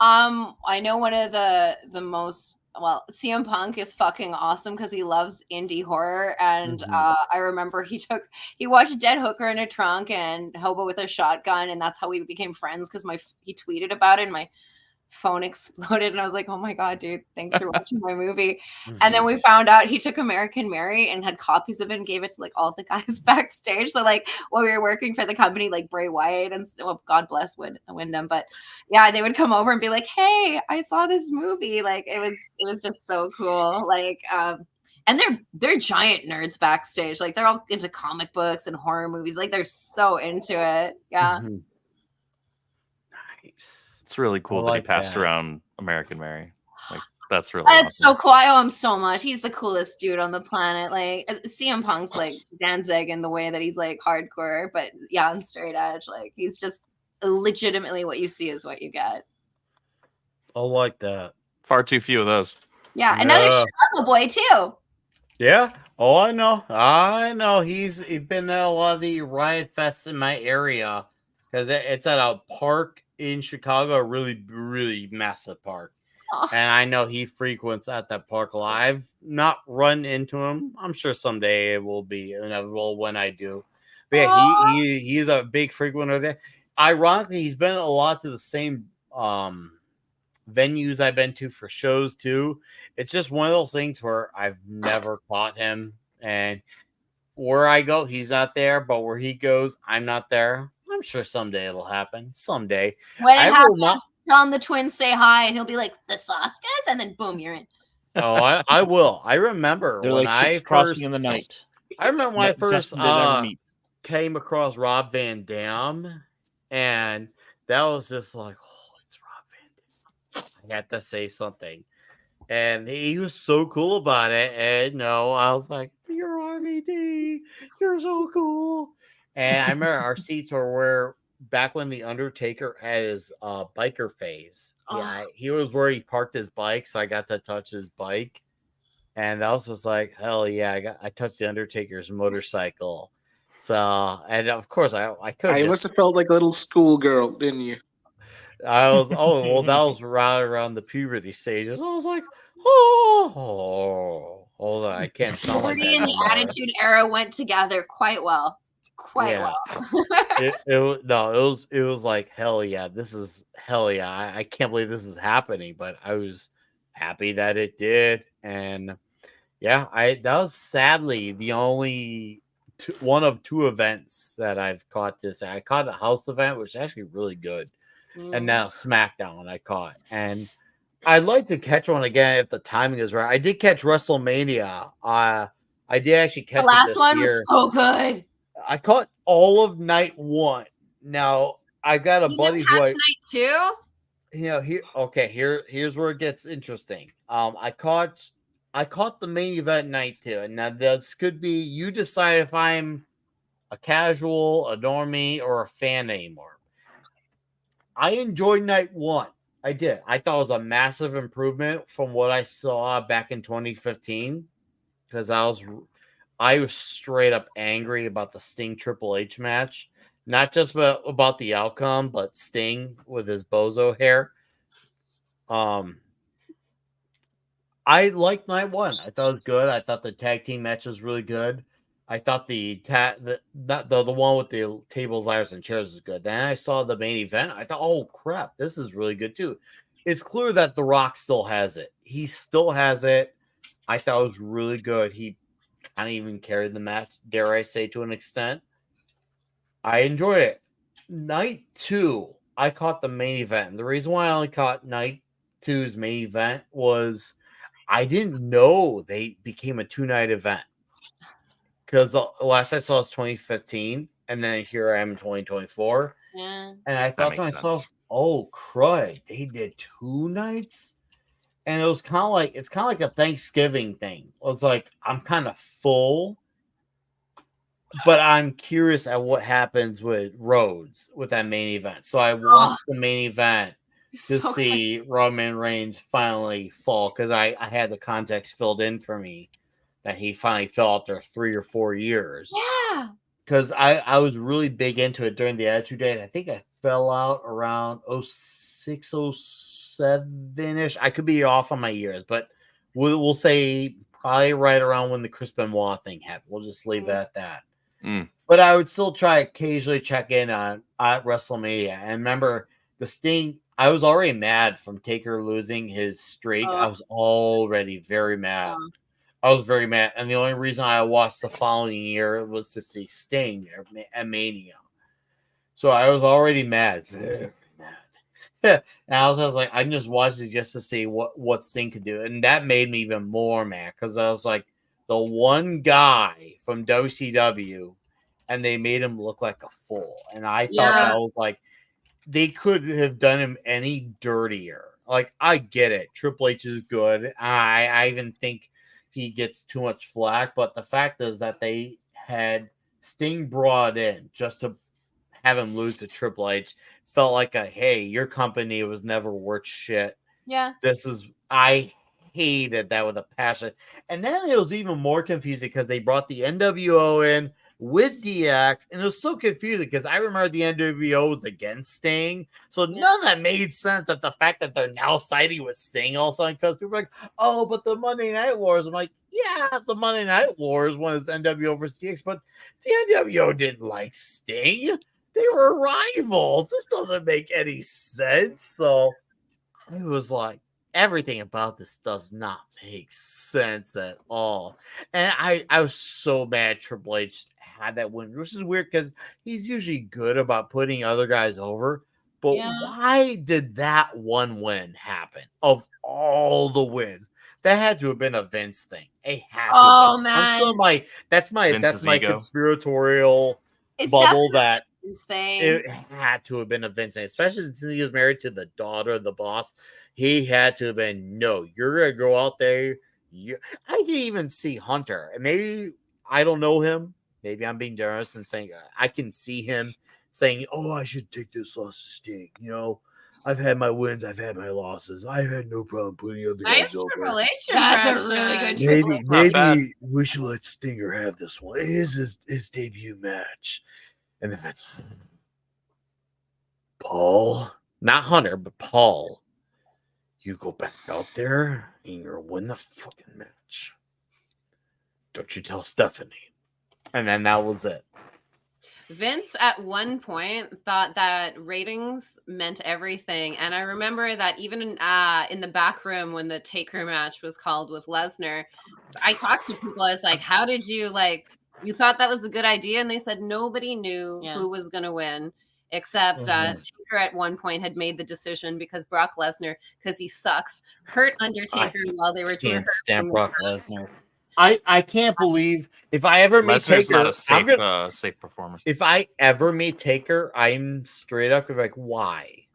I know one of the most CM Punk is fucking awesome because he loves indie horror, and I remember he watched Dead Hooker in a Trunk and Hobo with a Shotgun, and that's how we became friends because he tweeted about it and my phone exploded, and I was like, oh my god, dude, thanks for watching my movie. And then we found out he took American Mary and had copies of it and gave it to like all the guys backstage. So like while we were working for the company, like Bray Wyatt and God bless Wyndham, but yeah, they would come over and be like, hey, I saw this movie. Like it was just so cool. Like and they're giant nerds backstage. Like they're all into comic books and horror movies. Like they're so into it. Yeah. Nice. It's really cool that he passed around American Mary. Like that's really awesome. So cool. I owe him so much. He's the coolest dude on the planet. Like CM Punk's like Danzig in the way that he's like hardcore, but yeah, on straight edge. Like he's just legitimately what you see is what you get. I like that. Far too few of those. Yeah, another Chicago boy too. Yeah. Oh, I know. He's been at a lot of the riot fests in my area because it's at a park in Chicago, a really, really massive park. Oh. And I know he frequents at that park a lot. I've not run into him. I'm sure someday it will be inevitable when I do. But yeah, he's a big frequenter there. Ironically, he's been a lot to the same venues I've been to for shows too. It's just one of those things where I've never caught him. And where I go, he's not there. But where he goes, I'm not there. I'm sure someday it'll happen. Someday. When it happens, tell him the twins say hi, and he'll be like, the Saskas, and then boom, you're in. Oh, I will. I remember they're when like I crossing in the night. I remember when I first came across Rob Van Dam, and that was just like, oh, it's Rob Van Dam. I had to say something. And he was so cool about it. And I was like, you're RVD. You're so cool. And I remember our seats were where back when the Undertaker had his biker phase. Yeah, he was where he parked his bike, so I got to touch his bike. And that was just like, hell yeah, I touched the Undertaker's motorcycle. So, and of course I could. You must have felt like a little schoolgirl, didn't you? I was that was right around the puberty stages. I was like, hold on, I can't sound like that and the Attitude Era went together quite well. Well. It was like, hell yeah, I can't believe this is happening, but I was happy that it did. And yeah, that was sadly the only one of two events that I've caught this. I caught a house event, which is actually really good. And now SmackDown I caught. And I'd like to catch one again if the timing is right. I did catch WrestleMania. I did actually catch the last one was so good. I caught all of night one. Now I got a buddy who night two. Here's where it gets interesting. I caught the main event night two, and now this could be you decide if I'm a casual, a normie, or a fan anymore. I enjoyed night one. I did. I thought it was a massive improvement from what I saw back in 2015 because I was straight up angry about the Sting Triple H match. Not just about the outcome, but Sting with his bozo hair. I liked night one. I thought it was good. I thought the tag team match was really good. I thought the one with the tables, ladders, and chairs was good. Then I saw the main event. I thought, oh crap, this is really good too. It's clear that The Rock still has it. He still has it. I thought it was really good. He kind of even carried the match, dare I say, to an extent. I enjoyed it. Night 2, I caught the main event. The reason why I only caught night 2's main event was I didn't know they became a 2-night event. Because the last I saw was 2015, and then here I am in 2024. Yeah. And I thought to myself, oh crud, they did 2 nights? And it was kind of like a Thanksgiving thing. It was like, I'm kind of full, but I'm curious at what happens with Rhodes with that main event. So I watched the main event to see Roman Reigns finally fall, because I had the context filled in for me that he finally fell after 3 or 4 years. Yeah. Because I was really big into it during the Attitude Days. I think I fell out around 06, 07-ish. I could be off on my years, but we'll say probably right around when the Chris Benoit thing happened. We'll just leave it at that. But I would still try occasionally check in at WrestleMania. And remember, the Sting, I was already mad from Taker losing his streak. I was already very mad. I was very mad. And the only reason I watched the following year was to see Sting at Mania. So I was already mad. Very mad. And I was like, I just watched it just to see what Sting could do. And that made me even more mad, because I was like, the one guy from WCW, and they made him look like a fool. And I thought that was like, they could have done him any dirtier. Like, I get it. Triple H is good. I even think he gets too much flack, but the fact is that they had Sting brought in just to have him lose to Triple H felt like hey, your company was never worth shit. Yeah. I hated that with a passion. And then it was even more confusing because they brought the NWO in with DX, and it was so confusing because I remember the NWO was against Sting, so none of that made sense. That the fact that they're now siding with Sting all of a sudden, because people are like, oh, but the Monday Night Wars. I'm like, yeah, the Monday Night Wars one is NWO versus DX, but the NWO didn't like Sting. They were rivals. This doesn't make any sense. So I was like, everything about this does not make sense at all. And I was so mad Triple H had that win, which is weird because he's usually good about putting other guys over. But why did that one win happen of all the wins? That had to have been a Vince thing. It had to have been. Man. I'm sure that's my conspiratorial bubble that it had to have been a Vince thing, especially since he was married to the daughter of the boss. He had to have been, no, you're gonna go out there. I can even see Hunter, and maybe I don't know him. Maybe I'm being generous and saying I can see him saying, "Oh, I should take this loss to Sting." You know, I've had my wins, I've had my losses. I've had no problem putting other guys over. Triple H That's a really good. Maybe we should let Stinger have this one. It is his debut match, and then it's Paul, not Hunter, but Paul. You go back out there and you're gonna win the fucking match. Don't you tell Stephanie. And then that was it. Vince at one point thought that ratings meant everything. And I remember that even in the back room when the Taker match was called with Lesnar, I talked to people. I was like, how did you you thought that was a good idea? And they said nobody knew who was going to win. Except Taker at one point had made the decision because Brock Lesnar, because he sucks, hurt Undertaker while they were doing. Can't stand Brock Lesnar. I can't believe if I ever meet Taker, not a safe performer. If I ever meet Taker, I'm straight up like, why?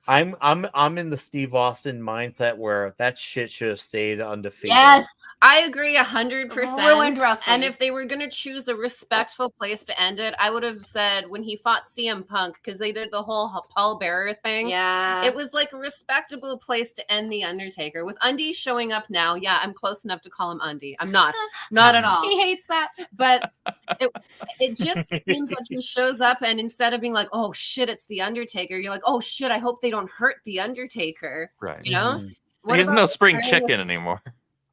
I'm in the Steve Austin mindset where that shit should have stayed undefeated. Yes, I agree 100%. Ruined wrestling. And if they were going to choose a respectful place to end it, I would have said when he fought CM Punk, because they did the whole Paul Bearer thing. Yeah. It was like a respectable place to end the Undertaker. With Undy showing up now, I'm close enough to call him Undy. I'm not at all. He hates that. But it just seems like he shows up, and instead of being like, oh shit, it's the Undertaker, you're like, oh shit, I hope they don't hurt the Undertaker. Right. You know? He's no spring chicken anymore.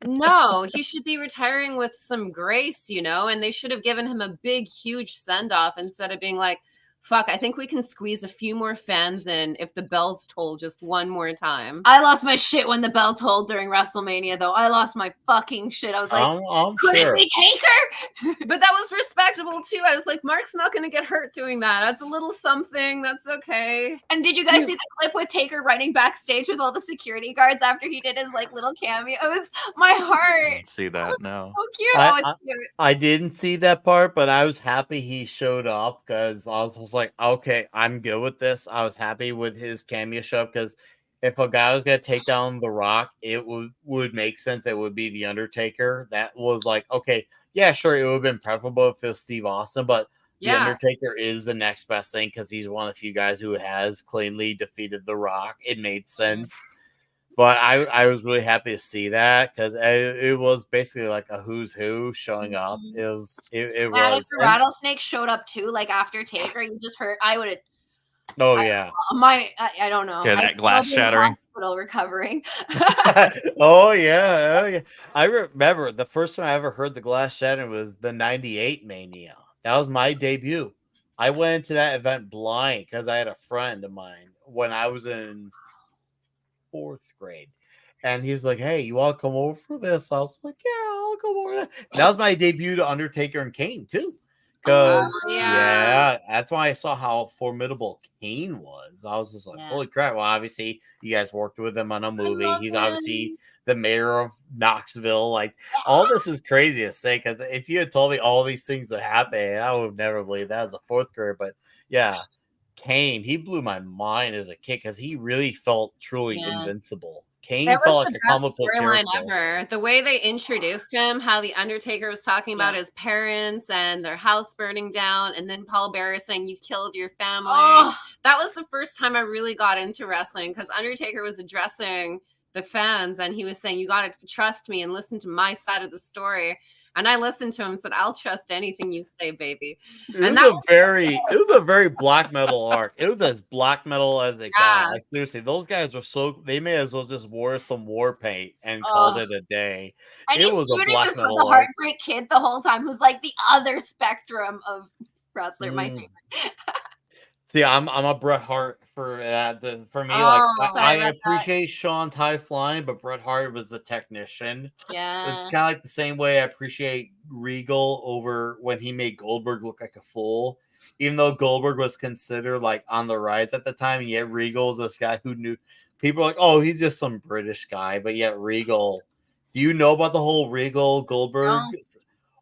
No, he should be retiring with some grace, and they should have given him a big, huge send-off instead of being like, fuck, I think we can squeeze a few more fans in if the bells toll just one more time. I lost my shit when the bell tolled during WrestleMania, though. I lost my fucking shit. I was like, could it be Taker? But that was respectable, too. I was like, Mark's not going to get hurt doing that. That's a little something. That's okay. And did you guys see the clip with Taker running backstage with all the security guards after he did his, little cameo? It was my heart. I didn't see that, no. So cute. Cute. I didn't see that part, but I was happy he showed up because I was like, okay, I'm good with this. I was happy with his cameo show because if a guy was going to take down The Rock, it would make sense. It would be The Undertaker. That was like, okay, yeah, sure, it would have been preferable if it was Steve Austin, but The Undertaker is the next best thing because he's one of the few guys who has cleanly defeated The Rock. It made sense. But I was really happy to see that because it was basically like a who's who showing up. It was. If the Rattlesnake showed up too, after Taker, you just heard. I would have. Oh yeah. I don't know. Yeah, that glass shattering. Hospital recovering. Oh yeah. I remember the first time I ever heard the glass shattering was the '98 Mania. That was my debut. I went into that event blind because I had a friend of mine when I was in 4th grade, and he's like, "Hey, you want to come over for this?" I was like, "Yeah, I'll come over." That was my debut to Undertaker and Kane too, because that's why I saw how formidable Kane was. I was just like, "Holy crap!" Well, obviously, you guys worked with him on a movie. He's obviously the mayor of Knoxville. All this is crazy to say because if you had told me all these things would happen, I would have never believed that as a 4th grader. But yeah. Kane, he blew my mind as a kid because he really felt truly invincible. Kane felt like a comic book storyline ever. The way they introduced him, how the Undertaker was talking about his parents and their house burning down, and then Paul Bearer saying you killed your family. Oh. That was the first time I really got into wrestling because Undertaker was addressing the fans and he was saying you got to trust me and listen to my side of the story. And I listened to him and said, I'll trust anything you say, baby. It was a very black metal arc. It was as black metal as it got. Seriously, those guys were they may as well just wore some war paint and called it a day. And it was a black metal the Heartbreak Kid the whole time, who's like the other spectrum of wrestler, my favorite. See, I'm a Bret Hart for that. For me, I appreciate Shawn's high flying, but Bret Hart was the technician. Yeah, it's kind of like the same way I appreciate Regal over when he made Goldberg look like a fool. Even though Goldberg was considered on the rise at the time, and yet Regal's this guy who knew people were like, oh, he's just some British guy, but yet Regal. Do you know about the whole Regal Goldberg?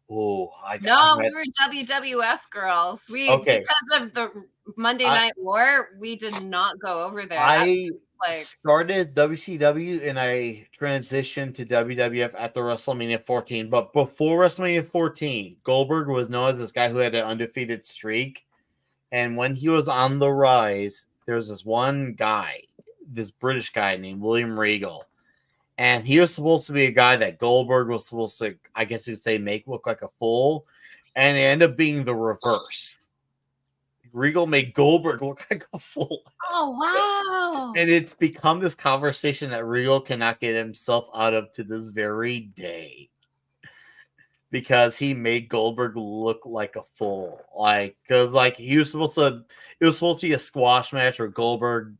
No. Oh, we were WWF girls. Because of the Monday Night War, we did not go over there. I started WCW and I transitioned to WWF after WrestleMania 14. But before WrestleMania 14, Goldberg was known as this guy who had an undefeated streak. And when he was on the rise, there was this one guy, this British guy named William Regal. And he was supposed to be a guy that Goldberg was supposed to, I guess you could say, make look like a fool. And it ended up being the reverse. Regal made Goldberg look like a fool. Oh, wow. And it's become this conversation that Regal cannot get himself out of to this very day. Because he made Goldberg look like a fool. Because he was supposed to, it was supposed to be a squash match where Goldberg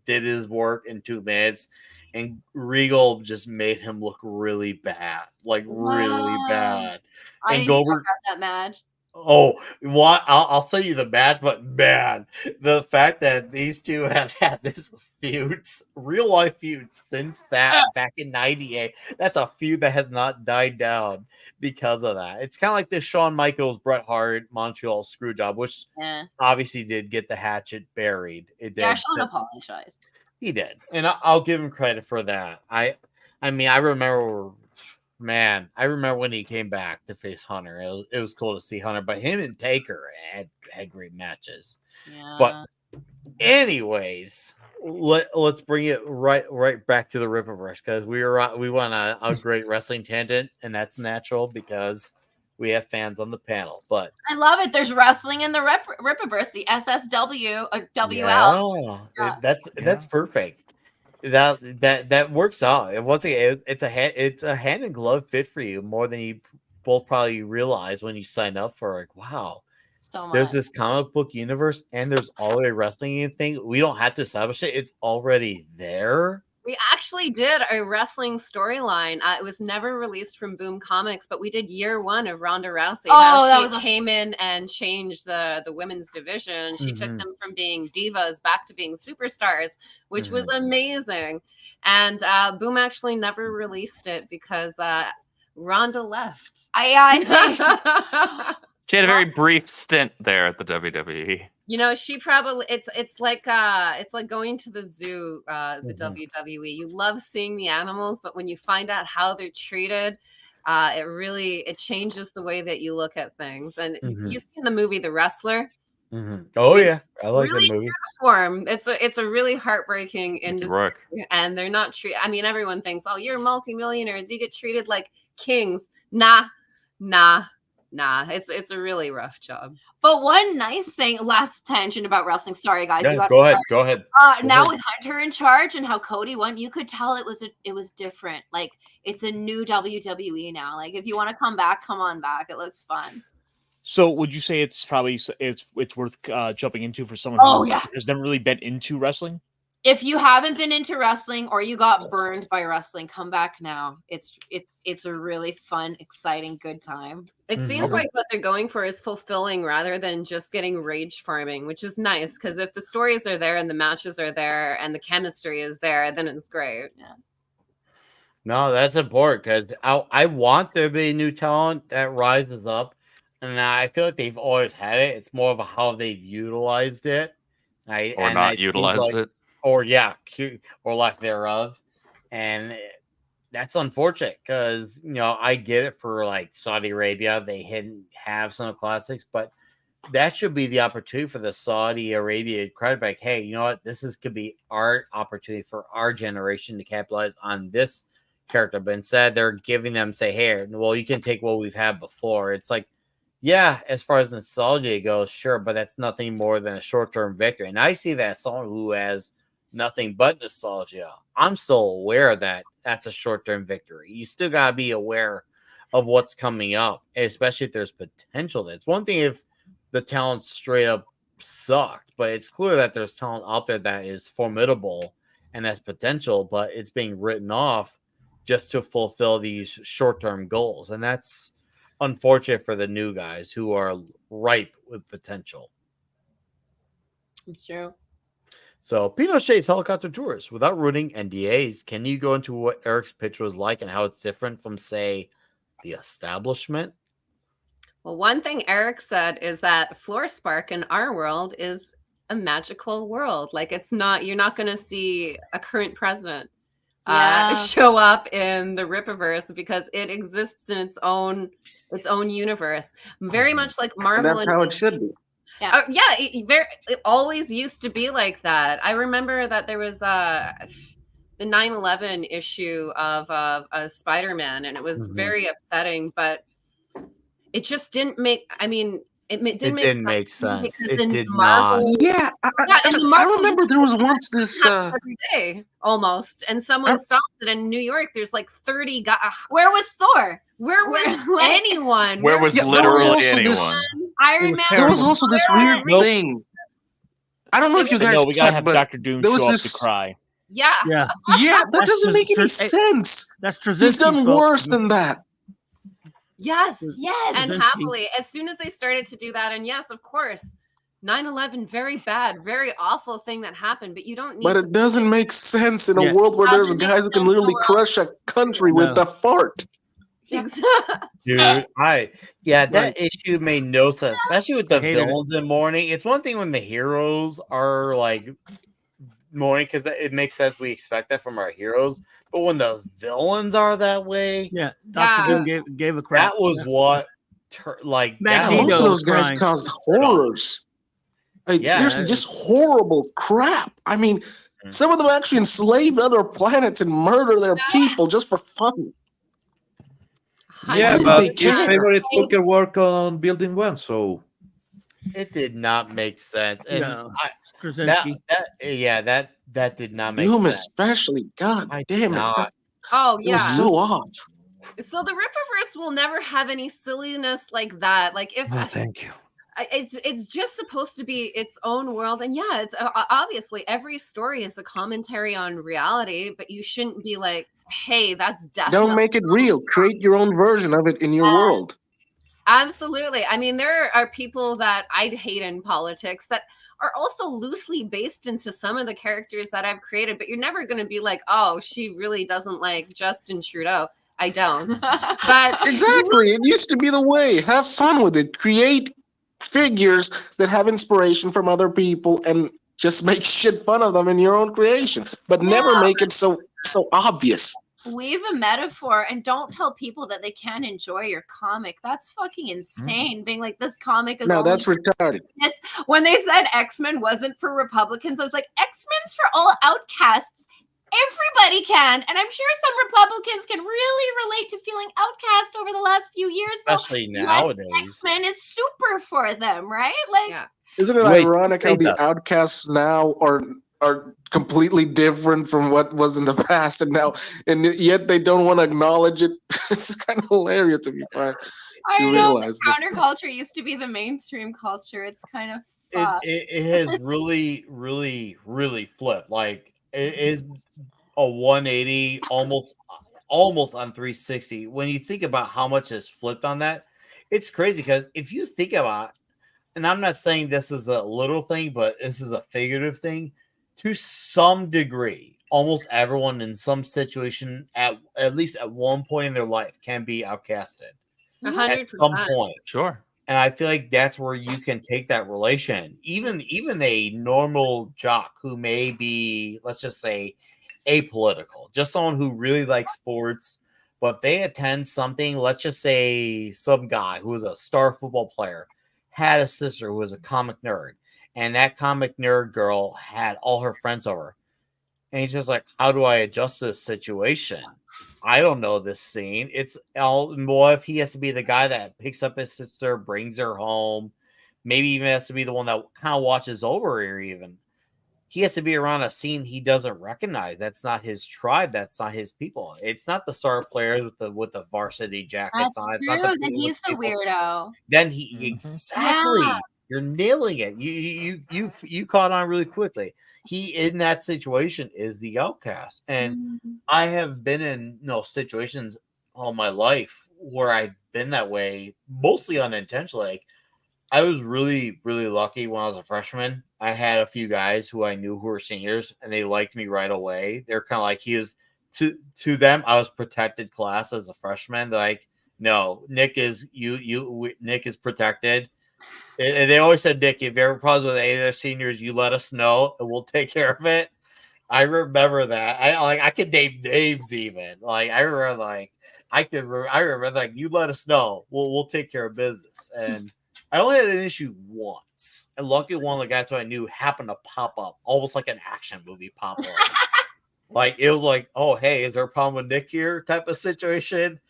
did his work in 2 minutes. And Regal just made him look really bad, really bad. I need Goldberg, to check out that match. Oh, what? I'll show you the match, but man, the fact that these two have had this feuds, real life feuds, since that back in '98, that's a feud that has not died down because of that. It's kind of like this Shawn Michaels, Bret Hart, Montreal Screwjob, which obviously did get the hatchet buried. It did. Yeah, Shawn apologized. He did, and I'll give him credit for that. I remember when he came back to face Hunter. It was cool to see Hunter, but him and Taker had great matches. Yeah. But anyways, let's bring it right back to the Rippaverse because we went on a great wrestling tangent, and that's natural because we have fans on the panel. But I love it. There's wrestling in the Rippaverse, the SSW, WL. That's perfect. that works out. And once again, it's a hand in glove fit for you more than you both probably realize when you sign up for. Like, wow, so much. There's this comic book universe, and there's already a wrestling thing. We don't have to establish it; it's already there. We actually did a wrestling storyline. It was never released from Boom Comics, but we did year 1 of Ronda Rousey. Oh, she came in and changed the women's division. She took them from being divas back to being superstars, which was amazing. And Boom actually never released it because Ronda left. She had a very brief stint there at the WWE. You know, she probably it's like going to the zoo, the WWE. You love seeing the animals, but when you find out how they're treated, it changes the way that you look at things. And you've seen the movie The Wrestler. Oh yeah, I like really the movie. Uniform. It's a really heartbreaking industry, and they're not treated. I mean, everyone thinks, oh, you're multimillionaires, you get treated like kings. Nah. It's a really rough job. But one nice thing, last tangent about wrestling. Sorry, guys. Yeah, go ahead. Now with Hunter in charge and how Cody won, you could tell it was different. Like it's a new WWE now. Like if you want to come back, come on back. It looks fun. So would you say it's probably it's worth jumping into for someone who has never really been into wrestling? If you haven't been into wrestling or you got burned by wrestling, come back now. It's a really fun, exciting, good time. It seems like what they're going for is fulfilling rather than just getting rage farming, which is nice because if the stories are there and the matches are there and the chemistry is there, then it's great. Yeah. No, that's important because I want there to be new talent that rises up, and I feel like they've always had it. It's more of how they've utilized it, or not utilized it. Or lack thereof, and that's unfortunate because I get it for like Saudi Arabia, they didn't have some classics, but that should be the opportunity for the Saudi Arabia crowd. Like, hey, you know what? Could be our opportunity for our generation to capitalize on this character, but instead they're giving them hey, well, you can take what we've had before. It's like, yeah, as far as nostalgia goes, sure, but that's nothing more than a short-term victory, and I see that as someone who has nothing but nostalgia. I'm still aware that that's a short-term victory. You still got to be aware of what's coming up, especially if there's potential. It's one thing if the talent straight up sucked, but it's clear that there's talent out there that is formidable and has potential, but it's being written off just to fulfill these short-term goals. And that's unfortunate for the new guys who are ripe with potential. It's true. So, Pinochet's helicopter tours. Without ruining NDAs, can you go into what Eric's pitch was like and how it's different from, say, the establishment? Well, one thing Eric said is that Floor Spark in our world is a magical world. Like you're not going to see a current president show up in the Rippaverse because it exists in its own universe. Very much like Marvel. And that's how it should be. Yeah, it always used to be like that. I remember that there was the 9/11 issue of Spider-Man, and it was very upsetting. But it just didn't make. I mean, it didn't make sense. It did not. Yeah, I remember there was once this every day almost, and someone stopped it in New York. There's like 30 guys. Where was Thor? Where was anyone? Where was literally anyone? Iron Man. There was also this weird thing. I don't know if you guys. No, we gotta have Dr. Doom show up to cry. Yeah. That doesn't make any sense. That's He's done worse than that. Yes. And happily, as soon as they started to do that, and yes, of course, 9/11, very bad, very awful thing that happened, but you don't need. But it doesn't make sense in a world where there's guys who can literally crush a country with a fart. Dude, that issue made no sense, especially with the villains in mourning. It's one thing when the heroes are like mourning because it makes sense. We expect that from our heroes, but when the villains are that way, Dr. Doom gave a crap. That was what, most of those guys caused horrors. Seriously, just horrible crap. I mean, some of them actually enslaved other planets and murder their people just for fun. Yeah, but your favorite Booker work on Building 1, so It did not make sense. And no, Straczynski. That did not make Hume sense. especially. God damn it. That, oh it was yeah. so off. So the Rippaverse will never have any silliness like that. Like if thank you. It's just supposed to be its own world, and yeah, it's obviously every story is a commentary on reality, but you shouldn't be like, hey, that's definitely Don't make it real. Create your own version of it in your world. Absolutely. I mean, there are people that I'd hate in politics that are also loosely based into some of the characters that I've created, but you're never going to be like, oh, she really doesn't like Justin Trudeau. I don't. But exactly, it used to be the way. Have fun with it. Create figures that have inspiration from other people and just make shit fun of them in your own creation, but never make it so obvious. Weave a metaphor and don't tell people that they can't enjoy your comic. That's fucking insane. Being like, this comic is that's retarded. Yes. When they said X-Men wasn't for Republicans, I was like, X-Men's for all outcasts. Everybody can, and I'm sure some Republicans can really relate to feeling outcast over the last few years. Especially nowadays, X-Men is super for them, right? Like, isn't it ironic how the outcasts now are completely different from what was in the past, and yet they don't want to acknowledge it? It's kind of hilarious if you find. I know the counterculture used to be the mainstream culture. It's kind of it has really, really, really flipped. Like it is a 180, almost on 360. When you think about how much has flipped on that, it's crazy. Because if you think about, and I'm not saying this is a little thing, but this is a figurative thing, to some degree, almost everyone in some situation at least at one point in their life can be outcasted 100%. at some point. Sure. And I feel like that's where you can take that relation. Even a normal jock who may be, let's just say, apolitical, just someone who really likes sports, but if they attend something, let's just say some guy who was a star football player had a sister who was a comic nerd, and that comic nerd girl had all her friends over. And he's just like, how do I adjust this situation? I don't know this scene. It's all more if he has to be the guy that picks up his sister, brings her home, maybe even has to be the one that kind of watches over her, even. He has to be around a scene he doesn't recognize. That's not his tribe. That's not his people. It's not the star players with the varsity jackets on. It's true. not Then he's the weirdo. Then he exactly. Yeah. You're nailing it. You caught on really quickly. He in that situation is the outcast, and I have been in situations all my life where I've been that way, mostly unintentionally. Like, I was really, really lucky when I was a freshman. I had a few guys who I knew who were seniors, and they liked me right away. They're kind of like, he is to them. I was protected class as a freshman. They're like, no, Nick is Nick is protected. And they always said, Nick, if you ever problems with any of their seniors, you let us know and we'll take care of it. I remember that. I could name names even. Like I remember, you let us know. We'll take care of business. And I only had an issue once. And luckily one of the guys who I knew happened to pop up, almost like an action movie pop up. Like it was like, oh hey, is there a problem with Nick here? Type of situation.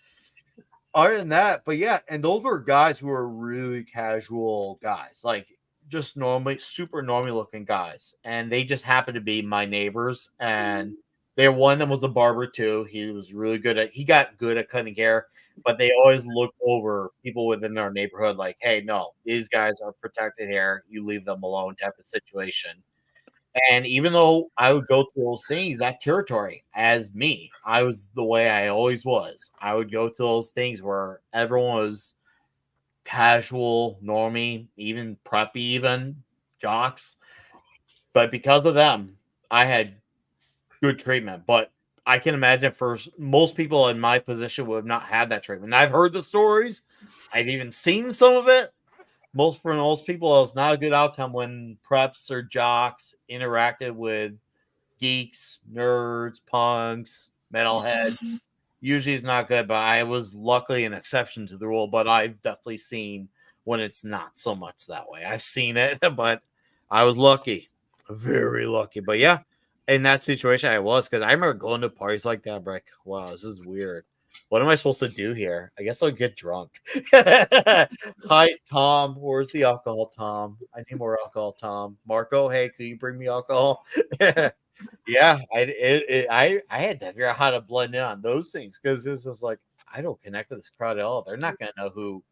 Other than that, but yeah, and those were guys who were really casual guys, like just super normally looking guys, and they just happened to be my neighbors. And one of them was a barber too. He was really he got good at cutting hair, but they always look over people within our neighborhood, like, hey, no, these guys are protected here. You leave them alone, type of situation. And even though I would go through those things, that territory, as me, I was the way I always was. I would go to those things where everyone was casual, normie, even preppy, even jocks. But because of them, I had good treatment. But I can imagine for most people in my position would have not had that treatment. And I've heard the stories. I've even seen some of it. For most people, it's not a good outcome when preps or jocks interacted with geeks, nerds, punks, metalheads. Usually it's not good, but I was luckily an exception to the rule. But I've definitely seen when it's not so much that way. I've seen it, but I was lucky. Very lucky. But yeah, in that situation I was, because I remember going to parties like that, I'm like, wow, this is weird. What am I supposed to do here? I guess I'll get drunk. Hi, Tom. Where's the alcohol, Tom? I need more alcohol, Tom. Marco, hey, can you bring me alcohol? Yeah, I had to figure out how to blend in on those things because this was like I don't connect with this crowd at all. They're not gonna know who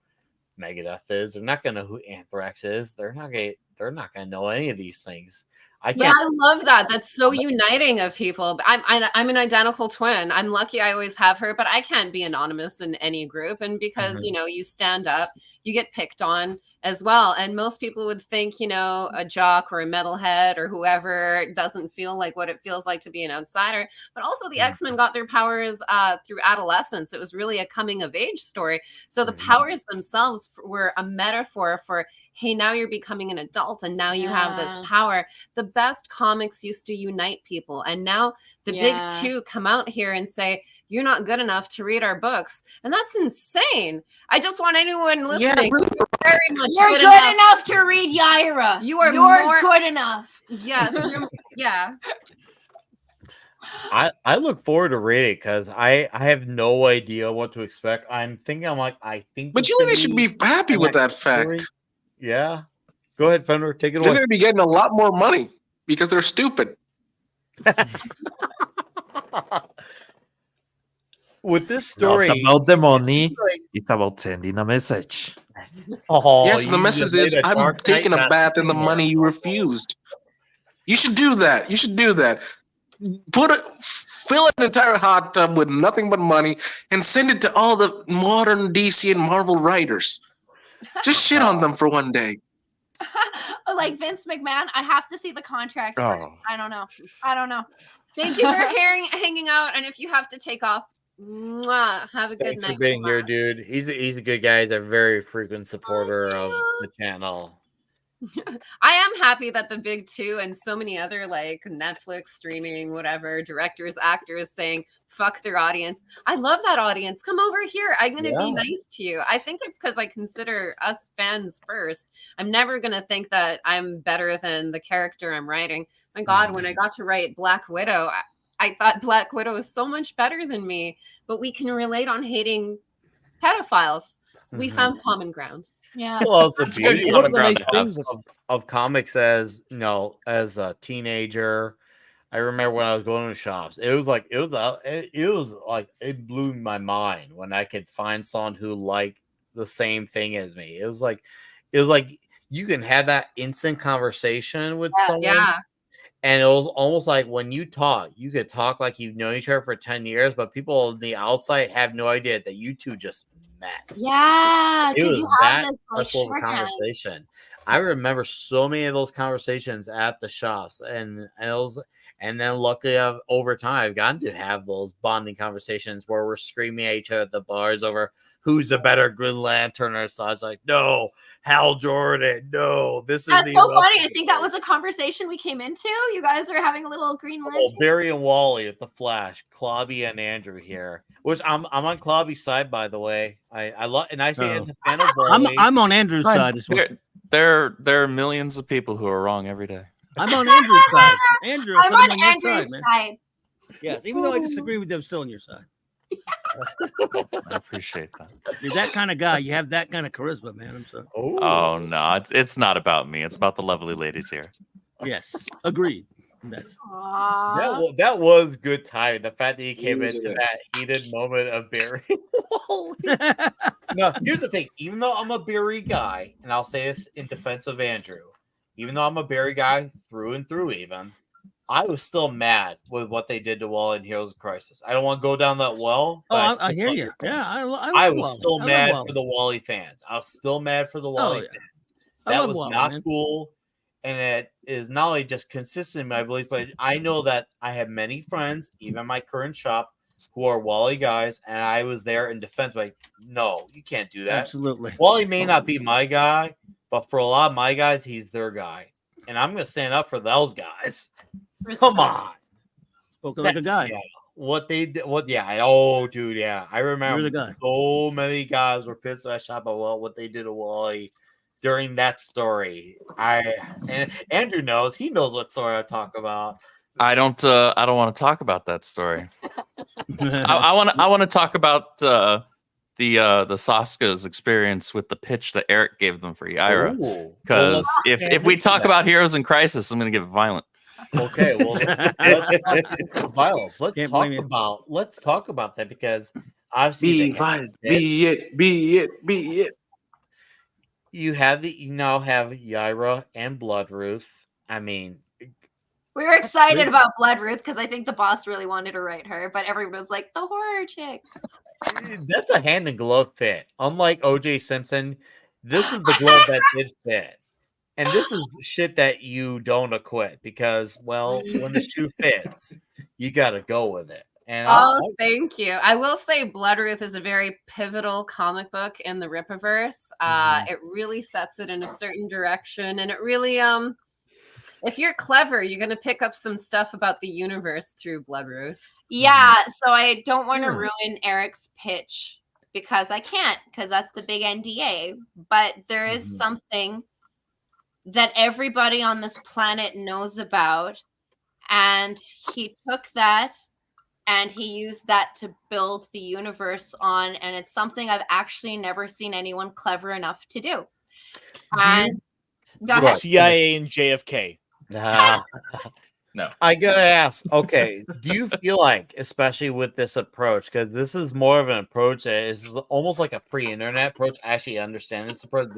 Megadeth is. They're not gonna know who Anthrax is. They're not gonna know any of these things. I love that. That's so uniting of people. I'm an identical twin. I'm lucky I always have her, but I can't be anonymous in any group. And because you stand up, you get picked on as well. And most people would think, a jock or a metalhead or whoever doesn't feel like what it feels like to be an outsider. But also the X-Men got their powers through adolescence. It was really a coming of age story. So the powers themselves were a metaphor for, hey, now you're becoming an adult and now you have this power. The best comics used to unite people. And now the big two come out here and say, you're not good enough to read our books. And that's insane. I just want anyone listening very much you're good enough to read Yaira. You're more good enough. Yes. Yeah. I look forward to reading because I have no idea what to expect. I think. But you really should be happy with that fact. Yeah. Go ahead, Fender. Take it away. They're going to be getting a lot more money because they're stupid. With this story, not about the money. It's about sending a message. Yes, the message is I'm taking a bath in the money you refused. You should do that. Fill an entire hot tub with nothing but money and send it to all the modern DC and Marvel writers. Just shit on them for one day. Like Vince McMahon, I have to see the contract first. I don't know. Thank you for hanging out. And if you have to take off, have a good night. Thanks for being here, dude. He's a good guy. He's a very frequent supporter of the channel. I am happy that the big two and so many other like Netflix streaming, whatever, directors, actors saying fuck their audience. I love that audience. Come over here. I'm going to be nice to you. I think it's because I consider us fans first. I'm never going to think that I'm better than the character I'm writing. My God, when I got to write Black Widow, I thought Black Widow is so much better than me, but we can relate on hating pedophiles. So we found common ground. Yeah. Well, it's the beauty one of the nice things of comics as a teenager. I remember when I was going to shops. It blew my mind when I could find someone who liked the same thing as me. It was like you can have that instant conversation with someone. Yeah. And it was almost like when you talk, you could talk like you've known each other for 10 years, but people on the outside have no idea that you two just met. Yeah, because you have this special conversation. I remember so many of those conversations at the shops, and then luckily over time I've gotten to have those bonding conversations where we're screaming at each other at the bars over who's the better Green Lantern. Or so I was like, no, Hal Jordan, no, this That's is so funny. I think that was a conversation we came into. You guys are having a little Green Lantern. Barry and Wally at the Flash, Clobby and Andrew here. Which I'm on Clobby's side, by the way. I love, and I say as a fan of Wally. I'm on Andrew's side as well. There are millions of people who are wrong every day. I'm on Andrew's side. Andrew, I'm on your Andrew's side. Yes, even though I disagree with them, still on your side. I appreciate that. You're that kind of guy. You have that kind of charisma, man. I'm sorry. Oh no, it's not about me. It's about the lovely ladies here. Yes, agreed. That was good time. The fact that he came into that heated moment of Barry. No, here's the thing. Even though I'm a Barry guy, and I'll say this in defense of Andrew, even though I'm a Barry guy through and through, I was still mad with what they did to Wally in Heroes of Crisis. I don't want to go down that well. But I hear you. Yeah, I was still mad for the Wally fans. I was still mad for the Wally fans. That was not cool. And it is not only just consistent in my beliefs, but I know that I have many friends, even my current shop, who are Wally guys, and I was there in defense. Like, no, you can't do that. Absolutely. Wally may not be my guy, but for a lot of my guys, he's their guy. And I'm going to stand up for those guys. Come on. Spoken like a guy. Yeah. What they did, oh, dude, yeah. I remember so many guys were pissed at that shop about what they did to Wally during that story. And Andrew knows, he knows what story I talk about. I don't want to talk about that story. I want to talk about the Saska's experience with the pitch that Eric gave them for Yaira. Because if we talk about Heroes in Crisis, I'm going to get violent. Okay, well, let's talk about that, because obviously be it. You now have Yaira and Bloodruth. I mean, we were excited about Bloodruth because I think the boss really wanted to write her, but everyone was like, the horror chicks. That's a hand in glove fit. Unlike OJ Simpson, this is the glove that did fit. And this is shit that you don't acquit, because, well, when the shoe fits, you got to go with it. And thank you. I will say Bloodruth is a very pivotal comic book in the Rippaverse. It really sets it in a certain direction, and it really if you're clever, you're going to pick up some stuff about the universe through Bloodruth. Yeah, so I don't want to ruin Eric's pitch, because I can't, because that's the big NDA. But there is something that everybody on this planet knows about, and he took that and he used that to build the universe on, and it's something I've actually never seen anyone clever enough to do. And CIA and JFK. No. I gotta ask, okay, do you feel like, especially with this approach, because this is more of an approach that is almost like a pre-internet approach, I actually understand this approach.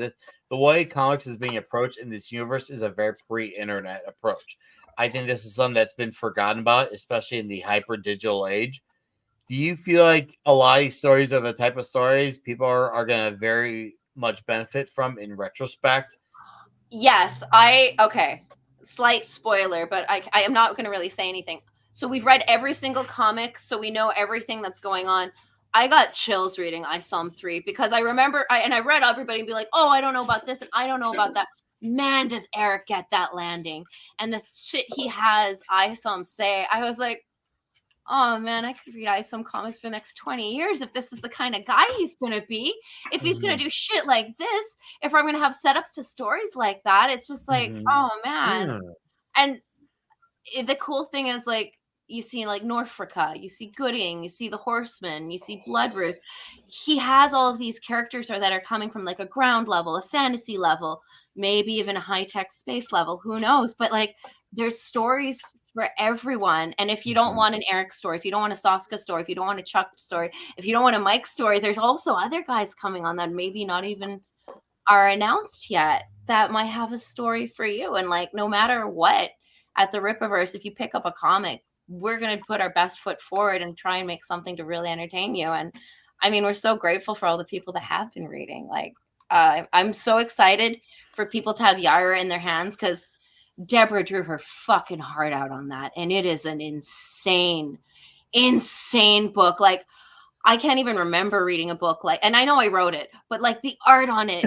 The way comics is being approached in this universe is a very pre-internet approach. I think this is something that's been forgotten about, especially in the hyper-digital age. Do you feel like a lot of these stories are the type of stories people are going to very much benefit from in retrospect? Yes, okay. Slight spoiler, but I am not going to really say anything. So we've read every single comic, so we know everything that's going on. I got chills reading ISOM 3 because I remember, I read everybody and be like, oh, I don't know about this and I don't know about that. Man, does Eric get that landing. And the shit he has ISOM say, I was like, oh man, I could read ISOM comics for the next 20 years if this is the kind of guy he's going to be. If he's going to do shit like this, if I'm going to have setups to stories like that, it's just like, oh man. And the cool thing is, like, you see like Norfrika, you see Gooding, you see the Horseman, you see Bloodruth. He has all of these characters that are coming from like a ground level, a fantasy level, maybe even a high-tech space level, who knows? But like, there's stories for everyone. And if you don't want an Eric story, if you don't want a Saska story, if you don't want a Chuck story, if you don't want a Mike story, there's also other guys coming on that maybe not even are announced yet that might have a story for you. And like, no matter what, at the Rippaverse, if you pick up a comic, we're going to put our best foot forward and try and make something to really entertain you. And I mean, we're so grateful for all the people that have been reading. Like, I'm so excited for people to have Yaira in their hands, because Deborah drew her fucking heart out on that. And it is an insane, insane book. Like, I can't even remember reading a book like, and I know I wrote it, but like the art on it,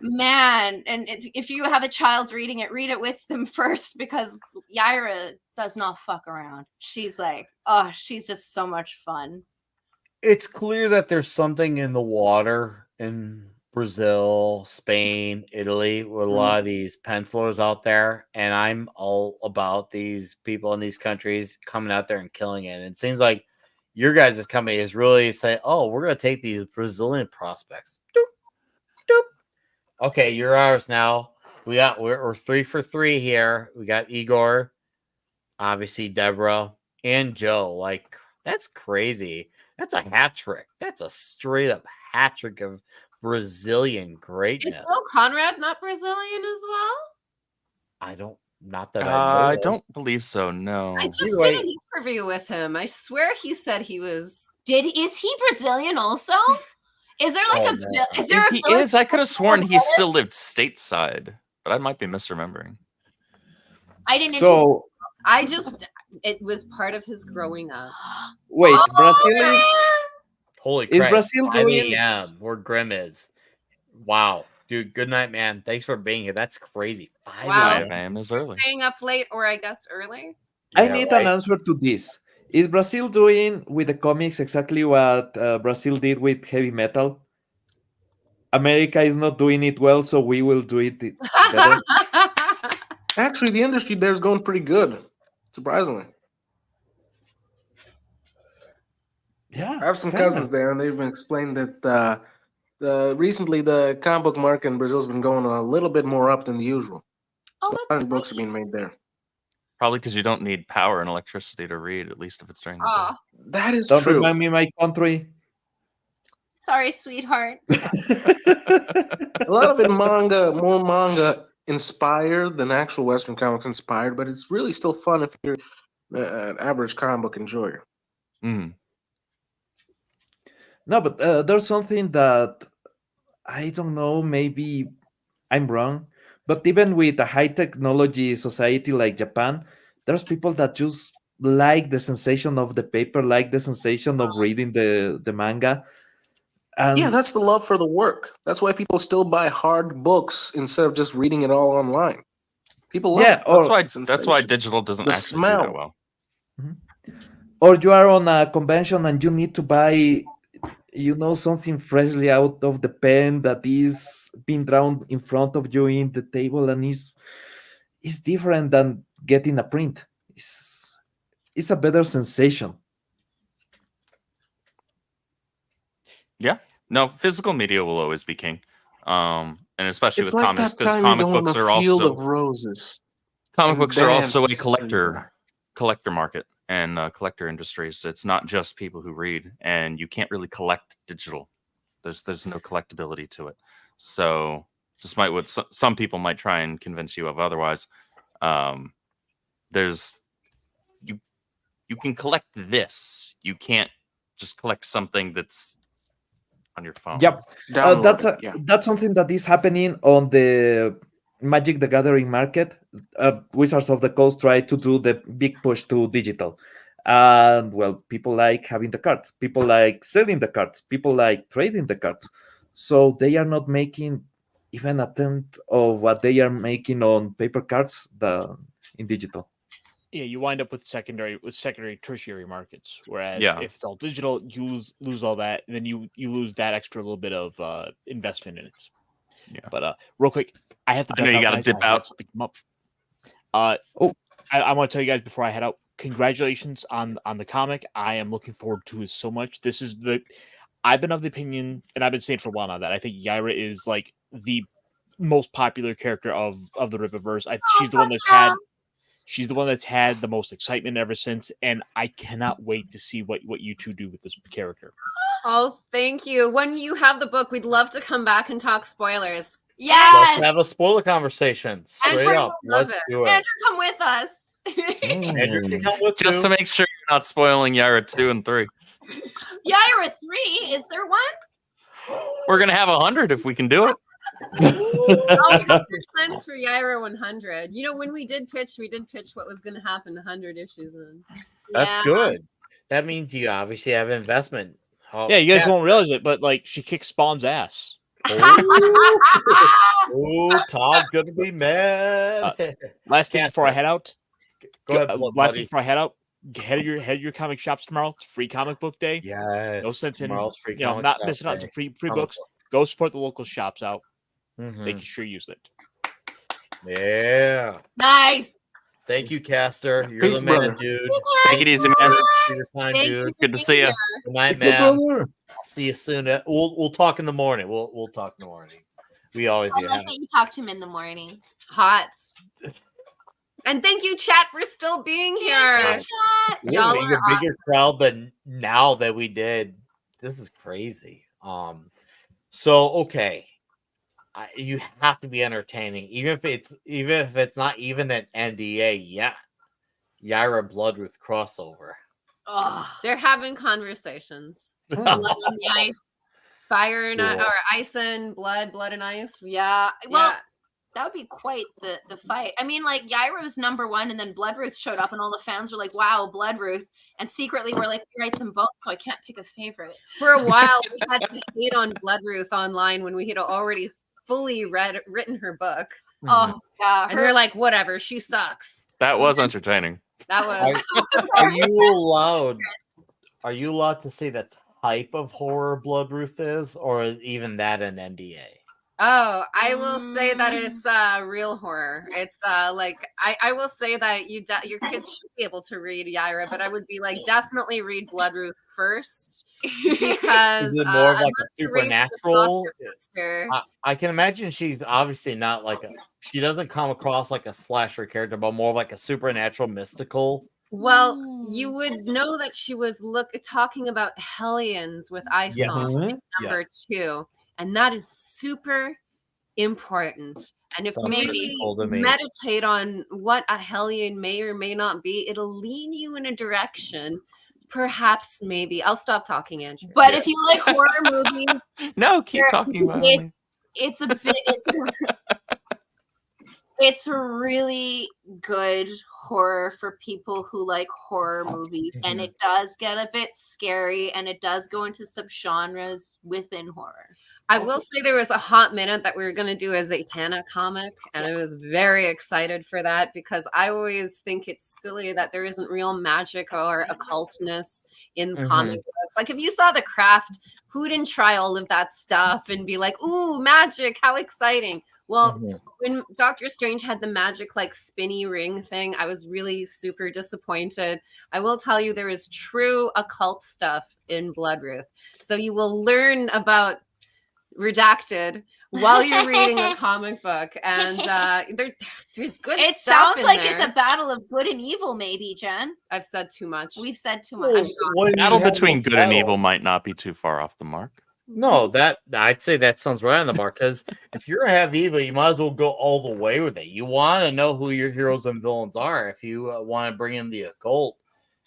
man. And if you have a child reading it, read it with them first, because Yaira does not fuck around. She's like, oh, she's just so much fun. It's clear that there's something in the water in Brazil, Spain, Italy, with a lot of these pencilers out there. And I'm all about these people in these countries coming out there and killing it. And it seems like your guys' company is really saying, oh, we're going to take these Brazilian prospects. Doop, doop. Okay, you're ours now. We're 3 for 3 here. We got Igor, obviously Deborah, and Joe. Like, that's crazy. That's a hat trick. That's a straight up hat trick of Brazilian greatness. Is Will Conrad not Brazilian as well? I don't believe so. No. I just did an interview with him. I swear he said he was. Is he Brazilian also? Is there like Is there? If he is, I could have sworn he still lived stateside, but I might be misremembering. I didn't. So it was part of his growing up. Wait, Brazil? Holy crap. Is Brazil doing? Where Grim is. Wow. Dude, good night, man. Thanks for being here. That's crazy. 5 a.m. is early. Staying up late, or I guess early. I need an answer to this. Is Brazil doing with the comics exactly what Brazil did with heavy metal? America is not doing it well, so we will do it better. Actually, the industry there is going pretty good, surprisingly. Yeah, I have some cousins there, and they've been explained that recently the comic book market in Brazil has been going a little bit more up than the usual. Oh, A lot of books are being made there. Probably because you don't need power and electricity to read, at least if it's during the day. That is Don't true. remind me my country. Sorry, sweetheart. A lot of it more manga inspired than actual Western comics inspired, but it's really still fun if you're an average comic book enjoyer. No, but there's something that I don't know. Maybe I'm wrong, but even with a high technology society like Japan, there's people that just like the sensation of the paper, like the sensation of reading the manga. And yeah, that's the love for the work. That's why people still buy hard books instead of just reading it all online. People love it. That's why digital doesn't actually do that well. Or you are on a convention and you need to buy, something freshly out of the pen that is being drawn in front of you in the table, and is different than getting a print. It's a better sensation. Yeah. No, physical media will always be king. And especially it's with like comics, that because time comic you go books in a are field also of roses. comic books are also a dance. collector market and collector industries. It's not just people who read, and you can't really collect digital. There's no collectability to it. So, despite what some people might try and convince you of otherwise, there's you can collect this. You can't just collect something that's on your phone. Yep, that's something that is happening on the Magic the Gathering market. Wizards of the Coast try to do the big push to digital, and well, people like having the cards, people like selling the cards, people like trading the cards, so they are not making even a tenth of what they are making on paper cards in digital. Yeah, you wind up with secondary, tertiary markets. Whereas if it's all digital, you lose all that, and then you lose that extra little bit of investment in it. Yeah. But real quick, I have to. I know you got to dip out. I want to tell you guys before I head out. Congratulations on the comic. I am looking forward to it so much. This is I've been of the opinion, and I've been saying for a while now, that I think Yaira is like the most popular character of the Rippaverse. She's the one that's had. She's the one that's had the most excitement ever since, and I cannot wait to see what you two do with this character. Oh, thank you. When you have the book, we'd love to come back and talk spoilers. Yes. Let's have a spoiler conversation. Straight up. Let's do it. Andrew, come with us. Andrew can come with just to make sure you're not spoiling Yaira 2 and 3. Yaira 3? Is there one? We're gonna have 100 if we can do it. Oh, we got plans for Yaira 100. When we did pitch what was going to happen 100 issues in. That's good. That means you obviously have investment. Oh, yeah, you guys won't realize it, but like she kicks Spawn's ass. Oh, Todd's gonna be mad. Last thing before I head out. Go ahead, last thing before I head out. Head to your comic shops tomorrow. It's free comic book day. Yes. No sense in free not missing out on free books. Go support the local shops out. Mm-hmm. They can sure use it. Yeah. Nice. Thank you, Caster. You're Peace, the man, brother. dude. Take it easy, man. Dude. Good to see you. Good night, man. I'll see you soon. We'll talk in the morning. We'll talk in the morning. We always do. I like that you talk to him in the morning. Hot. And thank you, chat, for still being here. Y'all being a bigger crowd than now that we did. This is crazy. So okay. You have to be entertaining, even if it's not even an NDA yet. Yaira Bloodruth crossover. Oh, they're having conversations. Blood on the ice, fire and or ice and blood and ice. Yeah. Well, that would be quite the fight. I mean, like Yaira was number one, and then Bloodruth showed up, and all the fans were like, "Wow, Bloodruth!" And secretly, we're like, "We write them both, so I can't pick a favorite." For a while, we had to hate on Bloodruth online when we had already fully written her book. Oh yeah, and we're like, whatever, she sucks. That was entertaining. That was. Are you allowed to say the type of horror Bloodruth is, or is even that an NDA? Oh, I will say that it's real horror. It's like I will say that your kids should be able to read Yaira, but I would be like definitely read Bloodruth first because Is it more of I like love a to raise this supernatural? foster sister. I can imagine she's obviously not like she doesn't come across like a slasher character, but more like a supernatural mystical. Well, you would know that she was talking about Hellions with Isong number 2, and that is super important. And if you meditate on what a Hellion may or may not be, it'll lead you in a direction. Perhaps, maybe. I'll stop talking, Andrew. But if you like horror movies, no, keep talking about it. It's a bit. It's a really good horror for people who like horror movies, and it does get a bit scary, and it does go into subgenres within horror. I will say there was a hot minute that we were going to do a Zatanna comic, and I was very excited for that because I always think it's silly that there isn't real magic or occultness in comic books. Like if you saw The Craft, who didn't try all of that stuff and be like, ooh, magic, how exciting. Well, when Doctor Strange had the magic like spinny ring thing, I was really super disappointed. I will tell you there is true occult stuff in Bloodruth. So you will learn about redacted while you're reading a comic book, and there's good it stuff sounds like there. It's a battle of good and evil, maybe, Jen. I've said too much. We've said too much. Battle between good and evil might not be too far off the mark. No, that I'd say that sounds right on the mark, because if you're gonna have evil, you might as well go all the way with it. You want to know who your heroes and villains are. If you want to bring in the occult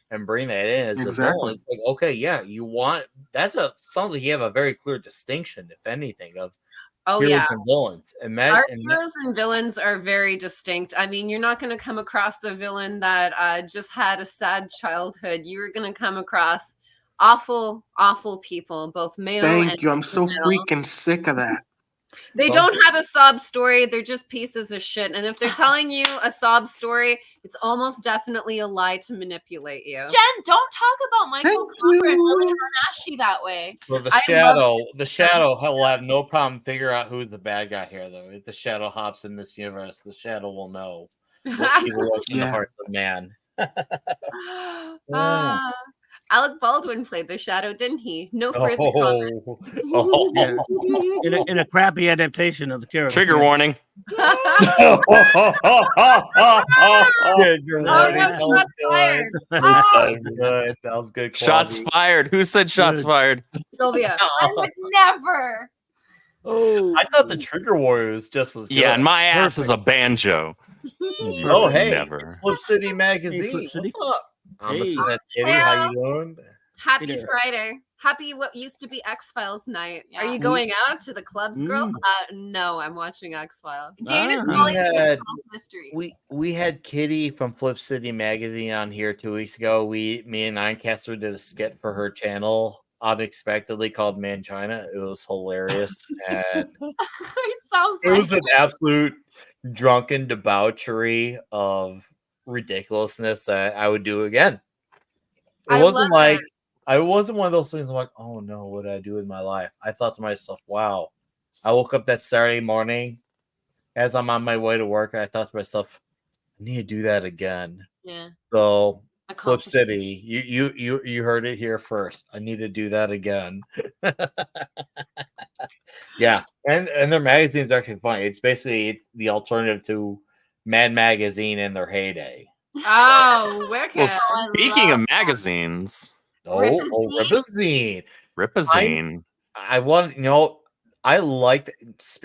and bring that in as a villain, it's like, okay, yeah, you want sounds like you have a very clear distinction, if anything, of heroes and villains. Our heroes and villains are very distinct. I mean, you're not going to come across a villain that just had a sad childhood. You're going to come across awful people, both male and Thank you. I'm so freaking sick of that. They don't have a sob story. They're just pieces of shit. And if they're telling you a sob story, it's almost definitely a lie to manipulate you. Jen, don't talk about Michael Cooper and Lily Bernashi that way. Well, the shadow will have no problem figure out who's the bad guy here, though. If the shadow hops in this universe, the shadow will know what evil lurks in the heart of man. Alec Baldwin played the shadow, didn't he? No further comment. In a crappy adaptation of the character. Trigger warning. Shots fired. That was good. Shots fired. Who said shots fired? Sylvia. I would never. I thought the Trigger Warrior was just as good. Yeah, and my ass is a banjo. Hey, never. Flip City Magazine. Flip City. What's up? I'm Hey. that's Kitty. How you doing? Happy Friday. Happy what used to be X-Files night. Yeah. Are you going out to the clubs, girls? No, I'm watching X-Files. Dana's mystery. We had Kitty from Flip City Magazine on here 2 weeks ago. Me and Ninecaster did a skit for her channel unexpectedly called Mangina. It was hilarious. And it was an absolute drunken debauchery of ridiculousness that I would do again. It wasn't like I wasn't one of those things. I'm like, oh no, what did I do with my life? I thought to myself, wow. I woke up that Saturday morning as I'm on my way to work. I thought to myself, I need to do that again. Yeah. So Flip City, you heard it here first. I need to do that again. Yeah, and their magazine's actually funny. It's basically the alternative to Mad Magazine in their heyday. Oh, wicked. Well, speaking of magazines, Ripazine. I want, I like,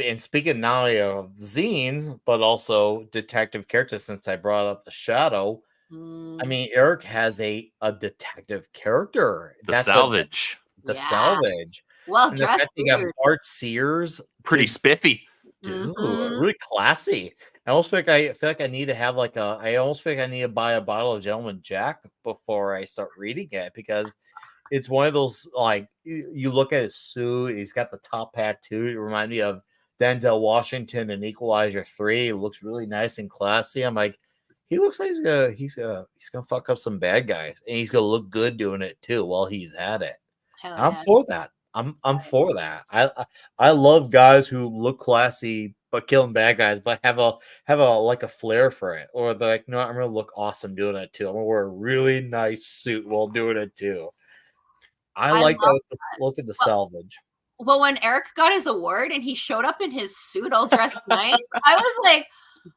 and speaking not only of zines, but also detective characters, since I brought up the Shadow. I mean, Eric has a detective character. The Salvage. Salvage. Well dressed. You got Bart Sears. Pretty spiffy. Dude, really classy. I almost feel like I need to have I almost feel like I need to buy a bottle of Gentleman Jack before I start reading it, because it's one of those, like, you look at his suit, he's got the top hat too. It reminds me of Denzel Washington in Equalizer 3. It looks really nice and classy. I'm like, he looks like he's gonna fuck up some bad guys, and he's gonna look good doing it too while he's at it. I'm for that. I'm for that. I love guys who look classy but killing bad guys, but have a like a flair for it, or they're like, no, I'm gonna look awesome doing it too. I'm gonna wear a really nice suit while doing it too. I like that. Look at the salvage. Well, when Eric got his award and he showed up in his suit all dressed nice, I was like,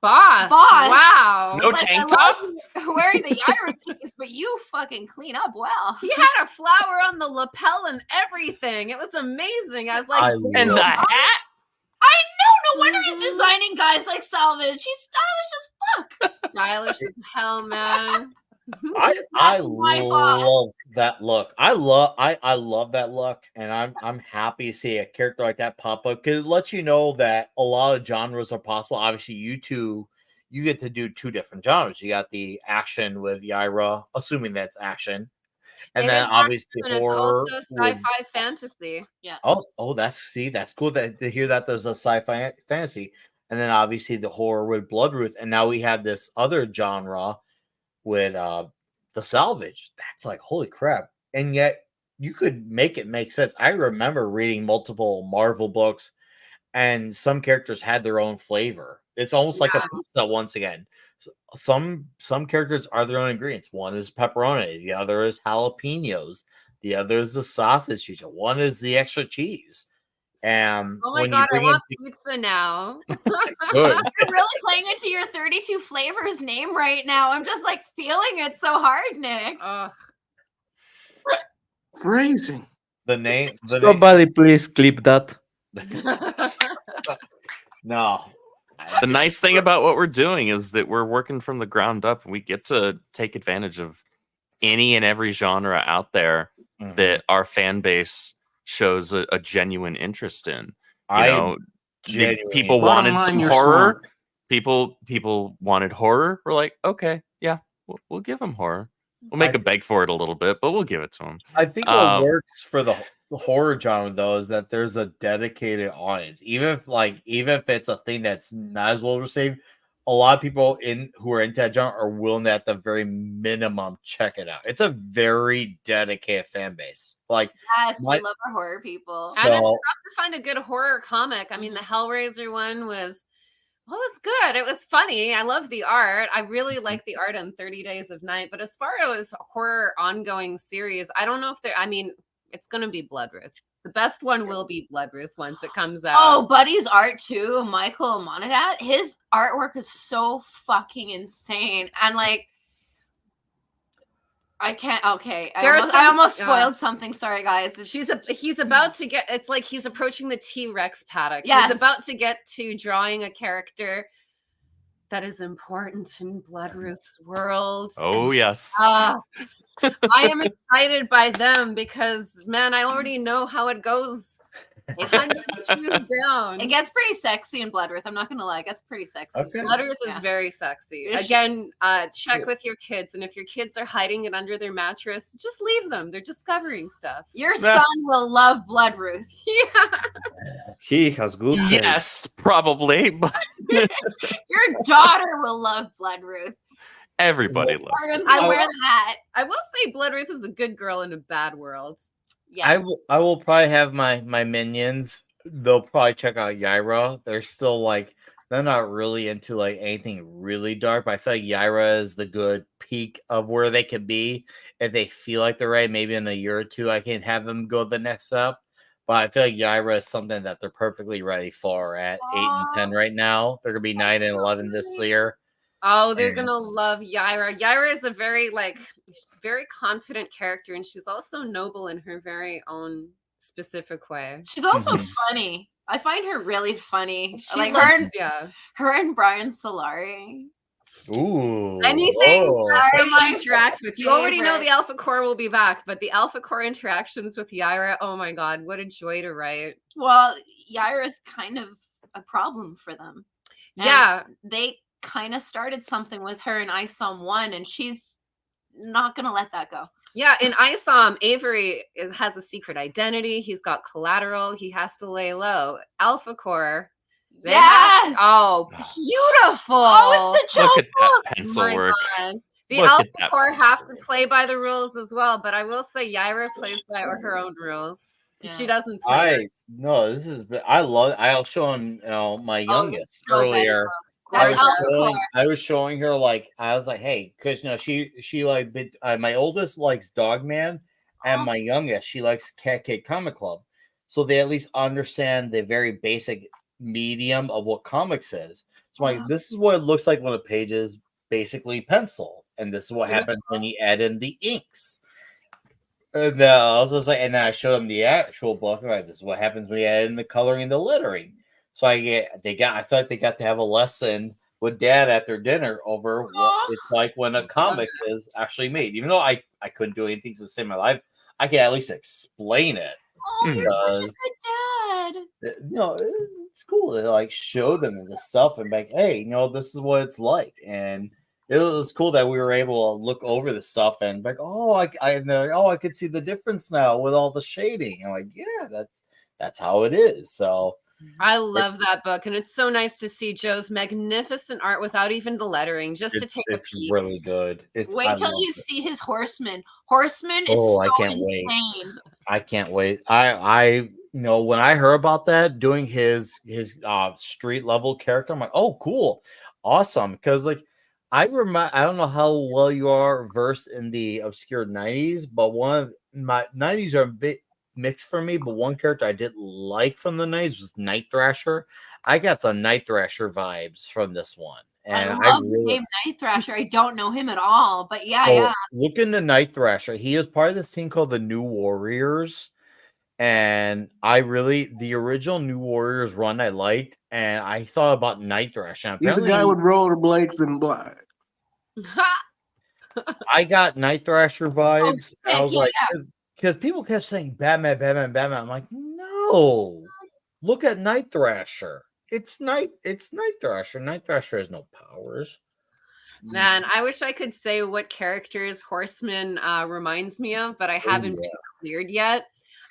boss. Wow. No tank top? Wearing the Yaira piece, but you fucking clean up well. He had a flower on the lapel and everything. It was amazing. I was like, and the hat? I know. No wonder he's designing guys like Salvage. He's stylish as fuck. Stylish as hell, man. I love that look. I love that look, and I'm happy to see a character like that pop up because it lets you know that a lot of genres are possible. Obviously, you get to do two different genres. You got the action with Yaira, assuming that's action, and then obviously horror, it's also sci-fi fantasy. Yeah. Oh, that's cool to hear that there's a sci-fi fantasy, and then obviously the horror with Bloodruth, and now we have this other genre with the salvage. That's like, holy crap. And yet you could make it make sense. I remember reading multiple Marvel books and some characters had their own flavor. It's almost like a pizza once again. Some characters are their own ingredients. One is pepperoni, the other is jalapenos, the other is the sausage feature, one is the extra cheese. And oh my god, I want pizza now. Good. You're really playing into your 32 flavors name right now. I'm just like feeling it so hard, Nick. Phrasing. The name. Somebody please clip that. No. The nice thing about what we're doing is that we're working from the ground up. We get to take advantage of any and every genre out there that our fan base shows a genuine interest in. People wanted some horror. People wanted horror. We're like, okay, yeah, we'll give them horror. We'll make them beg for it a little bit, but we'll give it to them. I think what works for the horror genre though is that there's a dedicated audience. Even if it's a thing that's not as well received, a lot of people who are into that genre are willing to, at the very minimum, check it out. It's a very dedicated fan base. Like, yes, we love our horror people. And it's tough to find a good horror comic. I mean, the Hellraiser one was good. It was funny. I love the art. I really like the art on 30 Days of Night. But as far as horror ongoing series, I don't know if it's going to be Bloodruth. The best one will be Bloodruth once it comes out. Oh, Buddy's art too, Michael Monadat. His artwork is so fucking insane. And like, I can't. Okay, I almost spoiled something. Sorry, guys. He's about to get. It's like he's approaching the T-Rex paddock. Yes. He's about to get to drawing a character that is important in Bloodruth's world. Oh yes. I am excited by them because, man, I already know how it goes. 100 shoes down. It gets pretty sexy in Bloodruth. I'm not gonna lie, it gets pretty sexy. Okay. Bloodruth is very sexy. Again, check with your kids, and if your kids are hiding it under their mattress, just leave them. They're discovering stuff. Your son will love Bloodruth. Yeah. He has good taste. Yes, probably. But your daughter will love Bloodruth. Everybody loves it. I wear that. I will say Bloodruth is a good girl in a bad world. Yes. I will probably have my minions. They'll probably check out Yaira. They're still like, they're not really into like anything really dark, but I feel like Yaira is the good peak of where they could be if they feel like they're right. Maybe in a year or two, I can have them go the next step. But I feel like Yaira is something that they're perfectly ready for at 8 and 10 right now. They're gonna be 9 and 11 this year. Oh, they're gonna love Yaira. Yaira is a very very confident character, and she's also noble in her very own specific way. She's also funny. I find her really funny. She like loves, her and Brian Solari. Ooh. Anything Sorry, interact with. You already know the Alpha Core will be back, but the Alpha Core interactions with Yaira, oh my god, what a joy to write. Well, Yaira's kind of a problem for them. And they kind of started something with her in ISOM 1, and she's not gonna let that go. Yeah, in ISOM, Avery has a secret identity. He's got collateral. He has to lay low. Alpha Core. Yes! Beautiful. Oh, it's the Look at that book. pencil work. The Alpha Core have to play by the rules as well, but I will say Yaira plays by her own rules. She doesn't play. I was showing my youngest earlier. I was showing her I was like, hey, because she like my oldest likes Dogman, and my youngest she likes Cat Kid Comic Club, so they at least understand the very basic medium of what comics is. So this is what it looks like when a page is basically pencil, and this is what happens when you add in the inks. And I was just like, and then I showed them the actual book. Like, this is what happens when you add in the coloring and the lettering. So I feel like they got to have a lesson with Dad after dinner over what it's like when a comic is actually made. Even though I couldn't do anything to save my life, I can at least explain it. Oh, you're such a good dad. It's cool to show them this stuff and be like, hey, this is what it's like. And it was cool that we were able to look over the stuff and be like, I could see the difference now with all the shading. I'm like, yeah, that's how it is. So I love that book, and it's so nice to see Joe's magnificent art without even the lettering, just to take a peek. It's really good. Wait till you see his Horseman. Horseman is so I can't insane. Wait. I can't wait. I when I heard about that, doing his street level character, I'm like, oh, cool, awesome. Because I don't know how well you are versed in the obscure 90s, but one of my 90s are a bit mixed for me. But one character I did like from the 90s was Night Thrasher. I got the Night Thrasher vibes from this one. And I love the name Night Thrasher. I don't know him at all, but yeah. Look into Night Thrasher. He is part of this team called the New Warriors. And the original New Warriors run I liked, and I thought about Night Thrasher. He's the guy with rollerblades and black. I got Night Thrasher vibes. I was like, because people kept saying Batman. I'm like, no, look at Night Thrasher. It's Night Thrasher. Night Thrasher has no powers. Man, I wish I could say what characters Horseman reminds me of, but I haven't been cleared yet.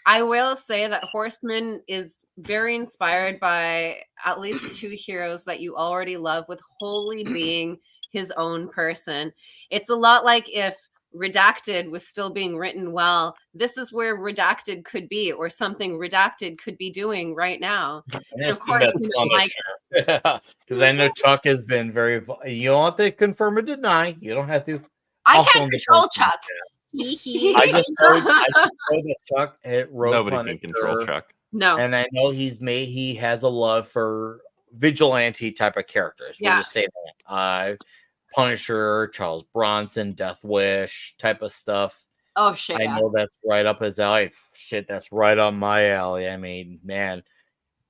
I will say that Horseman is very inspired by at least two heroes that you already love, with Holy being his own person. It's a lot like if Redacted was still being written well. This is where Redacted could be, or something Redacted could be doing right now. And of course, because I know Chuck has been very. You don't have to confirm or deny. You don't have to. I can't control Chuck. I just know that Chuck wrote Nobody Punisher, can control Chuck. No, and I know he has a love for vigilante type of characters. We'll just say that. Punisher, Charles Bronson, Death Wish type of stuff. Oh shit! I know that's right up his alley. Shit, that's right on my alley. I mean, man,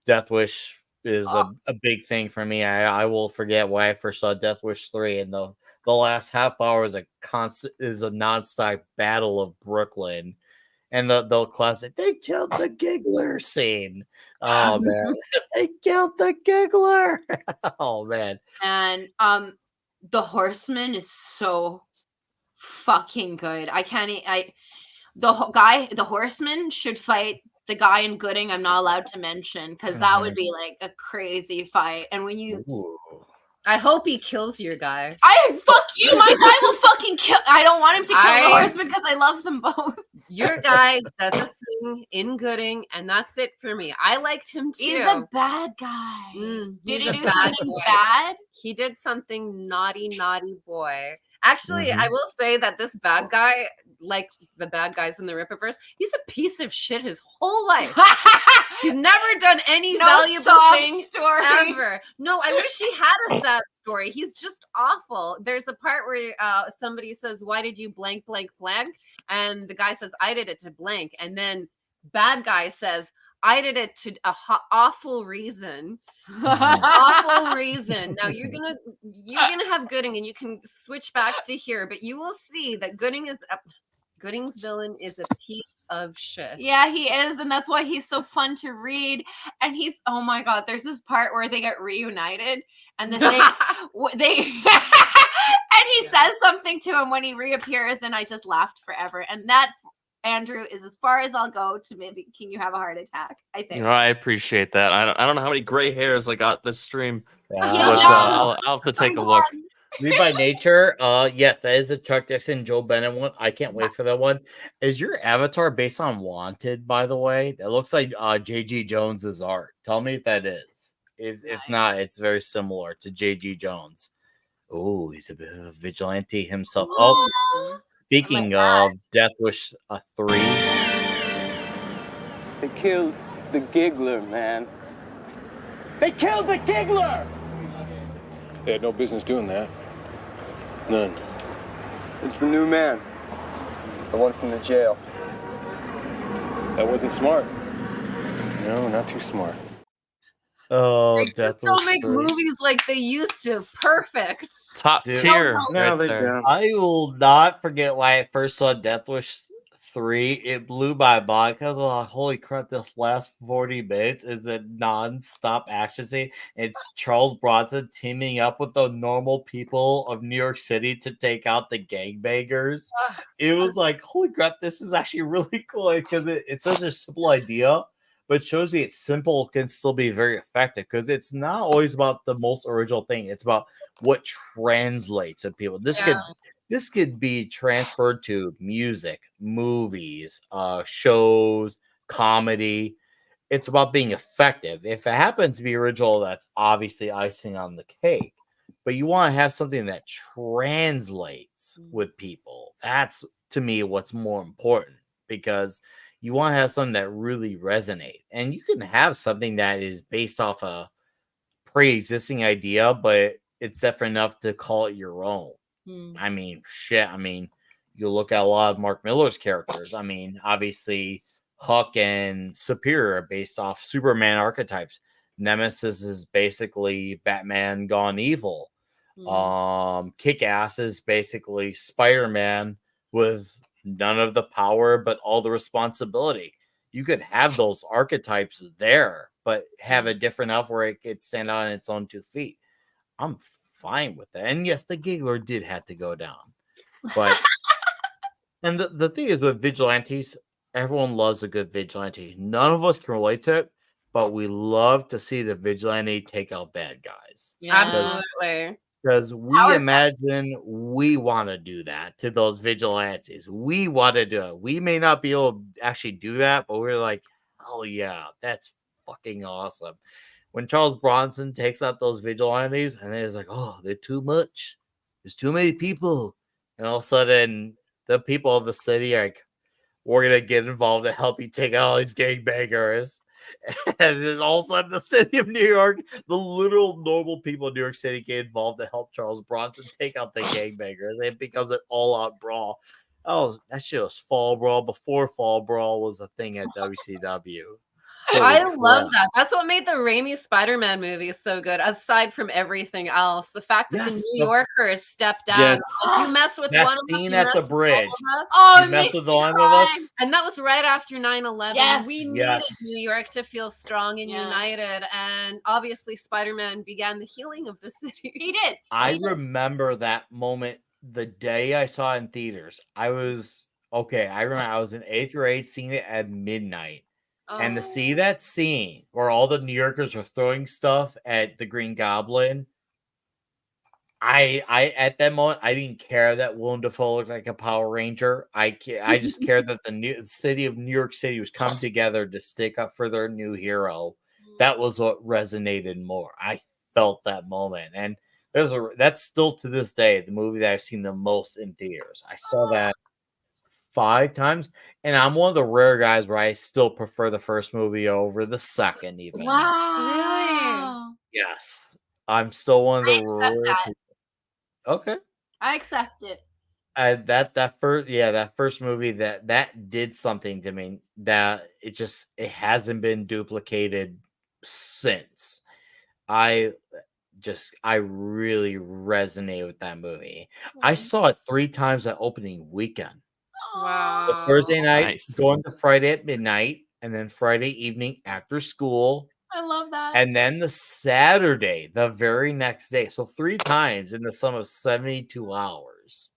Death Wish is a big thing for me. I will forget why I first saw Death Wish 3, and the last half hour is a nonstop battle of Brooklyn, and the classic "they killed the giggler" scene. Oh man, they killed the giggler. Oh man, and the Horseman is so fucking good. The Horseman should fight the guy in Gooding I'm not allowed to mention, because that would be like a crazy fight. And when you I hope he kills your guy. Fuck you. My guy will fucking kill. I don't want him to kill the Horseman because I love them both. Your guy does a thing in Gooding, and that's it for me. I liked him too. He's a bad guy. Did he do something bad? He did something naughty boy. Actually, I will say that this bad guy, like the bad guys in the Rippaverse, he's a piece of shit his whole life. He's never done any valuable thing ever. No, I wish he had a sad story. He's just awful. There's a part where somebody says, "Why did you blank, blank, blank?" And the guy says, "I did it to blank." And then bad guy says, "I did it to awful reason." Awful reason. Now you're gonna have Gooding, and you can switch back to here, but you will see that Gooding's villain is a piece of shit. Yeah, he is, and that's why he's so fun to read. And he's, oh my god, there's this part where they get reunited, and then they and he says something to him when he reappears, and I just laughed forever. And that, Andrew, is as far as I'll go to maybe Can You Have a Heart Attack, I think. I appreciate that. I don't know how many gray hairs I got this stream, but Yeah. I'll have to take a look. Lead by Nature. Yes, that is a Chuck Dixon, Joe Bennett one. I can't wait for that one. Is your avatar based on Wanted, by the way? That looks like J.G. Jones's art. Tell me if that is. If not, it's very similar to J.G. Jones. Oh, he's a bit of a vigilante himself. Oh, speaking of Death Wish 3. They killed the Giggler, man. They killed the Giggler! They had no business doing that. None. It's the new man. The one from the jail. That wasn't smart. No, not too smart. Oh, they just don't make movies like they used to. Perfect. Top tier. No, they there. don't. I will not forget why I first saw Death Wish 3. It blew my mind because holy crap, this last 40 minutes is a non-stop action scene. It's Charles Bronson teaming up with the normal people of New York City to take out the gangbangers. It was like, holy crap, this is actually really cool because it's such a simple idea, but it shows you it's simple can still be very effective because it's not always about the most original thing. It's about what translates with people. This could be transferred to music, movies, shows, comedy. It's about being effective. If it happens to be original, that's obviously icing on the cake. But you want to have something that translates with people. That's, to me, what's more important because you want to have something that really resonates. And you can have something that is based off a pre-existing idea, but it's different enough to call it your own. I mean, shit. I mean, you look at a lot of Mark Millar's characters. I mean, obviously, Huck and Superior are based off Superman archetypes. Nemesis is basically Batman gone evil. Kick-Ass is basically Spider-Man with none of the power but all the responsibility. You could have those archetypes there, but have a different enough where it could stand on its own 2 feet. I'm fine with that. And yes, the Giggler did have to go down. But and the thing is with vigilantes, everyone loves a good vigilante. None of us can relate to it, but we love to see the vigilante take out bad guys. Absolutely. Because we imagine we want to do that to those vigilantes. We want to do it. We may not be able to actually do that, but we're like, oh yeah, that's fucking awesome. When Charles Bronson takes out those vigilantes, and it's like, oh, they're too much. There's too many people. And all of a sudden, the people of the city are like, we're going to get involved to help you take out all these gangbangers. And then all of a sudden, the city of New York, the literal normal people in New York City get involved to help Charles Bronson take out the gangbangers. It becomes an all-out brawl. Oh, that shit was Fall Brawl before Fall Brawl was a thing at WCW. I love that. That's what made the Raimi Spider-Man movies so good, aside from everything else. The fact that the New Yorkers stepped out. Yes. You mess with that one of us, scene you at mess the with bridge. all of us. Oh, you it mess makes with me one cry. of us. And that was right after 9/11. Yes. We needed Yes. New York to feel strong and united. And obviously, Spider-Man began the healing of the city. He did. I remember that moment the day I saw it in theaters. I remember I was in 8th grade seeing it at midnight. And to see that scene where all the New Yorkers were throwing stuff at the Green Goblin, I at that moment I didn't care that Willem Dafoe looked like a Power Ranger. I just cared that the city of New York City was come together to stick up for their new hero. That was what resonated more. I felt that moment, and that's still to this day the movie that I've seen the most in theaters. I saw that 5 times, and I'm one of the rare guys where I still prefer the first movie over the second, even. Wow. Yes, I'm still one of the accept rare that. people. Okay. I accept it. That first movie that did something to me that it hasn't been duplicated since. I really resonate with that movie. I saw it 3 times that opening weekend. Wow. The Thursday night, Nice. going to Friday at midnight, and then Friday evening after school. I love that. And then the Saturday, the very next day. So 3 times in the sum of 72 hours.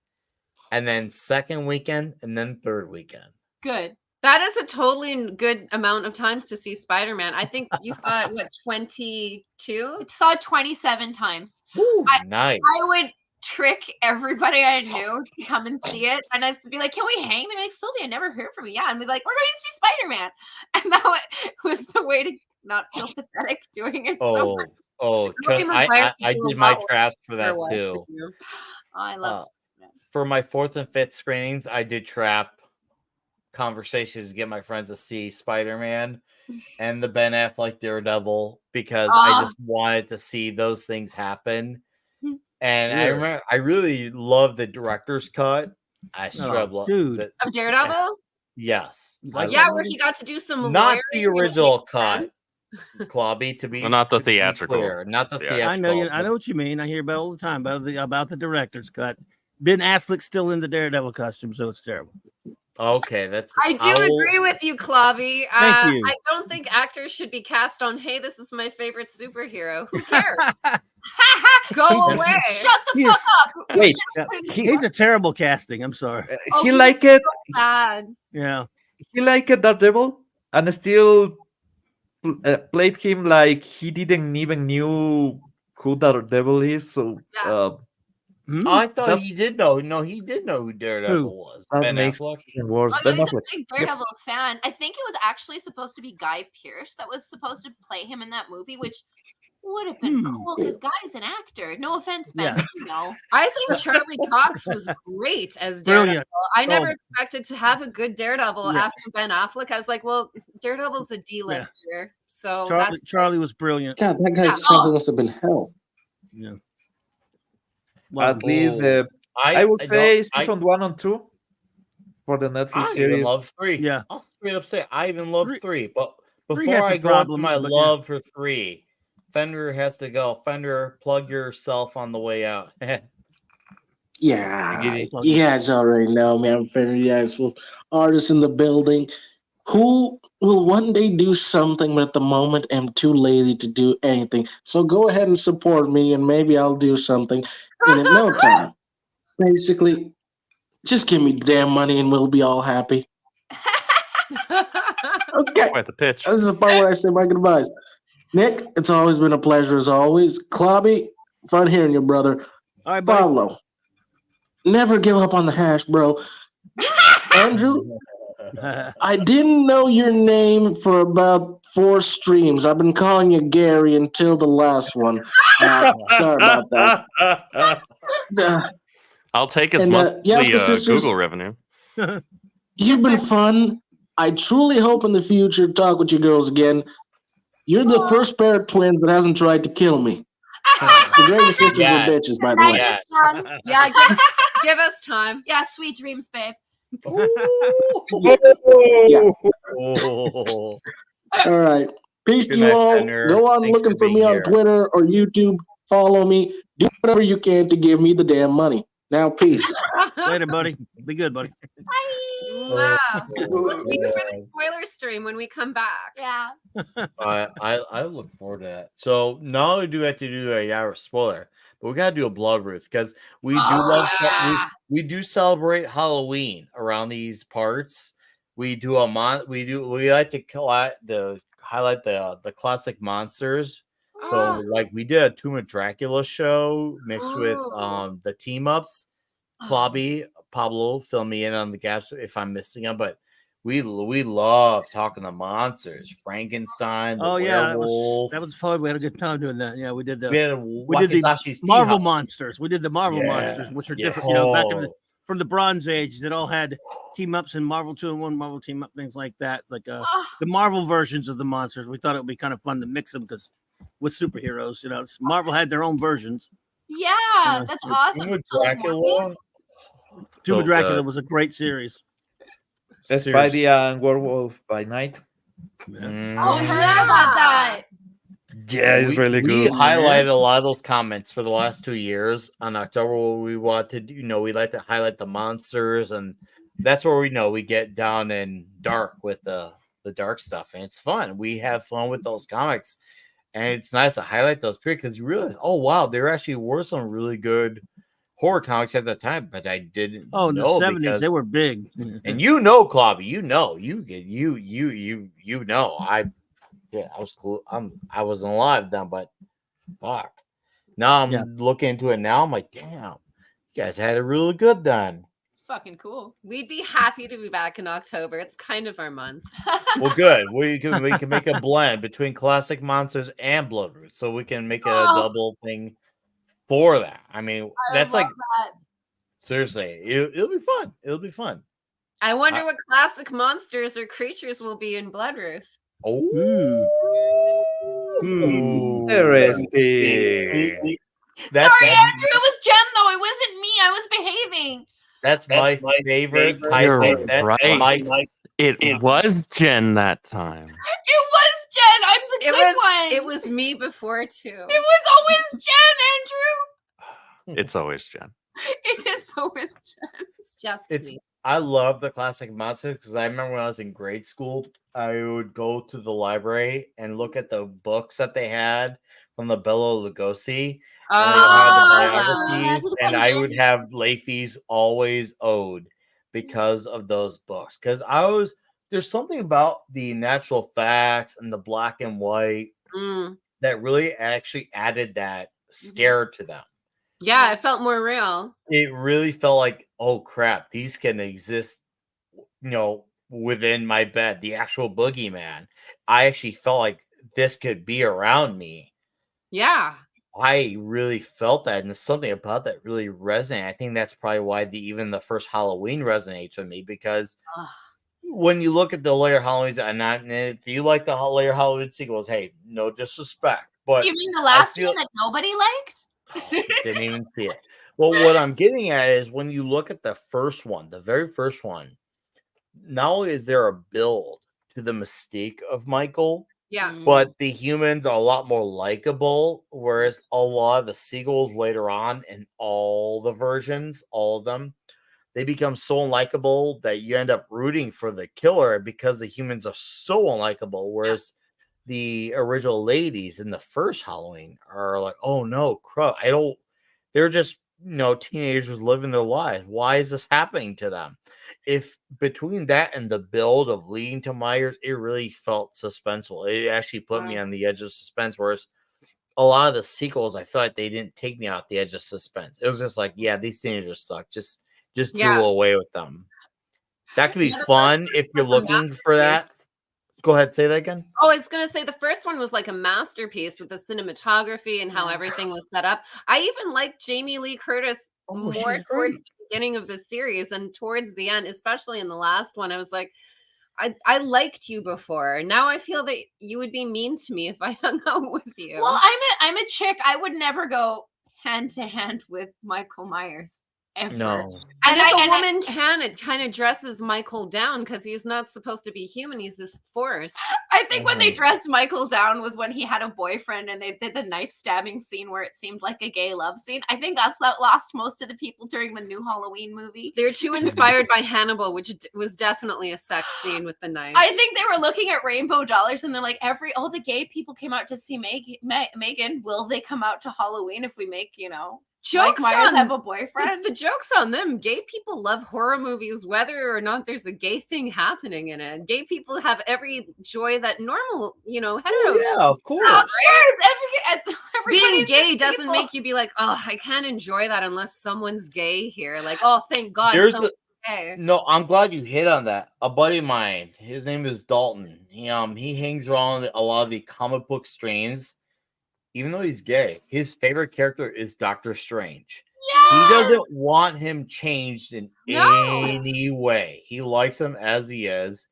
And then second weekend, and then third weekend. Good. That is a totally good amount of times to see Spider-Man. I think you saw it, 22? I saw it 27 times. Ooh, nice. I would trick everybody I knew to come and see it. And I used to be like, can we hang? They're like, Sylvia, I never heard from you. Yeah. And we're like, we're going to see Spider-Man. And that was the way to not feel pathetic doing it so much. I did my traps for that too. Oh, I love Spider-Man. For my 4th and 5th screenings, I did trap conversations to get my friends to see Spider-Man and the Ben Affleck Daredevil because I just wanted to see those things happen. And I remember I really loved the director's cut. I struggled, dude. Of Daredevil? Yes. Like where he got to do some not the original cut. Clobby, to be well, not the theatrical. Clear, not the theatrical. I know what you mean. I hear about all the time about the director's cut. Ben Affleck's still in the Daredevil costume, so it's terrible. Okay, I do agree with you, Clobby. Thank you. I don't think actors should be cast on, hey, this is my favorite superhero. Who cares? Go away. Shut the fuck up. Wait, he's a terrible casting. I'm sorry. He liked it. So bad. Yeah. He liked Daredevil and still played him like he didn't even knew who Daredevil is. So I thought he did know. No, he did know who Daredevil was. That Ben makes Affleck. it worse. Oh, Ben he was Affleck. a big Daredevil fan. I think it was actually supposed to be Guy Pearce that was supposed to play him in that movie, which would have been cool because Guy's an actor. No offense, Ben. Yeah. You know. I think Charlie Cox was great as Daredevil. I never expected to have a good Daredevil after Ben Affleck. I was like, well, Daredevil's a D-lister. So Charlie was brilliant. God, that guy's childhood must have been hell. Yeah. At least I would say season 1 and 2 for the Netflix series. I even love 3. Yeah. I'll straight up say I even love 3. But Three before had I some go into problems, my but love for 3, Fender has to go. Fender, plug yourself on the way out. Yeah, you guys already know, man. Fender, yes, with artists in the building who will one day do something, but at the moment I'm too lazy to do anything. So go ahead and support me, and maybe I'll do something in no time. Basically, just give me the damn money, and we'll be all happy. Okay, Quite the pitch. this is the part where I say my goodbyes. Nick, it's always been a pleasure as always. Clobby, fun hearing you, brother. All right, buddy. Pablo, never give up on the hash, bro. Andrew, I didn't know your name for about 4 streams. I've been calling you Gary until the last one. Sorry about that. I'll take his monthly Google revenue. You've been fun. I truly hope in the future to talk with you girls again. You're the first pair of twins that hasn't tried to kill me. The greatest sisters are bitches, by the way. Yeah, give us time. Yeah, sweet dreams, babe. Yeah. All right. Peace to you all. Go on looking for me on Twitter or YouTube. Follow me. Do whatever you can to give me the damn money. Now, peace. Later, buddy. Be good, buddy. Wow. We'll see you for the spoiler stream when we come back. Yeah. I look forward to that. So not only do we have to do a Yaira spoiler, but we gotta do a blood ruth because we we do celebrate Halloween around these parts. We do we like to highlight the classic monsters. So like we did a Tomb of Dracula show mixed with the team ups. Clobby, Pablo, fill me in on the gaps if I'm missing them, but we love talking the monsters. Frankenstein. That was fun. We had a good time doing that. Yeah, we did the the Marvel monsters. We did the Marvel monsters, which are different. You know, back from the Bronze Age, that all had team ups in Marvel 2-in-1, Marvel team up, things like that. Like the Marvel versions of the monsters. We thought it would be kind of fun to mix them because with superheroes, you know, Marvel had their own versions. Yeah, that's awesome. Tomb of Dracula was a great series. Spidey and Werewolf by Night. Oh, I heard about that. Yeah, it's really good. We highlighted a lot of those comments for the last 2 years on October. Where we want to, we like to highlight the monsters, and that's where we get down and dark with the dark stuff, and it's fun. We have fun with those comics, and it's nice to highlight those periods because you realize, oh wow, there actually were some really good horror comics at the time, but I didn't. Oh, in the 70s, they were big. And Clobby, I was cool. I wasn't alive then, but fuck. Now I'm looking into it now. I'm like, damn. You guys had it really good then. It's fucking cool. We'd be happy to be back in October. It's kind of our month. Well, good. We can make a blend between classic monsters and Bloodroot, so we can make a double thing for that. I mean, that's like that. Seriously, it'll be fun. It'll be fun. I wonder what classic monsters or creatures will be in Bloodroot. Oh, Interesting. Sorry, Andrew. It was Jen, though. It wasn't me. I was behaving. That's my favorite. You're right. It was Jen that time. It was Jen. I'm the good one. It was me before, too. It was always Jen, Andrew. It's always Jen. It is always Jen. It's just me. I love the classic monsters because I remember when I was in grade school, I would go to the library and look at the books that they had from the Bela Lugosi. And they had the biographies, and I would have late fees always owed because of those books. Because there's something about the natural facts and the black and white that really actually added that scare to them. Yeah, it felt more real. It really felt like, oh crap, these can exist, within my bed. The actual boogeyman. I actually felt like this could be around me. Yeah. I really felt that, and there's something about that really resonated. I think that's probably why even the first Halloween resonates with me, because when you look at the later Halloweens, and if you like the later Halloween sequels, hey, no disrespect, but you mean the last one that nobody liked? Didn't even see it. Well, what I'm getting at is when you look at the first one, the very first one, not only is there a build to the mystique of Michael, but the humans are a lot more likable, whereas a lot of the sequels later on in all the versions, all of them, they become so unlikable that you end up rooting for the killer because the humans are so unlikable, whereas the original ladies in the first Halloween are like, oh no, crap, they're just teenagers living their lives. Why is this happening to them? If between that and the build of leading to Myers, it really felt suspenseful. It actually put me on the edge of suspense, whereas a lot of the sequels, I felt like they didn't take me out the edge of suspense. It was just like, yeah, these teenagers suck. Just do away with them. That could be fun if you're looking for that. Go ahead, say that again. Oh, I was going to say the first one was like a masterpiece with the cinematography and how everything was set up. I even liked Jamie Lee Curtis more towards the beginning of the series, and towards the end, especially in the last one, I was like, I liked you before. Now I feel that you would be mean to me if I hung out with you. Well, I'm a chick. I would never go hand to hand with Michael Myers. Ever. No. And if a woman can, it kind of dresses Michael down because he's not supposed to be human. He's this force. I think when they dressed Michael down was when he had a boyfriend and they did the knife stabbing scene where it seemed like a gay love scene. I think that's what lost most of the people during the new Halloween movie. They're too inspired by Hannibal, which was definitely a sex scene with the knife. I think they were looking at Rainbow Dollars and they're like, all the gay people came out to see Megan. Will they come out to Halloween if we make, Jokes Mike Myers on have a boyfriend? The joke's on them. Gay people love horror movies, whether or not there's a gay thing happening in it. Gay people have every joy that normal, hetero. Yeah, of course. Being gay doesn't make you be like, oh, I can't enjoy that unless someone's gay here. Like, oh, thank God someone's gay. No, I'm glad you hit on that. A buddy of mine, his name is Dalton. He hangs around a lot of the comic book strains. Even though he's gay, his favorite character is Doctor Strange. Yeah! He doesn't want him changed in any way. He likes him as he is.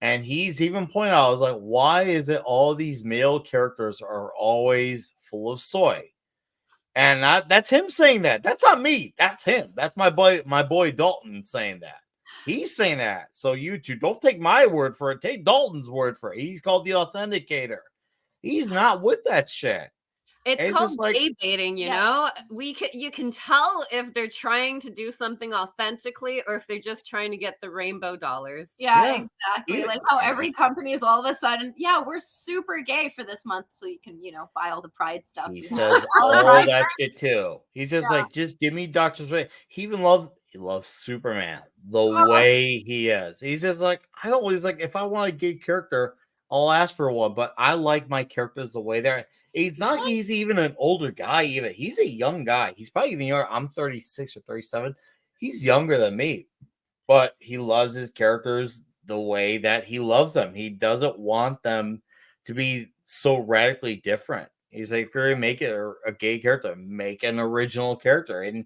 And he's even pointed out, I was like, why is it all these male characters are always full of soy? And that's him saying that. That's not me. That's him. That's my boy Dalton saying that. He's saying that. So you two, don't take my word for it. Take Dalton's word for it. He's called the Authenticator. He's not with that shit. It's called gay baiting, you know? You can tell if they're trying to do something authentically or if they're just trying to get the rainbow dollars. Yeah, exactly. Like how every company is all of a sudden, we're super gay for this month, so you can, buy all the Pride stuff. He says all that shit too. He's just like, just give me Dr. Strange. He loves Superman the way he is. He's just like, he's like, if I want a gay character, I'll ask for one. But I like my characters the way they're. It's not like he's even an older guy. Even he's a young guy. He's probably even younger. I'm 36 or 37. He's younger than me, but he loves his characters the way that he loves them. He doesn't want them to be so radically different. He's like, if you're gonna make it a gay character, make an original character, and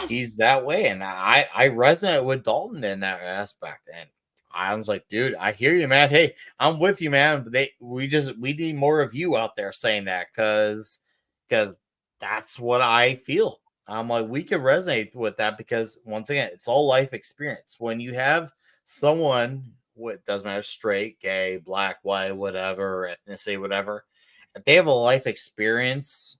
he's that way. And I resonate with Dalton in that aspect. And I was like, dude, I hear you, man. Hey, I'm with you, man. We need more of you out there saying that because that's what I feel. I'm like, we can resonate with that because once again, it's all life experience. When you have someone, what doesn't matter, straight, gay, black, white, whatever, ethnicity, whatever, if they have a life experience,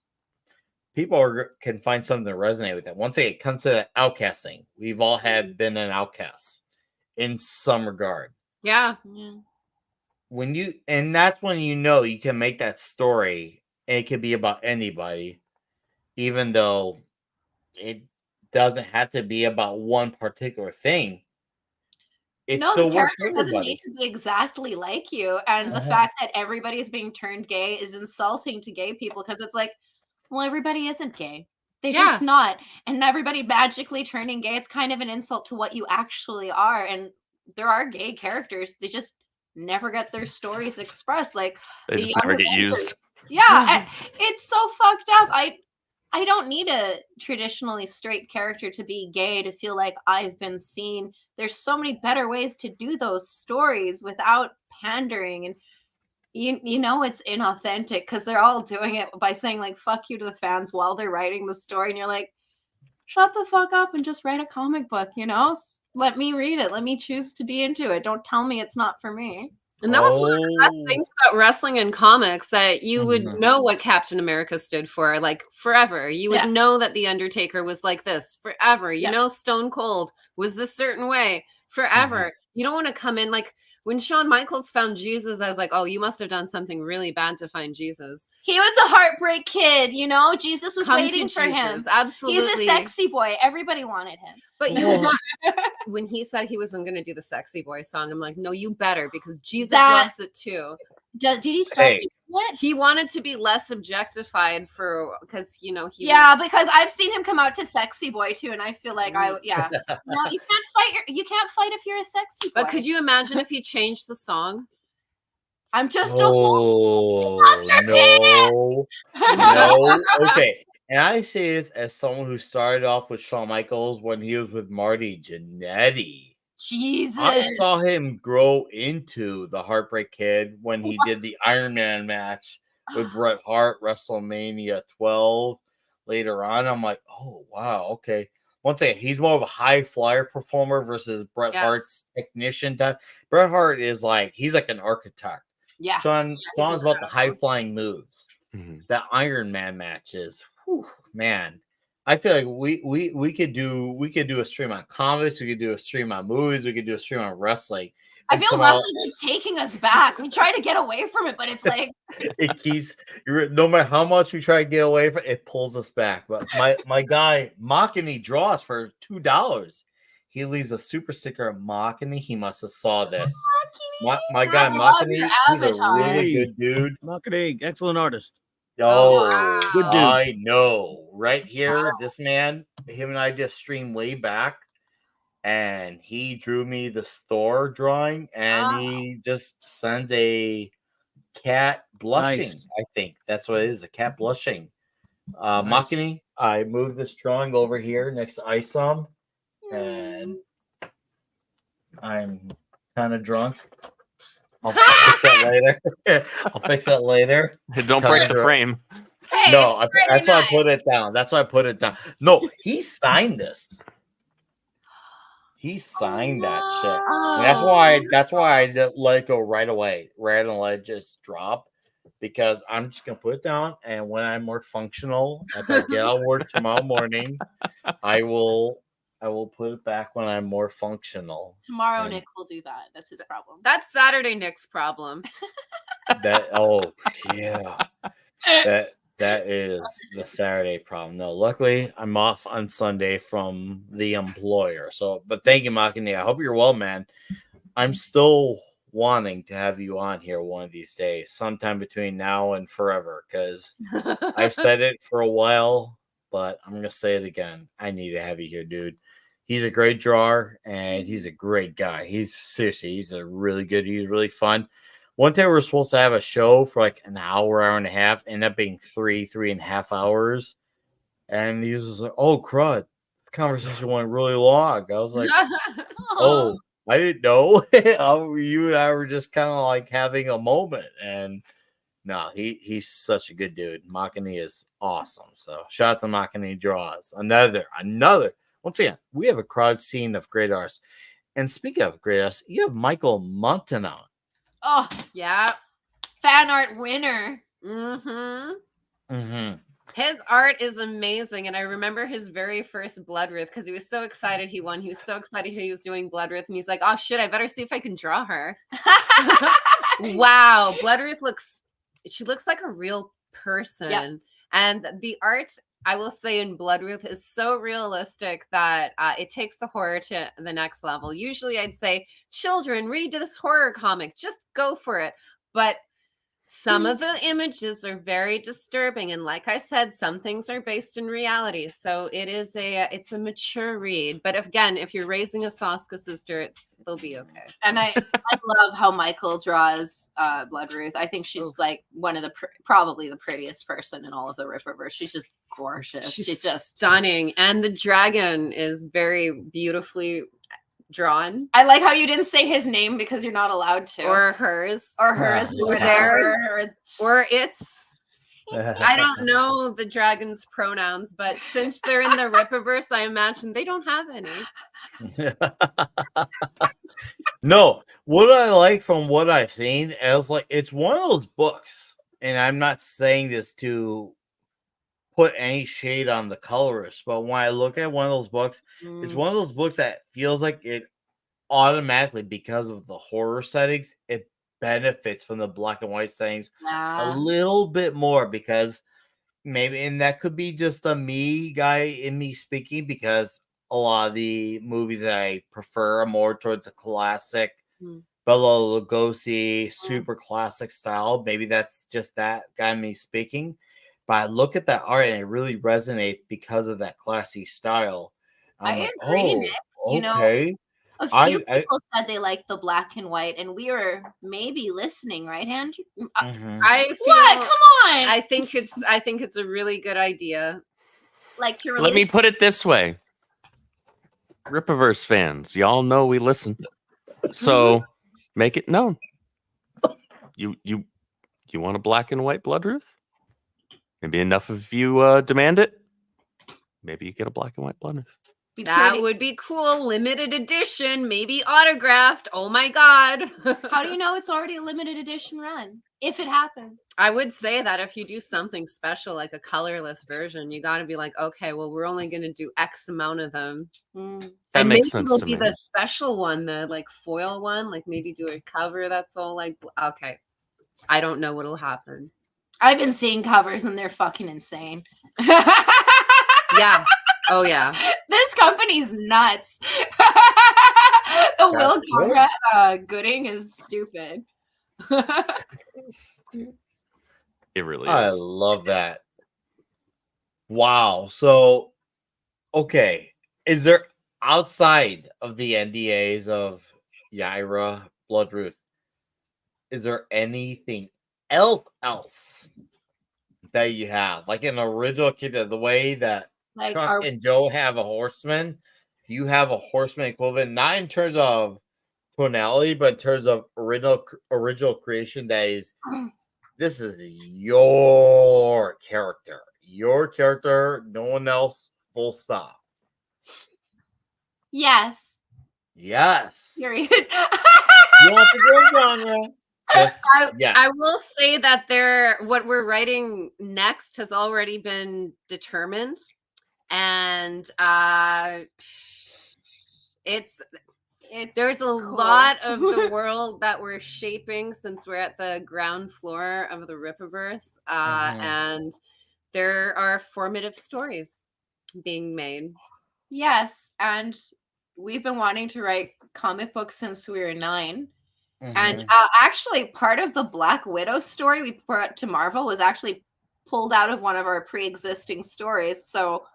people can find something to resonate with it. Once again, it comes to outcasting. We've all been an outcast in some regard. Yeah. And that's when you can make that story, and it can be about anybody, even though it doesn't have to be about one particular thing. It still the works for character doesn't everybody. need to be exactly like you. And the fact that everybody's being turned gay is insulting to gay people because it's like, well, everybody isn't gay. They're just not. And everybody magically turning gay, it's kind of an insult to what you actually are. And there are gay characters. They just never get their stories expressed. Like they just never get used. Yeah. It's so fucked up. I don't need a traditionally straight character to be gay to feel like I've been seen. There's so many better ways to do those stories without pandering. And you know it's inauthentic because they're all doing it by saying like fuck you to the fans while they're writing the story, and you're like, shut the fuck up and just write a comic book, let me read it, let me choose to be into it, don't tell me it's not for me. And that was one of the best things about wrestling and comics, that you would know what Captain America stood for, like, forever. You would know that The Undertaker was like this forever. You know Stone Cold was this certain way forever. You don't want to come in like when Shawn Michaels found Jesus, I was like, oh, you must have done something really bad to find Jesus. He was a heartbreak kid, Jesus was waiting for him. Absolutely. He's a sexy boy. Everybody wanted him. But when he said he wasn't going to do the sexy boy song, I'm like, no, you better, because Jesus loves it too. Did he start doing it? He wanted to be less objectified because because I've seen him come out to sexy boy too, and I feel like no, you can't fight if you're a sexy boy. But could you imagine if he changed the song? I'm just no. Okay. And I say this as someone who started off with Shawn Michaels when he was with Marty Jannetty. Jesus. I saw him grow into the Heartbreak Kid when he did the Iron Man match with Bret Hart, WrestleMania 12. Later on, I'm like, oh, wow, okay. Once again, he's more of a high flyer performer versus Bret Hart's technician type. Bret Hart is like, he's like an architect. Yeah. Sean's about the high flying moves. That Iron Man match is, man. I feel like we could do a stream on comics, we could do a stream on movies, we could do a stream on wrestling. I feel wrestling keeps taking us back. We try to get away from it, but it's like it keeps, no matter how much we try to get away from it, it pulls us back. But my guy Makini draws for $2. He leaves a super sticker of Makini. He must have saw this. My guy Makini, he's a really good dude. Makini, excellent artist. Oh, good dude. I know. Right here, this man, him and I just streamed way back, and he drew me the store drawing, and he just sends a cat blushing. Nice. I think that's what it is, a cat blushing. Makini, I moved this drawing over here next to Isom, and I'm kind of drunk. I'll fix that later. I'll fix that later. Don't break the frame. Hey, no, that's why I put it down. That's why I put it down. No, he signed this. He signed that shit. And that's why I let it go right away, rather than let it just drop. Because I'm just gonna put it down, and when I'm more functional, after I get out of work tomorrow morning, I will put it back when I'm more functional. Tomorrow, Nick will do that. That's his problem. That's Saturday Nick's problem. That is the Saturday problem. No, luckily I'm off on Sunday from the employer. So, but thank you, Makini. I hope you're well, man. I'm still wanting to have you on here one of these days, sometime between now and forever, because I've said it for a while, but I'm going to say it again. I need to have you here, dude. He's a great drawer, and he's a great guy. He's he's really fun. One day we were supposed to have a show for like an hour and a half, ended up being 3.5 hours. And he was like, oh, crud. The conversation went really long. I was like, oh, I didn't know. You and I were just kind of like having a moment. And no, he's such a good dude. Makani is awesome. So shout out to Makani Draws. Another. Once again, we have a crowd scene of great artists. And speaking of great artists, you have Michael Montanon. Oh, yeah. Fan art winner. His art is amazing, and I remember his very first Bloodruth because he was so excited he won. He was so excited he was doing Bloodruth, and he's like, "Oh shit, I better see if I can draw her." Wow, Bloodruth looks like a real person, and the art, I will say, in Bloodruth is so realistic that it takes the horror to the next level. Usually, I'd say, children, read this horror comic, just go for it, but some of the images are very disturbing, and like I said, some things are based in reality. So it's a mature read. But if you're raising a Saska sister, they'll be okay. And I love how Michael draws Bloodruth. I think she's like one of the probably the prettiest person in all of the Ripperverse. She's just gorgeous. She's just stunning, and the dragon is very beautifully drawn. I like how you didn't say his name because you're not allowed to, or hers, or hers, or theirs, or it's. I don't know the dragon's pronouns, but since they're in the Ripperverse, I imagine they don't have any. No, what I like from what I've seen is like it's one of those books, and I'm not saying this to put any shade on the colorist, but when I look at one of those books, it's one of those books that feels like it automatically, because of the horror settings, it benefits from the black and white settings a little bit more, because maybe, and that could be just the me guy in me speaking, because a lot of the movies that I prefer are more towards a classic Bela Lugosi super classic style. Maybe that's just that guy in me speaking. But I look at that art and it really resonates because of that classy style. I agree, Nick. You know, a few people said they liked the black and white, and we were maybe listening, right, Andrew? I feel, what? Come on! I think it's a really good idea. Like to let me put it this way: Ripperverse fans, y'all know we listen, so make it known. You want a black and white Bloodruth? Maybe enough of you demand it. Maybe you get a black and white Bloodruth. That would be cool. Limited edition, maybe autographed. Oh my God. How do you know it's already a limited edition run? If it happens. I would say that if you do something special, like a colorless version, you got to be like, okay, well, we're only going to do X amount of them. That makes sense to me. The special one, the like foil one, like maybe do a cover that's all like, okay. I don't know what'll happen. I've been seeing covers and they're fucking insane. Yeah. Oh yeah. This company's nuts. The Will Conrad Gooding is stupid. It really is. I love that. Wow. So, okay. Is there, outside of the NDAs of Yaira, Bloodruth, is there anything else that you have? Like an original kid, the way that like Chuck and Joe have a horseman, do you have a horseman equivalent? Not in terms of tonality, but in terms of original creation that is, this is your character. Your character, no one else, full stop. Yes. Yes. Period. You want to go genre? Yes. I will say that what we're writing next has already been determined, and there's a lot of the world that we're shaping since we're at the ground floor of the Ripperverse, and there are formative stories being made. Yes, and we've been wanting to write comic books since we were 9. And actually, part of the Black Widow story we brought to Marvel was actually pulled out of one of our pre-existing stories. So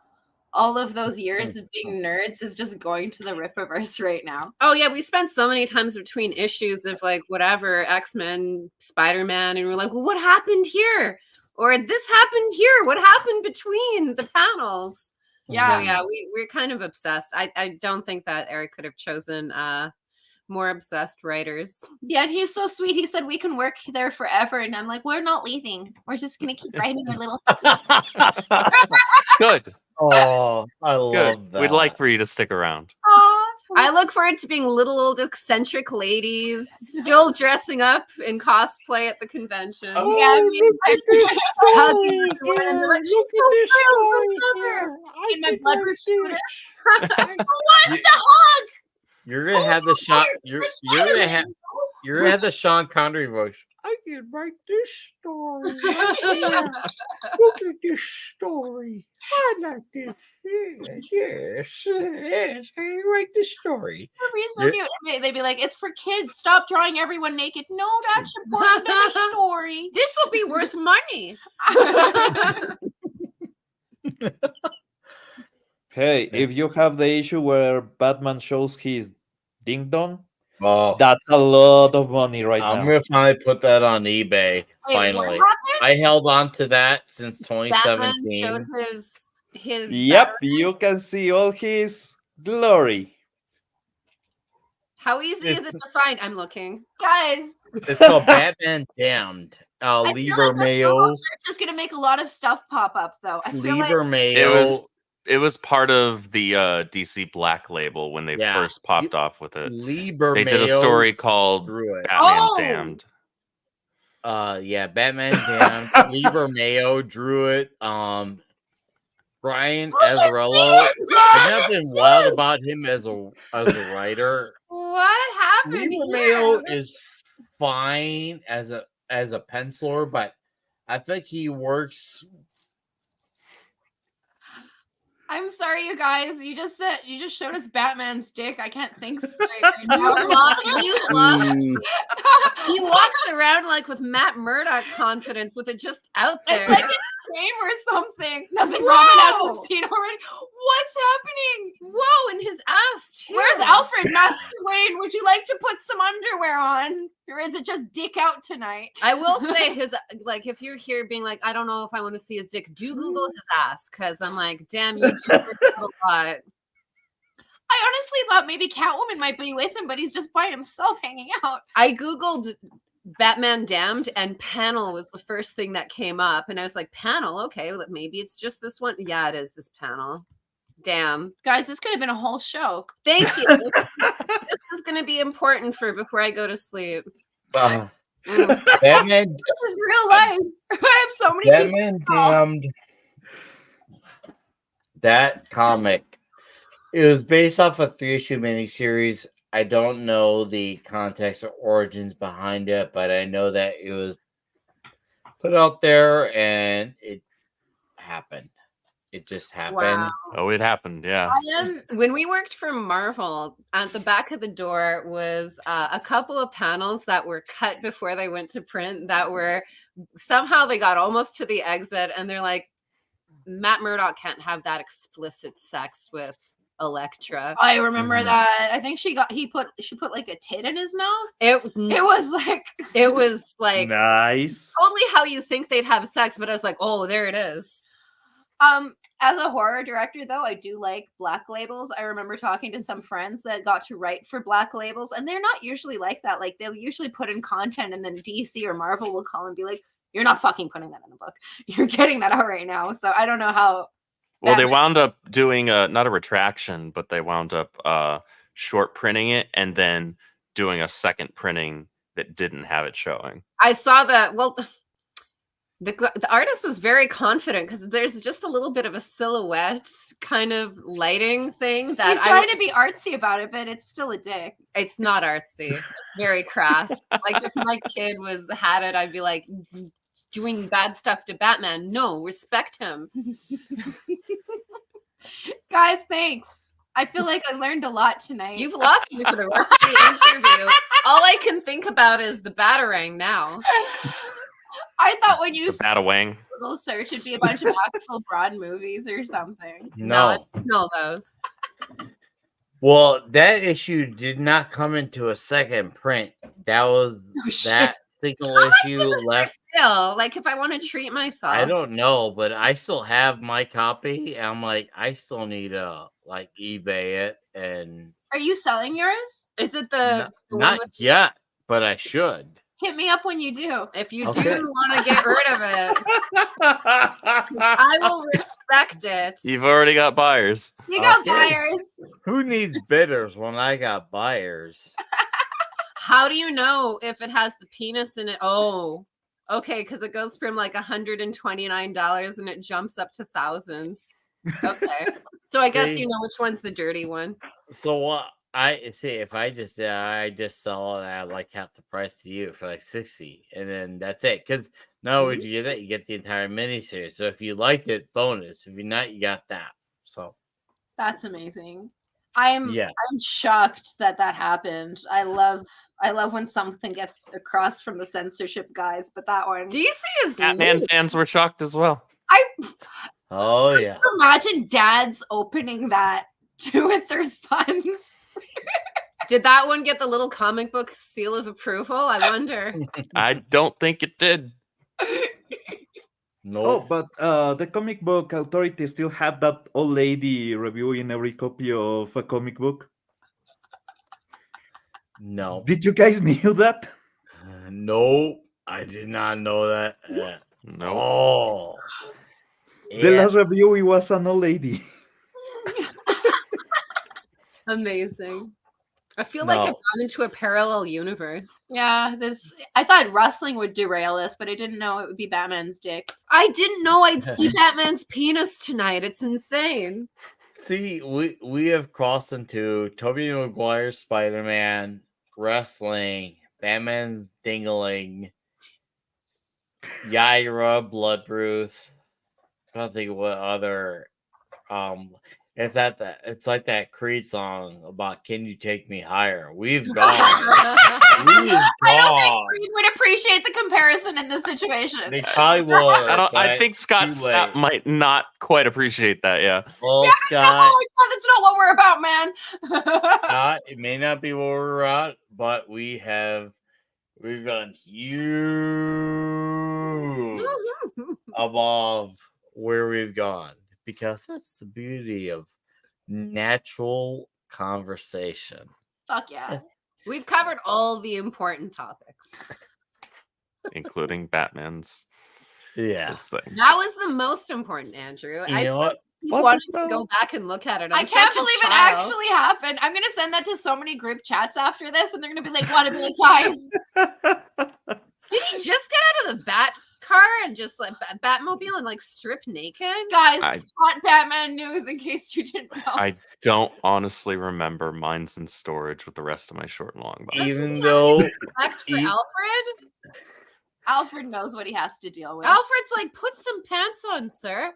all of those years of being nerds is just going to the Rippaverse right now. Oh yeah, we spent so many times between issues of like whatever, X-Men, Spider-Man, and we're like, well, what happened here? Or this happened here. What happened between the panels? Yeah. So yeah, we're kind of obsessed. I don't think that Eric could have chosen more obsessed writers. Yeah, and he's so sweet. He said we can work there forever, and I'm like, we're not leaving. We're just gonna keep writing our little stuff. Good. Oh, I love that. We'd like for you to stick around. I look forward to being little old eccentric ladies still dressing up in cosplay at the convention. Oh, yeah, I mean, hugging everyone and they're like, Look at this story. in my blood root scooter. What's a hug? You're gonna have the Sean. You're gonna have the Sean Connery voice. I can write this story. Look at this story. I like this. Yes. I write this story. So cute. They'd be like, "It's for kids. Stop drawing everyone naked." No, that's important to the story. This will be worth money. Hey, if you have the issue where Batman shows his ding dong, Oh, that's a lot of money right now. I'm gonna finally put that on eBay. Wait, Finally, what I held on to that since Batman 2017. showed his Yep, Batman. you can see all his glory. How easy is it to find? I'm looking. Guys, It's called Batman Damned. I feel Lieber like the Mayo. Google search is gonna make a lot of stuff pop up, though. I feel Lieber like Mayo. It was part of the DC Black Label when they first popped off with it. Lieber They did a Mayo story called drew it. Batman Damned. Yeah, Batman Damned. Lieber Mayo drew it. Brian Azzarello. I've not been wild about him as a writer. what happened Lieber here? Mayo is fine as a penciler, but I think he works. I'm sorry, you guys. You just showed us Batman's dick. I can't think straight right now. You lost. He walks around like with Matt Murdock confidence with it just out there. It's like a game or something. Nothing Robin hasn't seen already. What's happening? Whoa, and his ass too. Where's Alfred? Master Wayne, would you like to put some underwear on? Or is it just dick out tonight? I will say his, like, if you're here being like, I don't know if I want to see his dick, do Google his ass, because I'm like, damn, you do this a lot. I honestly thought maybe Catwoman might be with him, but he's just by himself hanging out. I Googled Batman Damned, and panel was the first thing that came up. And I was like, panel? Okay, well, maybe it's just this one. Yeah, it is this panel. Damn. Guys, this could have been a whole show. Thank you. This is going to be important for before I go to sleep. Batman. This is real life. I have so many Batman Damned. That comic. It was based off a 3-issue miniseries. I don't know the context or origins behind it, but I know that it was put out there and it happened. It just happened. Wow. Oh, it happened. Yeah. When we worked for Marvel, at the back of the door was a couple of panels that were cut before they went to print that were somehow they got almost to the exit and they're like, Matt Murdock can't have that explicit sex with Elektra. I remember that. I think she put like a tit in his mouth. It was like nice. Totally how you think they'd have sex, but I was like, oh, there it is. As a horror director, though, I do like Black Labels. I remember talking to some friends that got to write for Black Labels, and they're not usually like that. Like, they'll usually put in content, and then DC or Marvel will call and be like, you're not fucking putting that in the book. You're getting that out right now. So I don't know how. Well, they wound up doing not a retraction, but they wound up short printing it and then doing a second printing that didn't have it showing. I saw that. Well, the artist was very confident because there's just a little bit of a silhouette kind of lighting thing that he's trying to be artsy about it, but it's still a dick. It's not artsy. It's very crass. Like if my kid had it, I'd be like doing bad stuff to Batman. No, respect him. Guys, thanks. I feel like I learned a lot tonight. You've lost me for the rest of the interview. All I can think about is the Batarang now. I thought when you The Batarang. Google search, it'd be a bunch of actual broad movies or something. No, I've seen all those. Well, that issue did not come into a second print. That was that single issue left. Still, like if I want to treat myself, I don't know, but I still have my copy. I'm like, I still need to like eBay it. And are you selling yours? Is it the not yet? But I should. Hit me up when you do. If you do want to get rid of it, I will respect it. You've already got buyers. You got buyers. Who needs bidders when I got buyers? How do you know if it has the penis in it? Oh, okay, because it goes from like $129 and it jumps up to thousands. Okay, so I guess you know which one's the dirty one. So what? I see. If I just sell it at like half the price to you for like 60, and then that's it. Because no, would you get that? You get the entire miniseries. So if you liked it, bonus. If you're not, you got that. So that's amazing. I'm shocked that happened. I love when something gets across from the censorship guys, but that one DC is Batman fans were shocked as well. Oh yeah. Imagine dads opening that with their sons. Did that one get the little comic book seal of approval? I wonder. I don't think it did. No. Oh, but the comic book authority still had that old lady reviewing every copy of a comic book. No. Did you guys knew that? No, I did not know that. No. Oh. The last review, it was an old lady. Amazing. I feel like I've gone into a parallel universe. Yeah, I thought wrestling would derail this, but I didn't know it would be Batman's dick. I didn't know I'd see Batman's penis tonight. It's insane. See, we have crossed into Tobey Maguire's Spider-Man, wrestling, Batman's dingling, Yaira, Bloodruth. I don't think what other it's like that Creed song about "Can You Take Me Higher?" We've gone. I don't think Creed would appreciate the comparison in this situation. They probably would. I think Scott might not quite appreciate that. Yeah. Well, Scott, that's not what we're about, man. Scott, it may not be what we're at, but we've gone huge above where we've gone. Because that's the beauty of natural conversation. Fuck yeah. We've covered all the important topics. Including Batman's thing. That was the most important, Andrew. You know what? wanted to go back and look at it. I can't believe it actually happened. I'm gonna send that to so many group chats after this, and they're gonna be like, "Want to be like, guys? Did he just get out of the bat car and just like Batmobile and like strip naked?" Guys, hot Batman news in case you didn't know. I don't honestly remember. Mine's in storage with the rest of my short and long box. Even though for Alfred. Alfred knows what he has to deal with. Alfred's like, put some pants on, sir.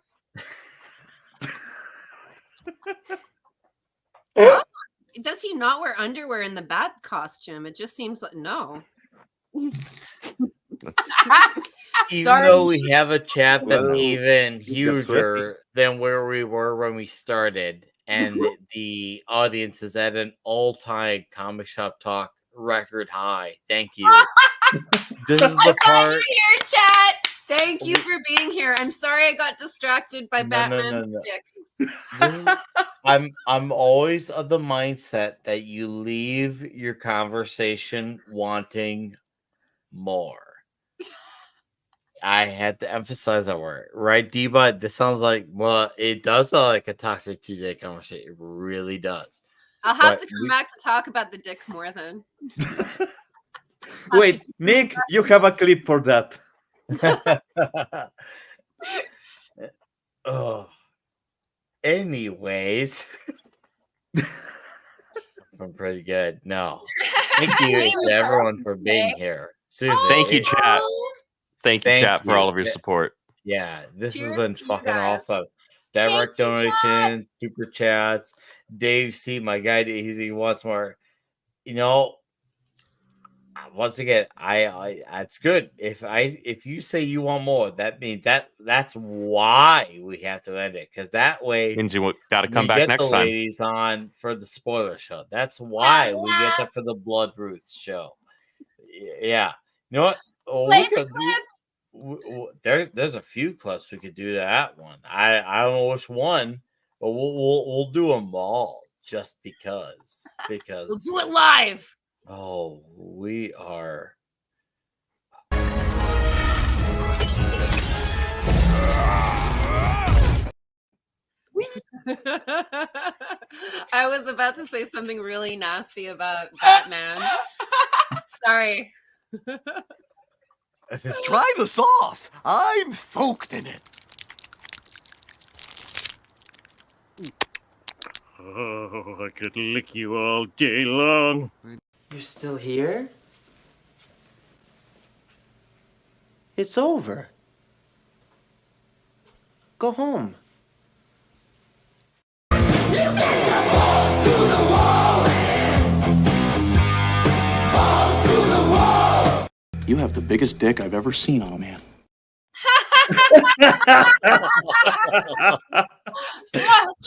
Does he not wear underwear in the bat costume? It just seems like no. Even though we have a chat that's even huger than where we were when we started, and the audience is at an all-time comic shop talk record high. Thank you. This is the part. Here, chat. Thank you for being here. I'm sorry I got distracted by Batman's dick. I'm always of the mindset that you leave your conversation wanting more. I had to emphasize that word, right, Diva? This sounds like, well, it does sound like a Toxic Tuesday conversation. It really does. I'll have to come back to talk about the dick more then. Wait, Nick, you have a clip for that. Oh. Anyways, I'm pretty good. No, thank you to everyone for being here. Seriously, thank you, chat. Thank you, chat, for all of your support. Yeah, this has been fucking awesome. direct donations, super chats. Dave C, my guy, he wants more. You know, once again, I that's good. If you say you want more, that means that's why we have to end it, because that way means you got to come we back get next the time. ladies on for the spoiler show. That's why we get them for the Blood Roots show. Yeah, you know what? Oh, we could there's a few clips we could do that one. I don't know which one, but we'll do them all just because We'll do it live. Oh, we are. I was about to say something really nasty about Batman. Sorry. Try the sauce. I'm soaked in it. Oh, I could lick you all day long. You're still here? It's over. Go home. You have the biggest dick I've ever seen on a man. Good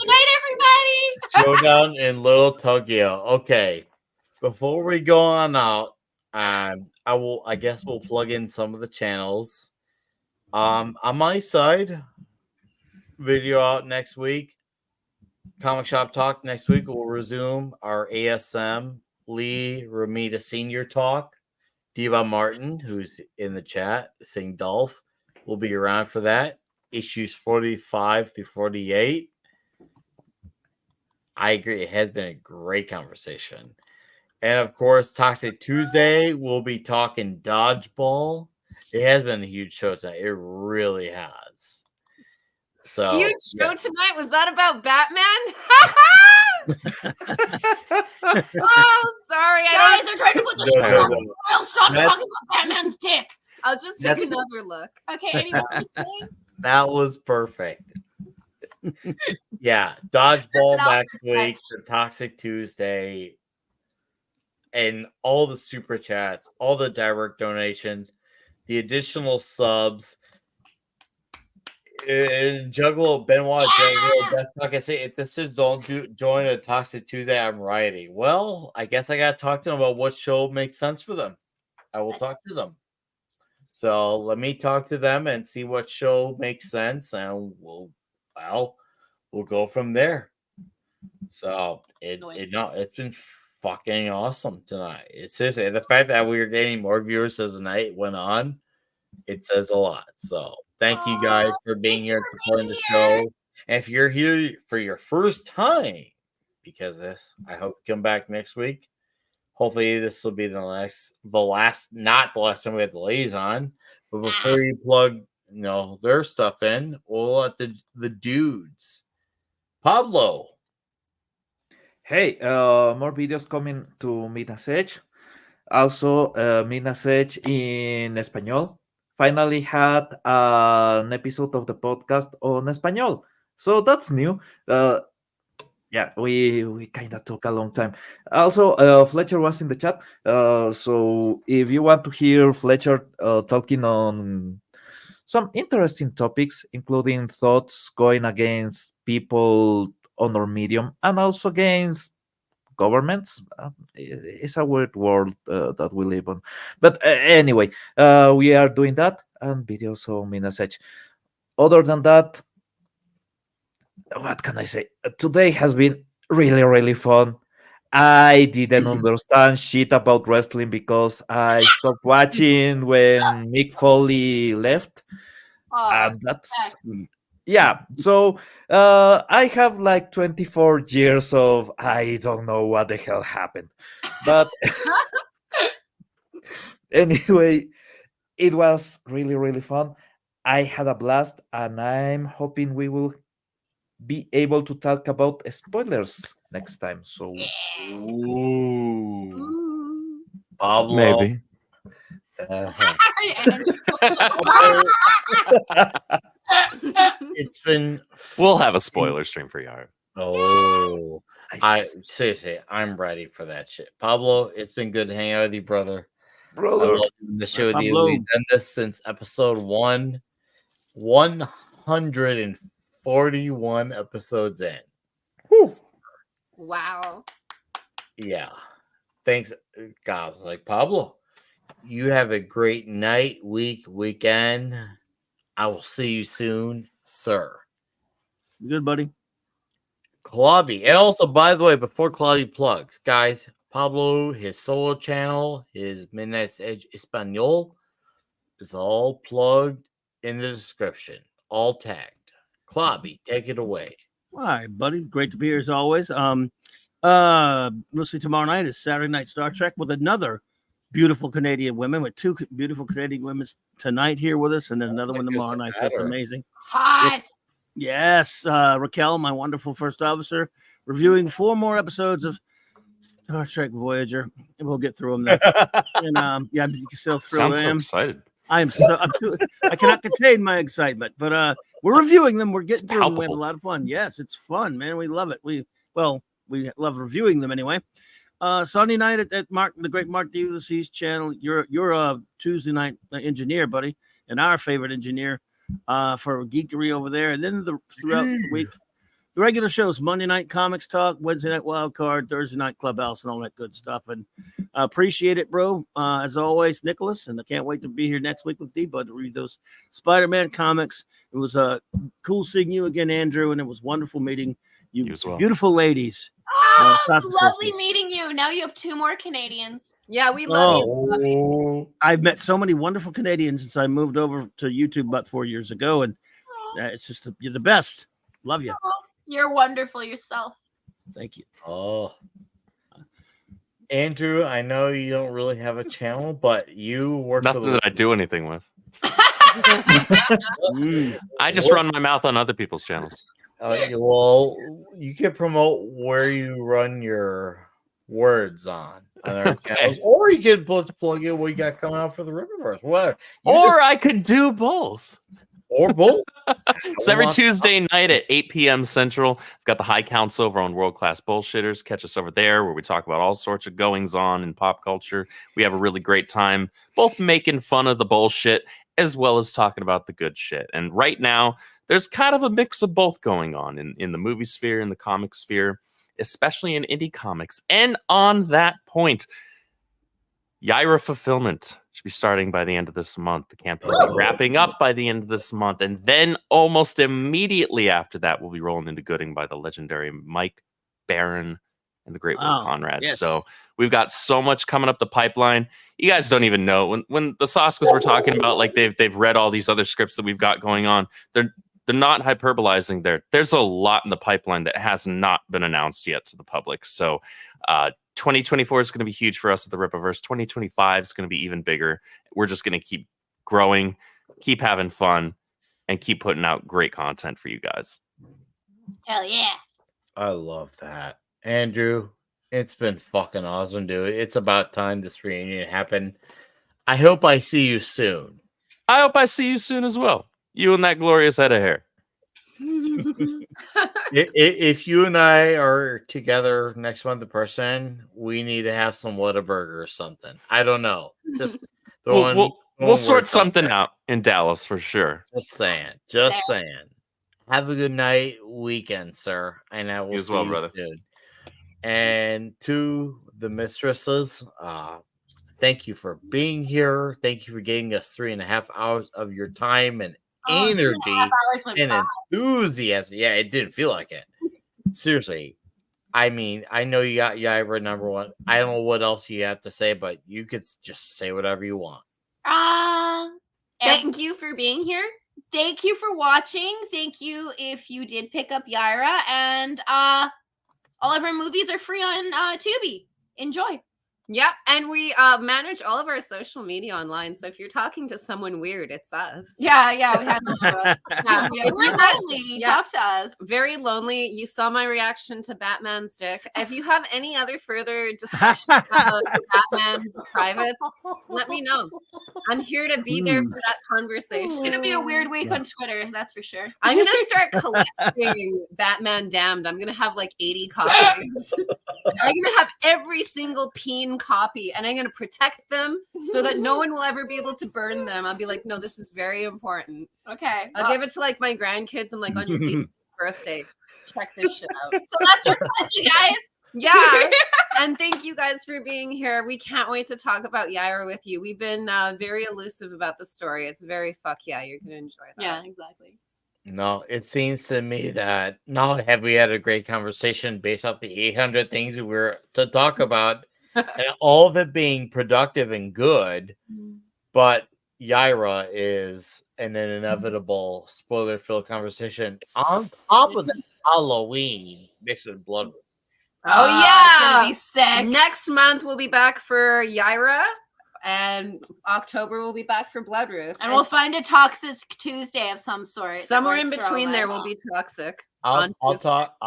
night, everybody. Showdown in Little Tokyo. Okay, before we go on out, I guess we'll plug in some of the channels. On my side, video out next week. Comic Shop Talk next week. We'll resume our ASM Lee Ramita Senior Talk. Diva Martin, who's in the chat, saying Dolph, will be around for that. Issues 45 through 48. I agree. It has been a great conversation. And of course, Toxic Tuesday, we'll be talking dodgeball. It has been a huge show tonight. It really has. So huge show tonight. Was that about Batman? Oh, sorry. Guys, they're trying to put the show on. I'll stop talking about Batman's dick. I'll just take another look. Okay, anyone listening? That was perfect. Yeah, dodgeball next week for Toxic Tuesday, and all the super chats, all the direct donations, the additional subs. Juggalo Benoit, Juggalo, that's like I say, if this is join a Toxic Tuesday, I'm rioting. Well, I guess I gotta talk to them about what show makes sense for them. I will talk to them. So let me talk to them and see what show makes sense, and we'll go from there. So it's been fucking awesome tonight. It's seriously the fact that we were getting more viewers as the night went on. It says a lot. So thank you guys for being here and supporting the show. And if you're here for your first time, because this, I hope you come back next week. Hopefully, this will be not the last time we have the ladies on. But before you plug, their stuff in, we'll let the dudes. Pablo. Hey, more videos coming to Midnight Edge. Also, Midnight Edge in Español. Finally had an episode of the podcast on Español. So that's new. Yeah, we kind of took a long time. Also, Fletcher was in the chat. So if you want to hear Fletcher talking on some interesting topics, including thoughts going against people on our medium and also against governments, it's a weird world that we live on. But anyway, we are doing that and videos on Minasech. Other than that, what can I say? Today has been really, really fun. I didn't understand shit about wrestling because I stopped watching when Mick Foley left. And that's yeah. So I have like 24 years of I don't know what the hell happened. But anyway, it was really, really fun. I had a blast, and I'm hoping we will be able to talk about spoilers next time. So, Pablo. Maybe. It's been. We'll have a spoiler stream for Yaira. Oh, seriously, I'm ready for that shit. Pablo, it's been good to hang out with you, brother. I love doing the show with you. We've done this since episode 141 episodes in. Wow. Yeah. Thanks. God, I was like, Pablo, you have a great night, weekend. I will see you soon, sir. Good, buddy. Claudia. And also, by the way, before Claudia plugs, guys, Pablo, his solo channel, his Midnight's Edge Espanol is all plugged in the description, all tagged. Claudia, take it away. All right, buddy. Great to be here as always. We'll see tomorrow night is Saturday Night Star Trek with another beautiful Canadian women, with two beautiful Canadian women tonight here with us, and then another one tomorrow night. So that's amazing. Hot. Yes, Raquel, my wonderful first officer, reviewing 4 more episodes of Star Trek Voyager, and we'll get through them then. And yeah, you can still throw Sounds them. so excited. I cannot contain my excitement, but we're reviewing them. We're getting through them. We had a lot of fun. Yes, it's fun, man. We love it. We love reviewing them anyway. Sunday night at the great Mark DLC's channel. You're a Tuesday night engineer, buddy, and our favorite engineer for geekery over there. And then throughout the week, the regular shows: Monday night Comics Talk, Wednesday night Wild Card, Thursday night Clubhouse, and all that good stuff. And appreciate it, bro. As always, Nicholas, and I can't wait to be here next week with D-Bud to read those Spider-Man comics. It was cool seeing you again, Andrew, and it was wonderful meeting you as well. Beautiful ladies. Lovely meeting you. Now you have 2 more Canadians. Yeah, we love you. I've met so many wonderful Canadians since I moved over to YouTube about 4 years ago, and it's just you're the best. Love you. You're wonderful yourself. Thank you. Oh, Andrew, I know you don't really have a channel, but you work. Nothing that I do anything with. I just run my mouth on other people's channels. Well, you can promote where you run your words on other channels, or you can plug in what you got coming out for the Riververse, whatever. I could do both. Or both. So every Tuesday night at 8 p.m. Central, I've got the High Council over on World Class Bullshitters. Catch us over there where we talk about all sorts of goings on in pop culture. We have a really great time, both making fun of the bullshit as well as talking about the good shit. And right now, there's kind of a mix of both going on in the movie sphere, in the comic sphere, especially in indie comics. And on that point, Yaira Fulfillment should be starting by the end of this month. The campaign will be wrapping up by the end of this month. And then almost immediately after that, we'll be rolling into Gooding by the legendary Mike Barron and the great Will Conrad. Yes. So we've got so much coming up the pipeline. You guys don't even know. When the Soskas were talking about like they've read all these other scripts that we've got going on, they're not hyperbolizing there. There's a lot in the pipeline that has not been announced yet to the public. So 2024 is going to be huge for us at the Rippaverse. 2025 is going to be even bigger. We're just going to keep growing, keep having fun, and keep putting out great content for you guys. Hell yeah. I love that. Andrew, it's been fucking awesome, dude. It's about time this reunion happened. I hope I see you soon. I hope I see you soon as well. You and that glorious head of hair. If you and I are together next month in person, we need to have some Whataburger or something. I don't know. Just we'll sort something out in Dallas for sure. Just saying. Have a good night, weekend, sir. And I will see you soon. And to the mistresses, thank you for being here. Thank you for giving us 3.5 hours of your time and energy and enthusiasm. Yeah, it didn't feel like it. Seriously. I mean, I know you got Yaira number 1. I don't know what else you have to say, but you could just say whatever you want. Thank you for being here. Thank you for watching. Thank you if you did pick up Yaira. And all of our movies are free on Tubi. Enjoy. Yep, and we manage all of our social media online. So if you're talking to someone weird, it's us. Yeah, we had yeah, we're lonely. Talk to us. Very lonely. You saw my reaction to Batman's dick. If you have any other further discussion about Batman's privates, let me know. I'm here to be there for that conversation. It's gonna be a weird week on Twitter, that's for sure. I'm gonna start collecting Batman Damned. I'm gonna have like 80 copies. I'm gonna have every single peen copy, and I'm gonna protect them so that no one will ever be able to burn them. I'll be like, no, this is very important. Okay. I'll give it to like my grandkids. I'm like, on your 18th birthday, check this shit out. So that's your question, guys. Yeah. And thank you guys for being here. We can't wait to talk about Yaira with you. We've been very elusive about the story. It's very fuck yeah. You're gonna enjoy that. Yeah, exactly. No, it seems to me that not have we had a great conversation based off the 800 things that we're to talk about, and all of it being productive and good, but Yaira is an inevitable spoiler-filled conversation on top of this Halloween mixed with blood. Oh yeah, it's gonna be sick. Next month we'll be back for Yaira, and October we'll be back for Bloodruth, and we'll find a Toxic Tuesday of some sort. Somewhere in between there will be Toxic. I'll talk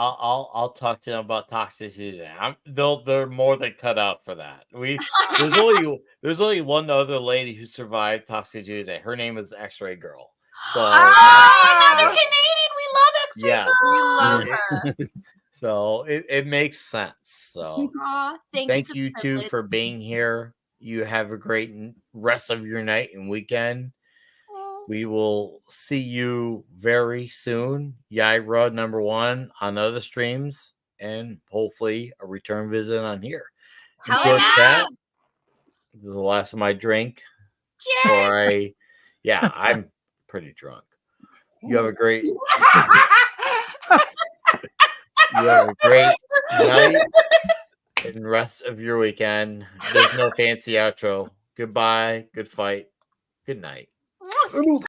to them about Toxic Tuesday. They're more than cut out for that. There's only one other lady who survived Toxic Tuesday. Her name is X-Ray Girl. So another Canadian. We love X-Ray yes. Girl. We love her. So it makes sense. So thank you too for being here. You have a great rest of your night and weekend. We will see you very soon. Yaira #1 on other streams, and hopefully a return visit on here. Enjoy that. This is the last of my drink. Sorry. Yeah, I'm pretty drunk. You have a great night and rest of your weekend. There's no fancy outro. Goodbye. Good fight. Good night.